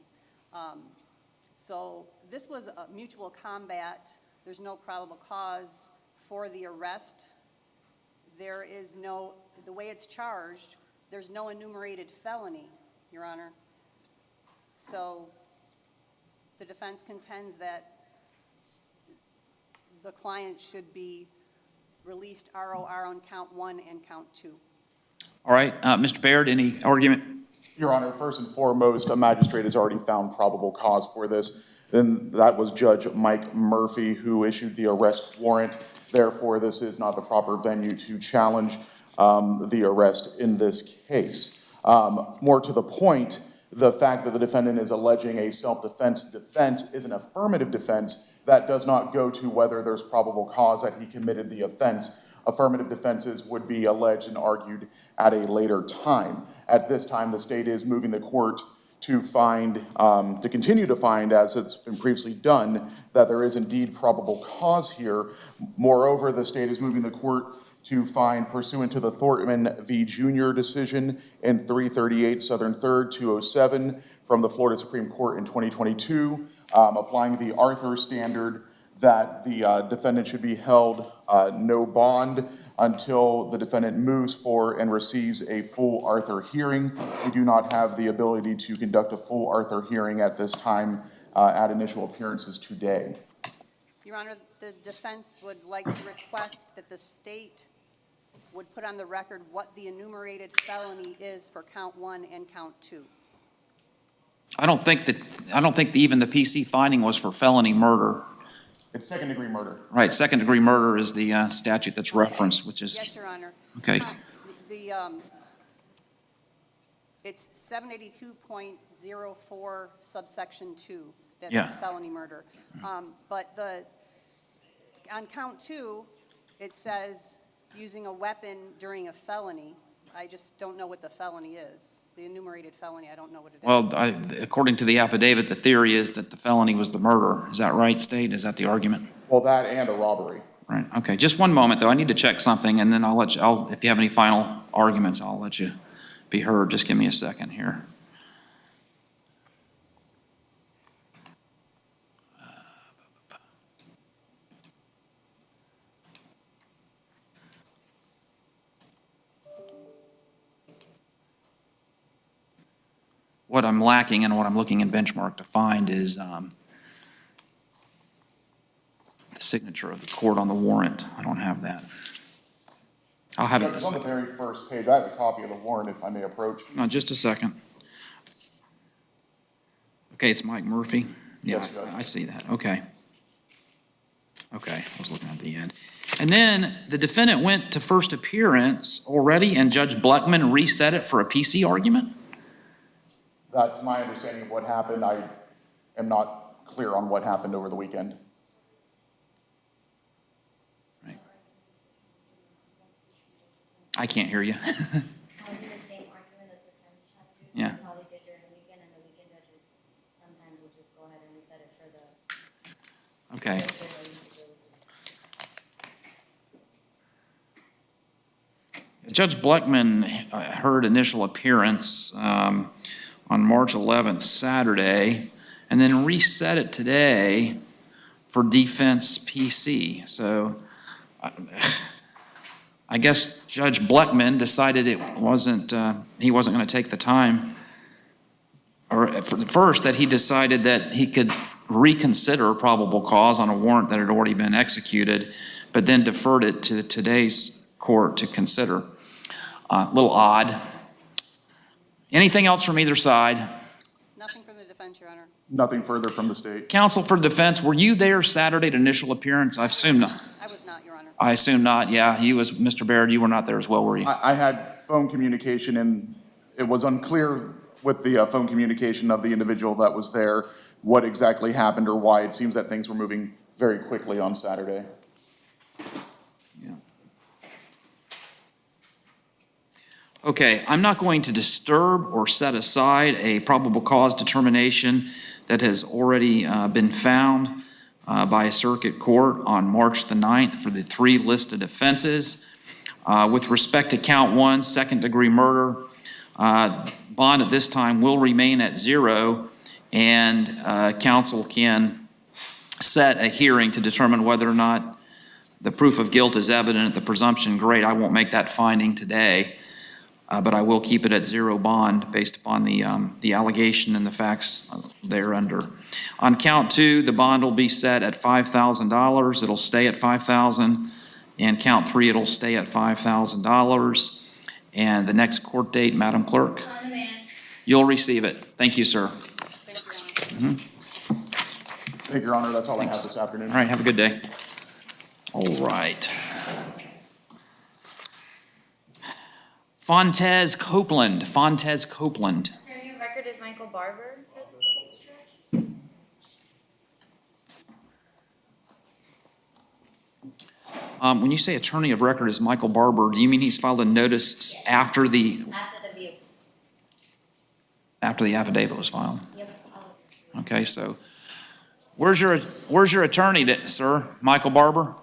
Speaker 13: So this was a mutual combat. There's no probable cause for the arrest. There is no, the way it's charged, there's no enumerated felony, Your Honor. So the defense contends that the client should be released ROR on count 1 and count 2.
Speaker 8: All right, Mr. Baird, any argument?
Speaker 12: Your Honor, first and foremost, a magistrate has already found probable cause for this. Then that was Judge Mike Murphy who issued the arrest warrant. Therefore, this is not the proper venue to challenge the arrest in this case. More to the point, the fact that the defendant is alleging a self-defense defense is an affirmative defense that does not go to whether there's probable cause that he committed the offense. Affirmative defenses would be alleged and argued at a later time. At this time, the state is moving the court to find, to continue to find, as it's been previously done, that there is indeed probable cause here. Moreover, the state is moving the court to find, pursuant to the Thornton v. Jr. decision in 338 Southern 3rd 207 from the Florida Supreme Court in 2022, applying the Arthur standard that the defendant should be held no bond until the defendant moves for and receives a full Arthur hearing. We do not have the ability to conduct a full Arthur hearing at this time at initial appearances today.
Speaker 13: Your Honor, the defense would like to request that the state would put on the record what the enumerated felony is for count 1 and count 2.
Speaker 8: I don't think even the PC finding was for felony murder.
Speaker 12: It's second-degree murder.
Speaker 8: Right, second-degree murder is the statute that's referenced, which is...
Speaker 13: Yes, Your Honor.
Speaker 8: Okay.
Speaker 13: It's 782.04 subsection 2, that's
Speaker 8: Yeah.
Speaker 13: felony murder. But on count 2, it says using a weapon during a felony. I just don't know what the felony is. The enumerated felony, I don't know what it is.
Speaker 8: Well, according to the affidavit, the theory is that the felony was the murder. Is that right, State? Is that the argument?
Speaker 12: Well, that and a robbery.
Speaker 8: Right, okay. Just one moment, though. I need to check something, and then I'll let you, if you have any final arguments, I'll let you be heard. Just give me a second here. What I'm lacking and what I'm looking in Benchmark to find is the signature of the court on the warrant. I don't have that. I'll have it.
Speaker 12: It's on the very first page. I have a copy of the warrant if I may approach.
Speaker 8: No, just a second. Okay, it's Mike Murphy. Yeah,
Speaker 12: Yes, Judge.
Speaker 8: I see that. Okay. Okay, I was looking at the end. And then the defendant went to first appearance already, and Judge Bleckman reset it for a PC argument?
Speaker 12: That's my understanding of what happened. I am not clear on what happened over the weekend.
Speaker 8: Right. I can't hear you. Yeah. Okay. Judge Bleckman heard initial appearance on March 11th, Saturday, and then reset it today for defense PC. So I guess Judge Bleckman decided it wasn't, he wasn't going to take the time, or first that he decided that he could reconsider probable cause on a warrant that had already been executed, but then deferred it to today's court to consider. A little odd. Anything else from either side?
Speaker 13: Nothing from the defense, Your Honor.
Speaker 12: Nothing further from the state.
Speaker 8: Counsel for defense, were you there Saturday at initial appearance? I assume not.
Speaker 13: I was not, Your Honor.
Speaker 8: I assume not, yeah. You as Mr. Baird, you were not there as well, were you?
Speaker 12: I had phone communication, and it was unclear with the phone communication of the individual that was there, what exactly happened or why. It seems that things were moving very quickly on Saturday.
Speaker 8: Okay, I'm not going to disturb or set aside a probable cause determination that has already been found by a circuit court on March the 9th for the 3 listed offenses. With respect to count 1, second-degree murder, bond at this time will remain at 0, and counsel can set a hearing to determine whether or not the proof of guilt is evident at the presumption grade. I won't make that finding today. But I will keep it at 0 bond based upon the allegation and the facts thereunder. On count 2, the bond will be set at $5,000. It'll stay at $5,000. And count 3, it'll stay at $5,000. And the next court date, Madam Clerk?
Speaker 3: On the man.
Speaker 8: You'll receive it. Thank you, sir.
Speaker 12: Thank you, Your Honor. That's all I have this afternoon.
Speaker 8: All right, have a good day. All right. Fontez Copeland.
Speaker 3: Attorney of record is Michael Barber.
Speaker 8: When you say attorney of record is Michael Barber, do you mean he's filed a notice after the affidavit was filed?
Speaker 3: Yep.
Speaker 8: Okay, so where's your attorney, sir? Michael Barber?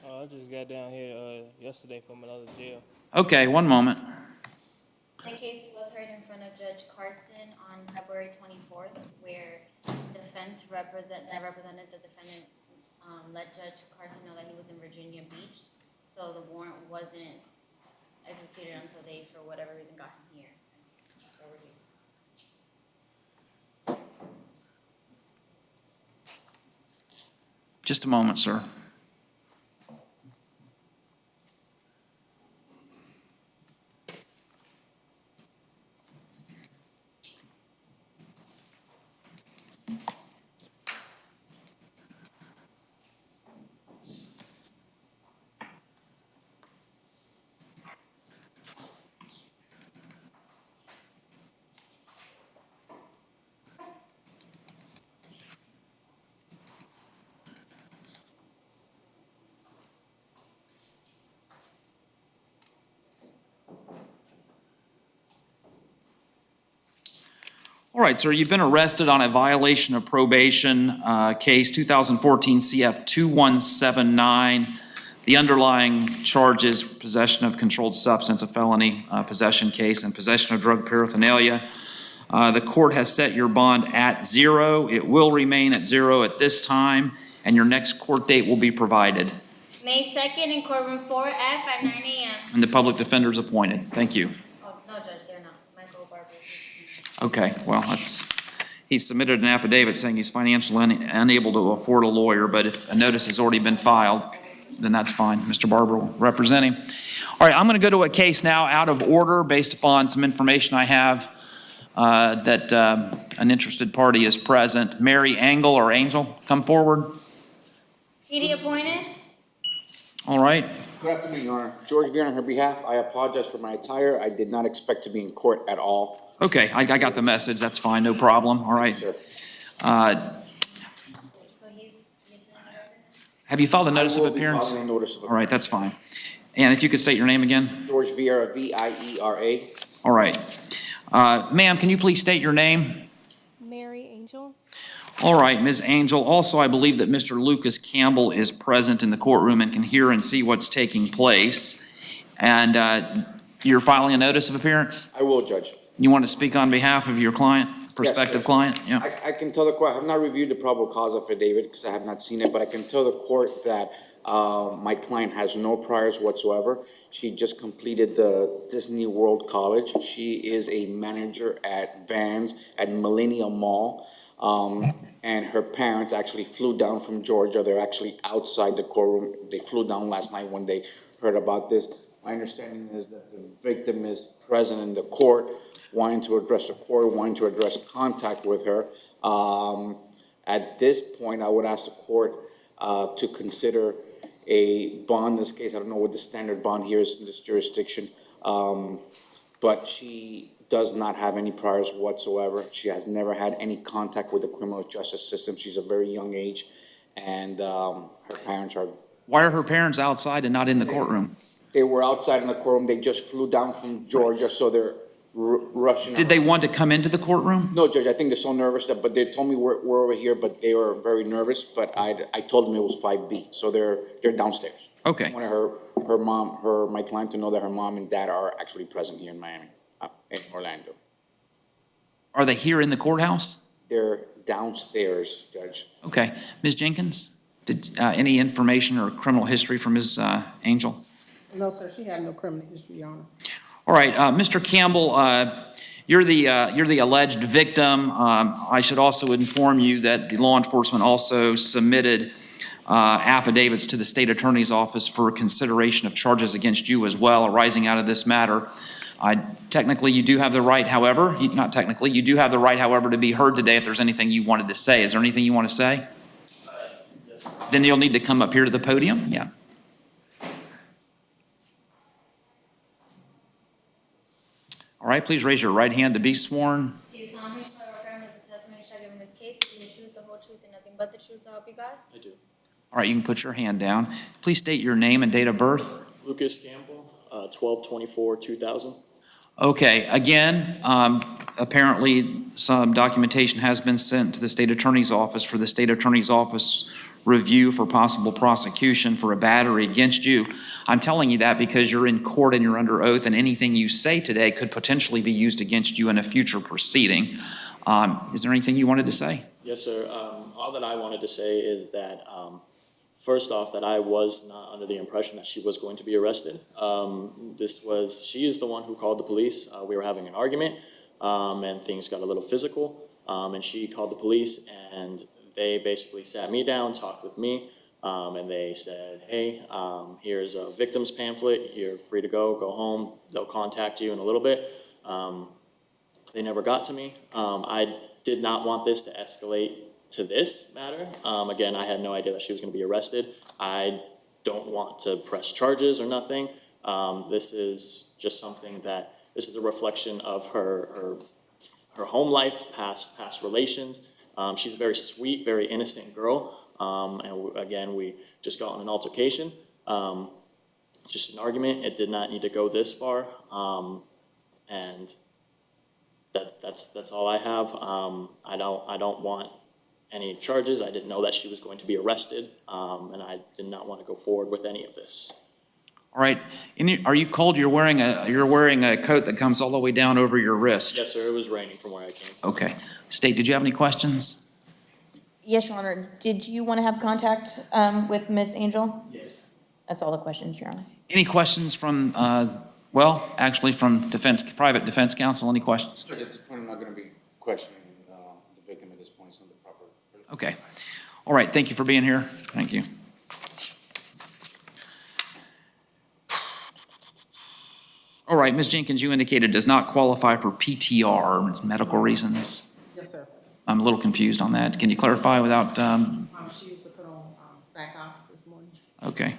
Speaker 24: I just got down here yesterday from another jail.
Speaker 8: Okay, one moment.
Speaker 3: The case was heard in front of Judge Carson on February 24th, where defense represented the defendant let Judge Carson know that he was in Virginia Beach, so the warrant wasn't executed until they, for whatever reason, got him here.
Speaker 8: Just a moment, sir. All right, sir, you've been arrested on a violation of probation case 2014 CF 2179. The underlying charges, possession of controlled substance, a felony possession case, and possession of drug paraphernalia. The court has set your bond at 0. It will remain at 0 at this time, and your next court date will be provided.
Speaker 3: May 2nd in courtroom 4F at 9 a.m.
Speaker 8: And the public defender is appointed. Thank you.
Speaker 3: Oh, no, Judge, they're not. Michael Barber.
Speaker 8: Okay, well, he submitted an affidavit saying he's financially unable to afford a lawyer, but if a notice has already been filed, then that's fine. Mr. Barber will represent him. All right, I'm going to go to a case now out of order based upon some information I have that an interested party is present. Mary Angel, come forward.
Speaker 3: PD appointed.
Speaker 8: All right.
Speaker 9: Good afternoon, Your Honor. George Vieira on her behalf. I apologize for my attire. I did not expect to be in court at all.
Speaker 8: Okay, I got the message. That's fine, no problem. All right. Have you filed a notice of appearance?
Speaker 9: I will be filing a notice of appearance.
Speaker 8: All right, that's fine. And if you could state your name again?
Speaker 9: George Vieira, V-I-E-R-A.
Speaker 8: All right. Ma'am, can you please state your name?
Speaker 14: Mary Angel.
Speaker 8: All right, Ms. Angel. Also, I believe that Mr. Lucas Campbell is present in the courtroom and can hear and see what's taking place. And you're filing a notice of appearance?
Speaker 9: I will, Judge.
Speaker 8: You want to speak on behalf of your client, prospective
Speaker 9: Yes,
Speaker 8: client? Yeah.
Speaker 9: I can tell the court, I have not reviewed the probable cause affidavit because I have not seen it, but I can tell the court that my client has no priors whatsoever. She just completed the Disney World College. She is a manager at Vans at Millennium Mall. And her parents actually flew down from Georgia. They're actually outside the courtroom. They flew down last night when they heard about this. My understanding is that the victim is present in the court, wanting to address the court, wanting to address contact with her. At this point, I would ask the court to consider a bond in this case. I don't know what the standard bond here is in this jurisdiction, but she does not have any priors whatsoever. She has never had any contact with the criminal justice system. She's a very young age, and her parents are.
Speaker 8: Why are her parents outside and not in the courtroom?
Speaker 9: They were outside in the courtroom. They just flew down from Georgia, so they're rushing.
Speaker 8: Did they want to come into the courtroom?
Speaker 9: No, Judge, I think they're so nervous but they told me we're over here, but they were very nervous, but I told them it was 5B, so they're downstairs.
Speaker 8: Okay.
Speaker 9: Just wanted my client to know that her mom and dad are actually present here in Miami, in Orlando.
Speaker 8: Are they here in the courthouse?
Speaker 9: They're downstairs, Judge.
Speaker 8: Okay. Ms. Jenkins, did any information or criminal history from Ms. Angel?
Speaker 6: No, sir, she had no criminal history, Your Honor.
Speaker 8: All right, Mr. Campbell, you're the alleged victim. I should also inform you that the law enforcement also submitted affidavits to the state attorney's office for consideration of charges against you as well arising out of this matter. Technically, you do have the right, however, not technically, you do have the right, however, to be heard today if there's anything you wanted to say. Is there anything you want to say? Then you'll need to come up here to the podium. Yeah. All right, please raise your right hand to be sworn.
Speaker 3: Do you solemnly swear or affirm that the testimony you shall give in this case is the truth, the whole truth, and nothing but the truth, so help you God?
Speaker 4: I do.
Speaker 8: All right, you can put your hand down. Please state your name and date of birth.
Speaker 4: Lucas Campbell, 12/24/2000.
Speaker 8: Okay, again, apparently some documentation has been sent to the state attorney's office for the state attorney's office review for possible prosecution for a battery against you. I'm telling you that because you're in court and you're under oath, and anything you say today could potentially be used against you in a future proceeding. Is there anything you wanted to say?
Speaker 4: Yes, sir. All that I wanted to say is that, first off, that I was not under the impression that she was going to be arrested. She is the one who called the police. We were having an argument, and things got a little physical, and she called the police, and they basically sat me down, talked with me, and they said, hey, here's a victim's pamphlet. You're free to go home. They'll contact you in a little bit. They never got to me. I did not want this to escalate to this matter. Again, I had no idea that she was going to be arrested. I don't want to press charges or nothing. This is just something that, this is a reflection of her home life, past relations. She's a very sweet, very innocent girl. Again, we just got in an altercation, just an argument. It did not need to go this far. And that's all I have. I don't want any charges. I didn't know that she was going to be arrested, and I did not want to go forward with any of this.
Speaker 8: All right. Are you cold? You're wearing a coat that comes all the way down over your wrist.
Speaker 4: Yes, sir. It was raining from where I came from.
Speaker 8: Okay. State, did you have any questions?
Speaker 10: Yes, Your Honor. Did you want to have contact with Ms. Angel?
Speaker 4: Yes.
Speaker 10: That's all the questions, Your Honor.
Speaker 8: Any questions from, from private defense counsel? Any questions?
Speaker 9: Judge, at this point, I'm not going to be questioning the victim at this point. It's not the proper.
Speaker 8: Okay. All right. Thank you for being here. Thank you. All right, Ms. Jenkins, you indicated does not qualify for PTR, it's medical reasons.
Speaker 6: Yes, sir.
Speaker 8: I'm a little confused on that. Can you clarify without,
Speaker 6: She used to put on sack ox this morning.
Speaker 8: okay.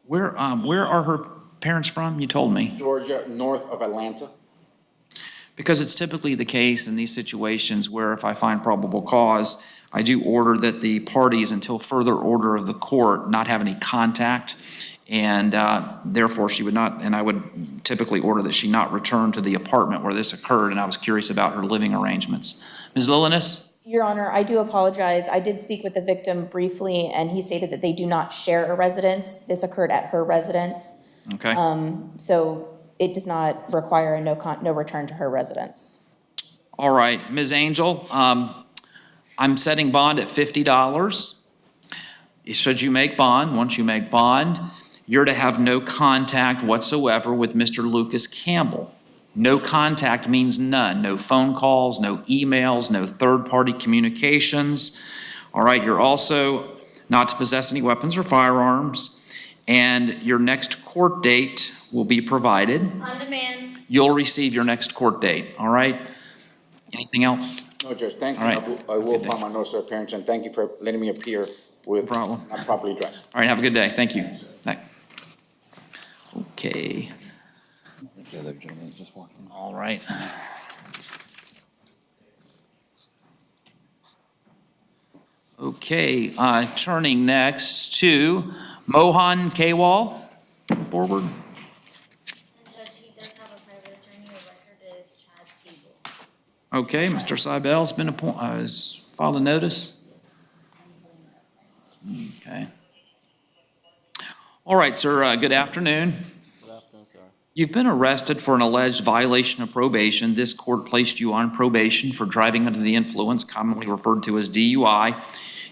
Speaker 8: Where are her parents from? You told me.
Speaker 9: Georgia, north of Atlanta.
Speaker 8: Because it's typically the case in these situations where if I find probable cause, I do order that the parties, until further order of the court, not have any contact. And therefore, she would not, and I would typically order that she not return to the apartment where this occurred. And I was curious about her living arrangements. Ms. Lilinas?
Speaker 10: Your Honor, I do apologize. I did speak with the victim briefly, and he stated that they do not share a residence. This occurred at her residence.
Speaker 8: Okay.
Speaker 10: So it does not require a no return to her residence.
Speaker 8: All right, Ms. Angel, I'm setting bond at $50. Should you make bond, once you make bond, you're to have no contact whatsoever with Mr. Lucas Campbell. No contact means none. No phone calls, no emails, no third-party communications. All right, you're also not to possess any weapons or firearms, and your next court date will be provided.
Speaker 3: On demand.
Speaker 8: You'll receive your next court date, all right? Anything else?
Speaker 9: No, Judge, thank you.
Speaker 8: All right.
Speaker 9: I will file my notice of appearance, and thank you for letting me appear with
Speaker 8: problem.
Speaker 9: not properly dressed.
Speaker 8: All right, have a good day. Thank you. Okay.
Speaker 1: The other gentleman just walked in.
Speaker 8: All right. Okay, turning next to Mohan Kewal. Forward.
Speaker 3: And Judge, he does have a private attorney. Of record is Chad Siebel.
Speaker 8: Okay, Mr. Seibel's been has filed a notice. Okay. All right, sir, good afternoon.
Speaker 24: Good afternoon, sir.
Speaker 8: You've been arrested for an alleged violation of probation. This court placed you on probation for driving under the influence, commonly referred to as DUI.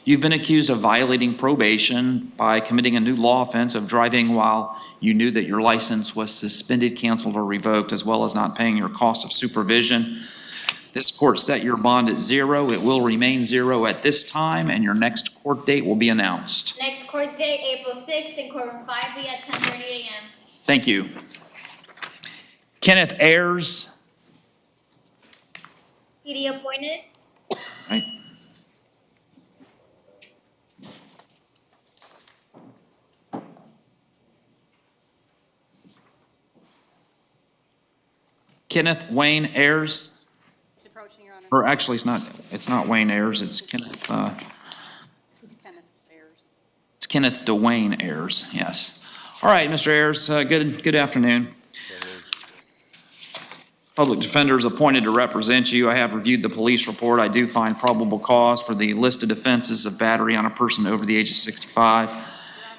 Speaker 8: You've been accused of violating probation by committing a new law offense of driving while you knew that your license was suspended, canceled, or revoked, as well as not paying your cost of supervision. This court set your bond at 0. It will remain 0 at this time, and your next court date will be announced.
Speaker 3: Next court date, April 6th, in courtroom 5B at 10:30 a.m.
Speaker 8: Thank you. Kenneth Ayers.
Speaker 3: PD appointed.
Speaker 8: Right. Kenneth Wayne Ayers.
Speaker 13: He's approaching, Your Honor.
Speaker 8: Or actually, it's not Wayne Ayers, it's Kenneth,
Speaker 13: Kenneth Ayers.
Speaker 8: it's Kenneth DeWayne Ayers, yes. All right, Mr. Ayers, good afternoon. Public defender is appointed to represent you. I have reviewed the police report. I do find probable cause for the listed offenses of battery on a person over the age of 65.
Speaker 13: Your Honor,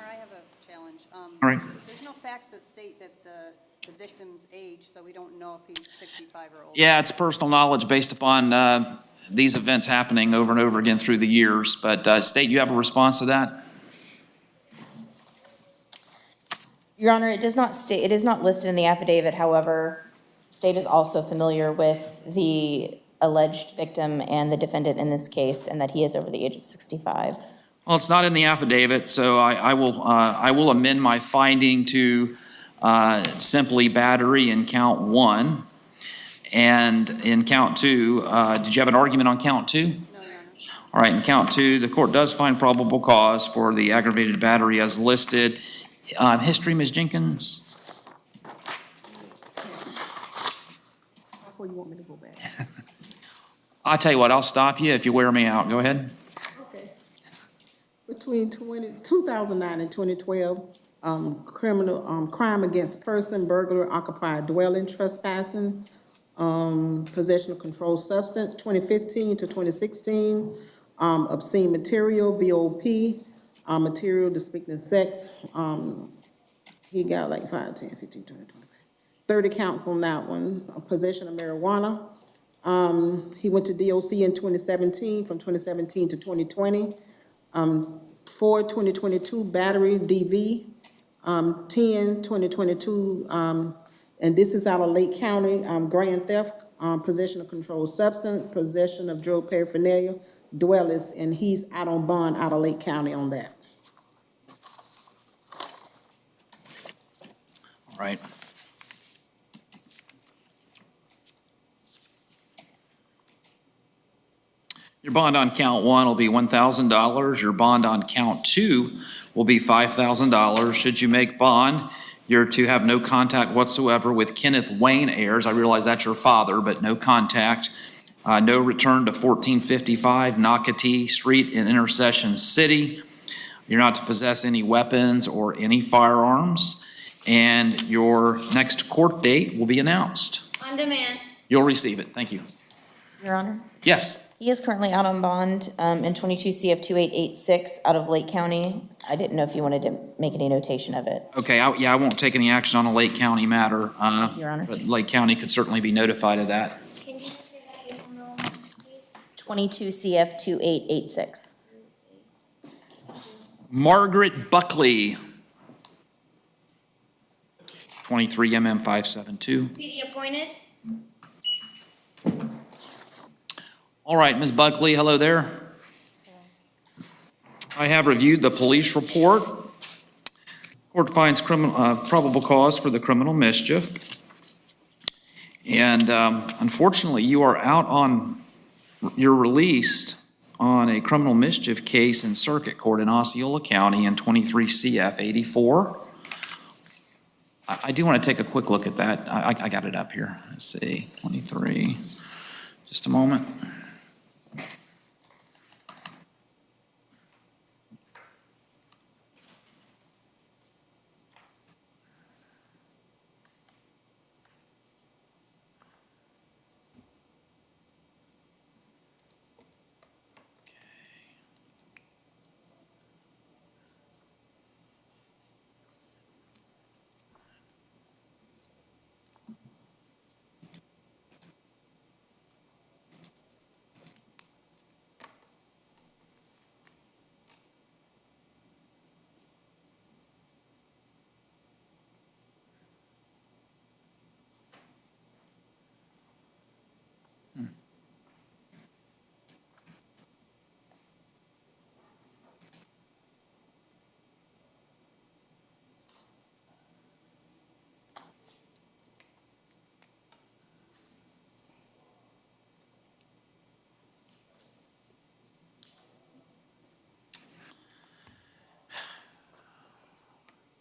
Speaker 13: I have a challenge.
Speaker 8: All right.
Speaker 13: There's no facts that state that the victim's age, so we don't know if he's 65 or older.
Speaker 8: Yeah, it's personal knowledge based upon these events happening over and over again through the years. But State, you have a response to that?
Speaker 10: Your Honor, it does not state, it is not listed in the affidavit. However, State is also familiar with the alleged victim and the defendant in this case, and that he is over the age of 65.
Speaker 8: Well, it's not in the affidavit, so I will amend my finding to simply battery in count 1. And in count 2, did you have an argument on count 2?
Speaker 13: No, Your Honor.
Speaker 8: All right, in count 2, the court does find probable cause for the aggravated battery as listed. History, Ms. Jenkins?
Speaker 6: How far you want me to go back?
Speaker 8: I'll tell you what, I'll stop you if you wear me out. Go ahead.
Speaker 6: Okay. Between 2009 and 2012, crime against person, burglary, occupied dwelling, trespassing, possession of controlled substance. 2015 to 2016, obscene material, VOP, material depicting sex. He got like 5, 10, 15, 20, 25, 30 counts on that one. Possession of marijuana. He went to DOC in 2017, from 2017 to 2020. 2022, battery, DV. 2022, and this is out of Lake County, grand theft, possession of controlled substance, possession of drug paraphernalia, dwellers, and he's out on bond out of Lake County on that.
Speaker 8: All right. Your bond on count 1 will be $1,000. Your bond on count 2 will be $5,000. Should you make bond, you're to have no contact whatsoever with Kenneth Wayne Ayers. I realize that's your father, but no contact. No return to 1455 Nocatee Street in Intercession City. You're not to possess any weapons or any firearms. And your next court date will be announced.
Speaker 3: On demand.
Speaker 8: You'll receive it. Thank you.
Speaker 10: Your Honor?
Speaker 8: Yes.
Speaker 10: He is currently out on bond in 22 CF 2886 out of Lake County. I didn't know if you wanted to make any notation of it.
Speaker 8: Okay, I won't take any action on a Lake County matter.
Speaker 10: Your Honor.
Speaker 8: But Lake County could certainly be notified of that.
Speaker 3: Can you just say that case number one, please?
Speaker 10: 22 CF 2886.
Speaker 8: Margaret Buckley. 23 MM 572.
Speaker 3: PD appointed.
Speaker 8: All right, Ms. Buckley, hello there. I have reviewed the police report. Court finds probable cause for the criminal mischief. And unfortunately, you are out on You're released on a criminal mischief case in circuit court in Osceola County in 23 CF 84. I do want to take a quick look at that. I got it up here. Let's see, 23. Just a moment.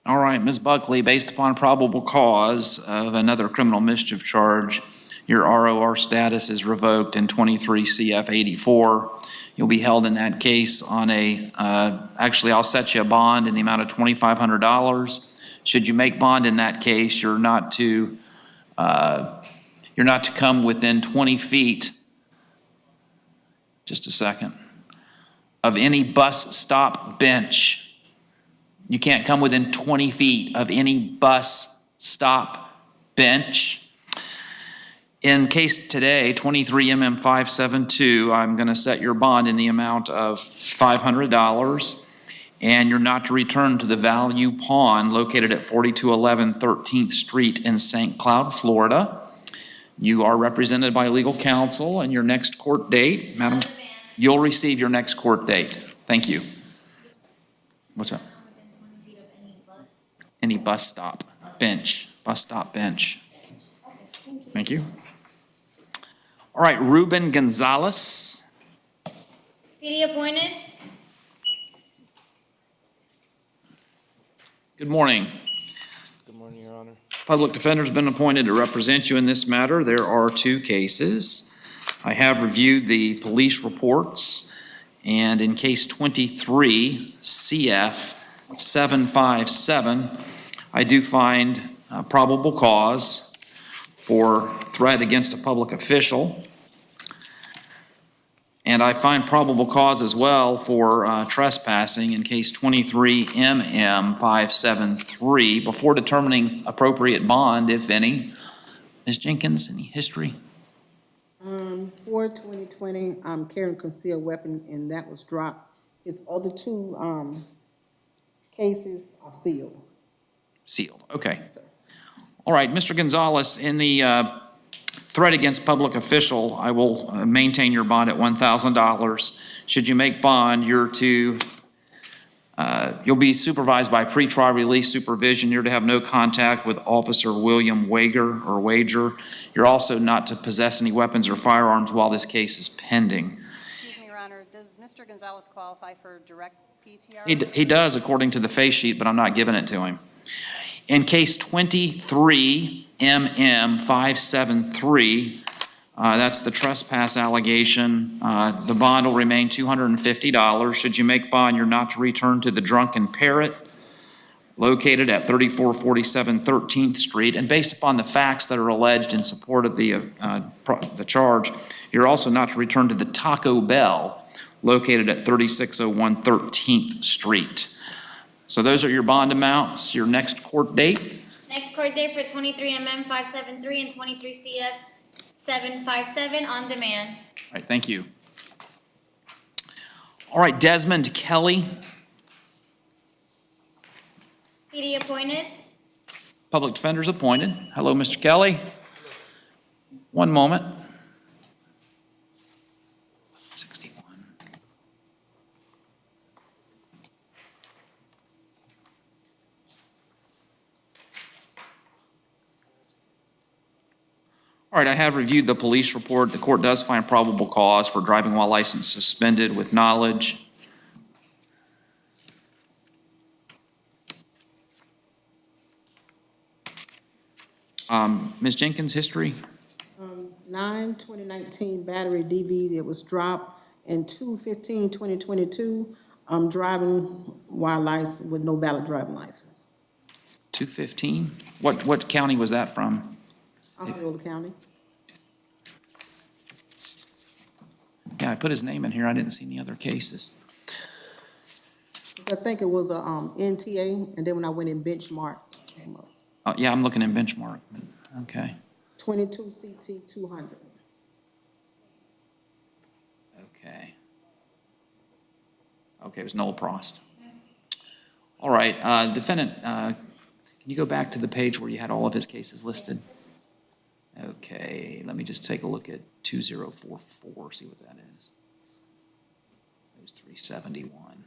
Speaker 8: All right, Ms. Buckley, based upon probable cause of another criminal mischief charge, your ROR status is revoked in 23 CF 84. You'll be held in that case on a, actually, I'll set you a bond in the amount of $2,500. Should you make bond in that case, you're not to come within 20 feet, just a second, of any bus stop bench. You can't come within 20 feet of any bus stop bench. In case today, 23 MM 572, I'm going to set your bond in the amount of $500, and you're not to return to the Value Pawn located at 4211 13th Street in St. Cloud, Florida. You are represented by legal counsel, and your next court date, madam, you'll receive your next court date. Thank you. What's up? Any bus stop bench, bus stop bench. Thank you. All right, Ruben Gonzalez.
Speaker 3: PD appointed.
Speaker 8: Good morning.
Speaker 24: Good morning, Your Honor.
Speaker 8: Public defender's been appointed to represent you in this matter. There are 2 cases. I have reviewed the police reports, and in case 23 CF 757, I do find probable cause for threat against a public official. And I find probable cause as well for trespassing in case 23 MM 573 before determining appropriate bond, if any. Ms. Jenkins, any history?
Speaker 6: For 2020, carrying concealed weapon, and that was dropped. His other 2 cases are sealed.
Speaker 8: Sealed, okay.
Speaker 6: Yes, sir.
Speaker 8: All right, Mr. Gonzalez, in the threat against public official, I will maintain your bond at $1,000. Should you make bond, you'll be supervised by pretrial release supervision. You're to have no contact with Officer William Wager. You're also not to possess any weapons or firearms while this case is pending.
Speaker 13: Excuse me, Your Honor, does Mr. Gonzalez qualify for direct PTR?
Speaker 8: He does according to the face sheet, but I'm not giving it to him. In case 23 MM 573, that's the trespass allegation. The bond will remain $250. Should you make bond, you're not to return to the Drunken Parrot located at 3447 13th Street. And based upon the facts that are alleged in support of the charge, you're also not to return to the Taco Bell located at 3601 13th Street. So those are your bond amounts. Your next court date?
Speaker 3: Next court date for 23 MM 573 and 23 CF 757 on demand.
Speaker 8: All right, thank you. All right, Desmond Kelly,
Speaker 3: PD appointed.
Speaker 8: public defender's appointed. Hello, Mr. Kelly. One moment. 61. All All right, I have reviewed the police report. The court does find probable cause for driving while license suspended with knowledge. Ms. Jenkins, history?
Speaker 6: 9/2019 battery DV that was dropped, and 2/15/2022, driving while licensed with no valid driving license.
Speaker 8: 215? What county was that from?
Speaker 6: Osceola County.
Speaker 8: Yeah, I put his name in here. I didn't see any other cases.
Speaker 6: I think it was a NTA, and then when I went in benchmark, it came up.
Speaker 8: Yeah, I'm looking in benchmark. Okay.
Speaker 6: 22 CT 200.
Speaker 8: Okay. Okay, it was Noel Prost. All right, defendant, can you go back to the page where you had all of his cases listed? Okay, let me just take a look at 2044, see what that is. It was 371.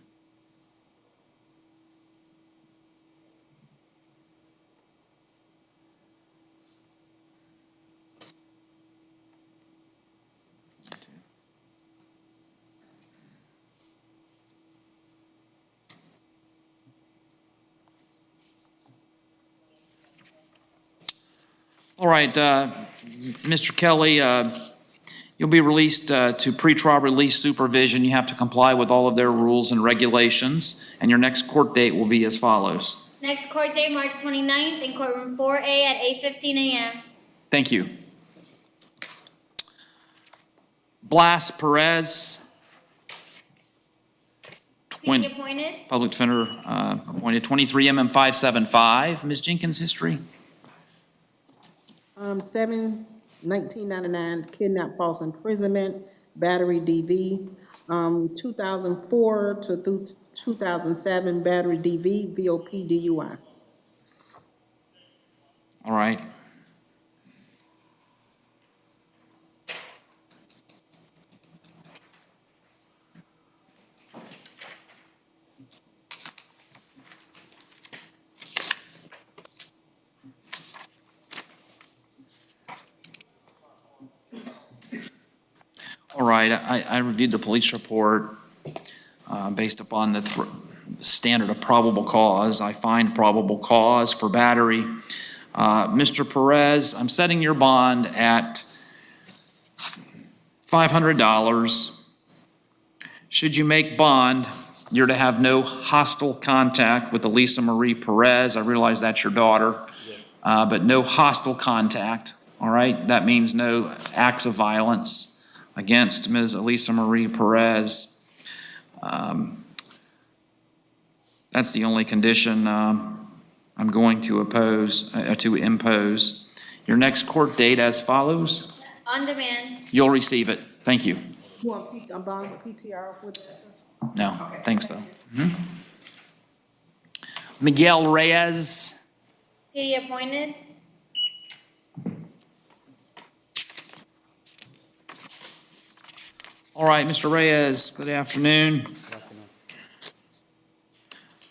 Speaker 8: All right, Mr. Kelly, you'll be released to pretrial release supervision. You have to comply with all of their rules and regulations, and your next court date will be as follows.
Speaker 3: Next court date, March 29th, in courtroom 4A at 8:15 a.m.
Speaker 8: Thank you. Blas Perez.
Speaker 3: Be appointed.
Speaker 8: Public defender appointed, 23MM575. Ms. Jenkins, history?
Speaker 6: 1999 kidnap, false imprisonment, battery DV. 2004 to 2007 battery DV, VOP DUI.
Speaker 8: All right. All right, I reviewed the police report based upon the standard of probable cause. I find probable cause for battery. Mr. Perez, I'm setting your bond at $500. Should you make bond, you're to have no hostile contact with Elisa Marie Perez. I realize that's your daughter, but no hostile contact, all right? That means no acts of violence against Ms. Elisa Marie Perez. That's the only condition I'm going to impose. Your next court date as follows.
Speaker 3: On demand.
Speaker 8: You'll receive it. Thank you.
Speaker 6: You want a bond with PTR with this?
Speaker 8: No, thanks though. Miguel Reyes.
Speaker 3: Be appointed.
Speaker 8: All right, Mr. Reyes, good afternoon.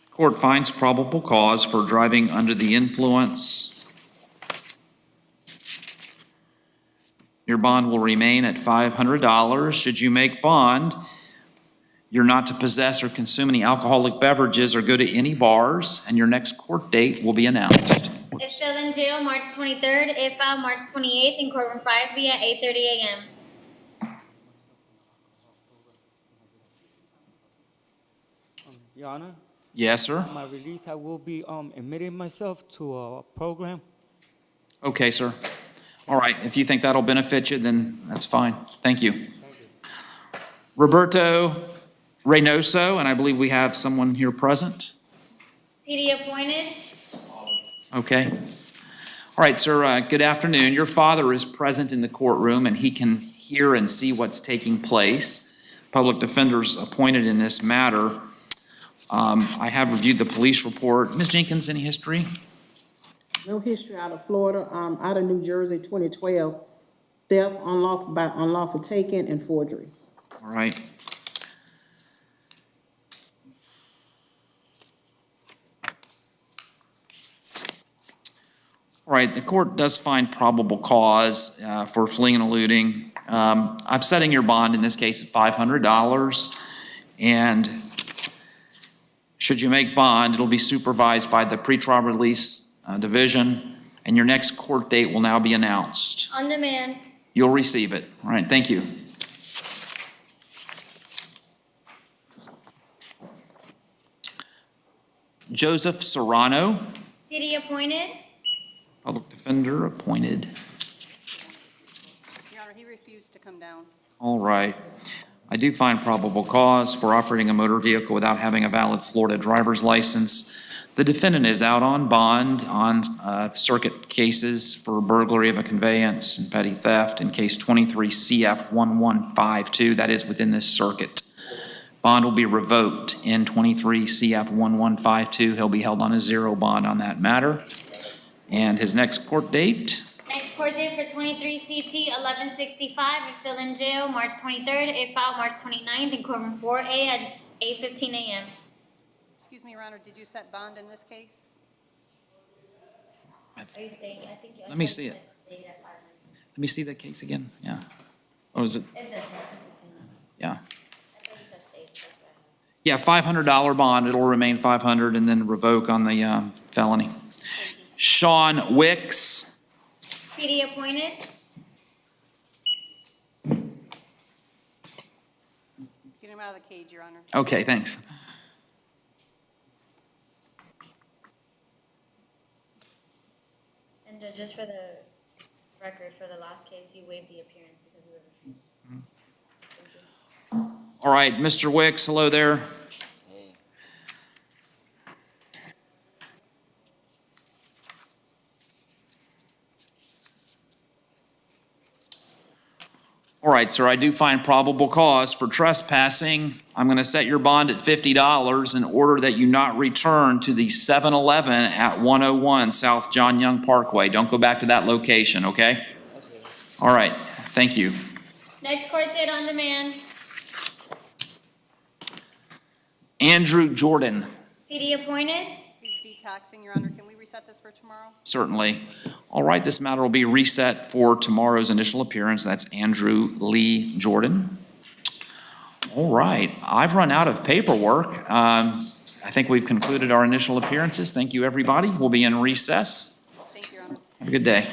Speaker 8: Court finds probable cause for driving under the influence. Your bond will remain at $500. Should you make bond, you're not to possess or consume any alcoholic beverages or go to any bars, and your next court date will be announced.
Speaker 3: If still in jail, March 23rd. If filed, March 28th, in courtroom 5B at 8:30 a.m.
Speaker 24: Your Honor,
Speaker 8: Yes, sir.
Speaker 24: on my release, I will be admitting myself to a program.
Speaker 8: Okay, sir. All right, if you think that'll benefit you, then that's fine. Thank you. Roberto Reynoso, and I believe we have someone here present.
Speaker 3: PD appointed.
Speaker 8: Okay. All right, sir, good afternoon. Your father is present in the courtroom, and he can hear and see what's taking place. Public defenders appointed in this matter. I have reviewed the police report. Ms. Jenkins, any history?
Speaker 6: No history out of Florida, out of New Jersey, 2012, theft, unlawful taking, and forgery.
Speaker 8: All right. All right, the court does find probable cause for fleeing and eluding. I'm setting your bond in this case at $500, and should you make bond, it'll be supervised by the pretrial release division, and your next court date will now be announced.
Speaker 3: On demand.
Speaker 8: You'll receive it. All right, thank you. Joseph Serrano,
Speaker 3: PD appointed.
Speaker 8: public defender appointed.
Speaker 13: Your Honor, he refused to come down.
Speaker 8: All right. I do find probable cause for operating a motor vehicle without having a valid Florida driver's license. The defendant is out on bond on circuit cases for burglary of a conveyance and petty theft in case 23 CF 1152. That is within this circuit. Bond will be revoked in 23 CF 1152. He'll be held on a zero bond on that matter. And his next court date?
Speaker 3: Next court date for 23 CT 1165. Is still in jail, March 23rd. It filed March 29th in courtroom 4A at 8:15 a.m.
Speaker 13: Excuse me, Your Honor, did you set bond in this case?
Speaker 3: Are you staying? I think.
Speaker 8: Let me see it. Let me see that case again. Yeah. Oh, is it?
Speaker 3: Is this one? Is this one?
Speaker 8: Yeah.
Speaker 3: I thought you said state. That's right.
Speaker 8: Yeah, $500 bond. It'll remain 500 and then revoke on the felony. Sean Wicks.
Speaker 3: PD appointed.
Speaker 13: Get him out of the cage, Your Honor.
Speaker 8: Okay, thanks.
Speaker 3: And just for the record, for the last case, you waived the appearance because you were refused. Thank you.
Speaker 8: All right, Mr. Wicks, hello there. All right, sir, I do find probable cause for trespassing. I'm going to set your bond at $50 in order that you not return to the 7-Eleven at 101 South John Young Parkway. Don't go back to that location, okay? All right, thank you.
Speaker 3: Next court date on demand.
Speaker 8: Andrew Jordan,
Speaker 3: PD appointed.
Speaker 13: He's detoxing, Your Honor. Can we reset this for tomorrow?
Speaker 8: certainly. All right, this matter will be reset for tomorrow's initial appearance. That's Andrew Lee Jordan. All right, I've run out of paperwork. I think we've concluded our initial appearances. Thank you, everybody. We'll be in recess.
Speaker 13: Thank you, Your Honor.
Speaker 8: Have a good day.